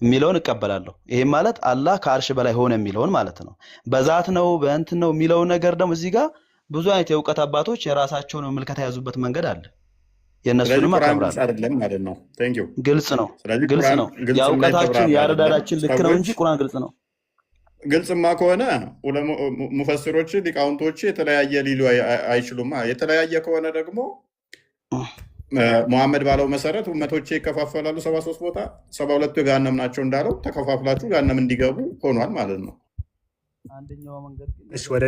የሚለውን እቀበላለሁ። ይሄም ማለት አላህ ከአርሽ በላይ ሆነ የሚለውን ማለት ነው። በዛት ነው በእንትን ነው የሚለው ነገር ደግሞ እዚህ ጋር ብዙ አይነት የእውቀት አባቶች የራሳቸውን ምልከታ የያዙበት መንገድ አለ። የእነሱንም አከብራለሁ። ግልጽ ነው። የእውቀታችን የአረዳዳችን ልክ ነው እንጂ ቁርአን ግልጽ ነው። ግልጽማ ከሆነ ሙፈሲሮች ሊቃውንቶች የተለያየ ሊሉ አይችሉማ። የተለያየ ከሆነ ደግሞ ሙሐመድ ባለው መሰረት ኡመቶቼ ይከፋፈላሉ 73 ቦታ 72ቱ ገሃነም ናቸው እንዳለው ተከፋፍላችሁ ገሃነም እንዲገቡ ሆኗል ማለት ነው። አንደኛው መንገድ ወደ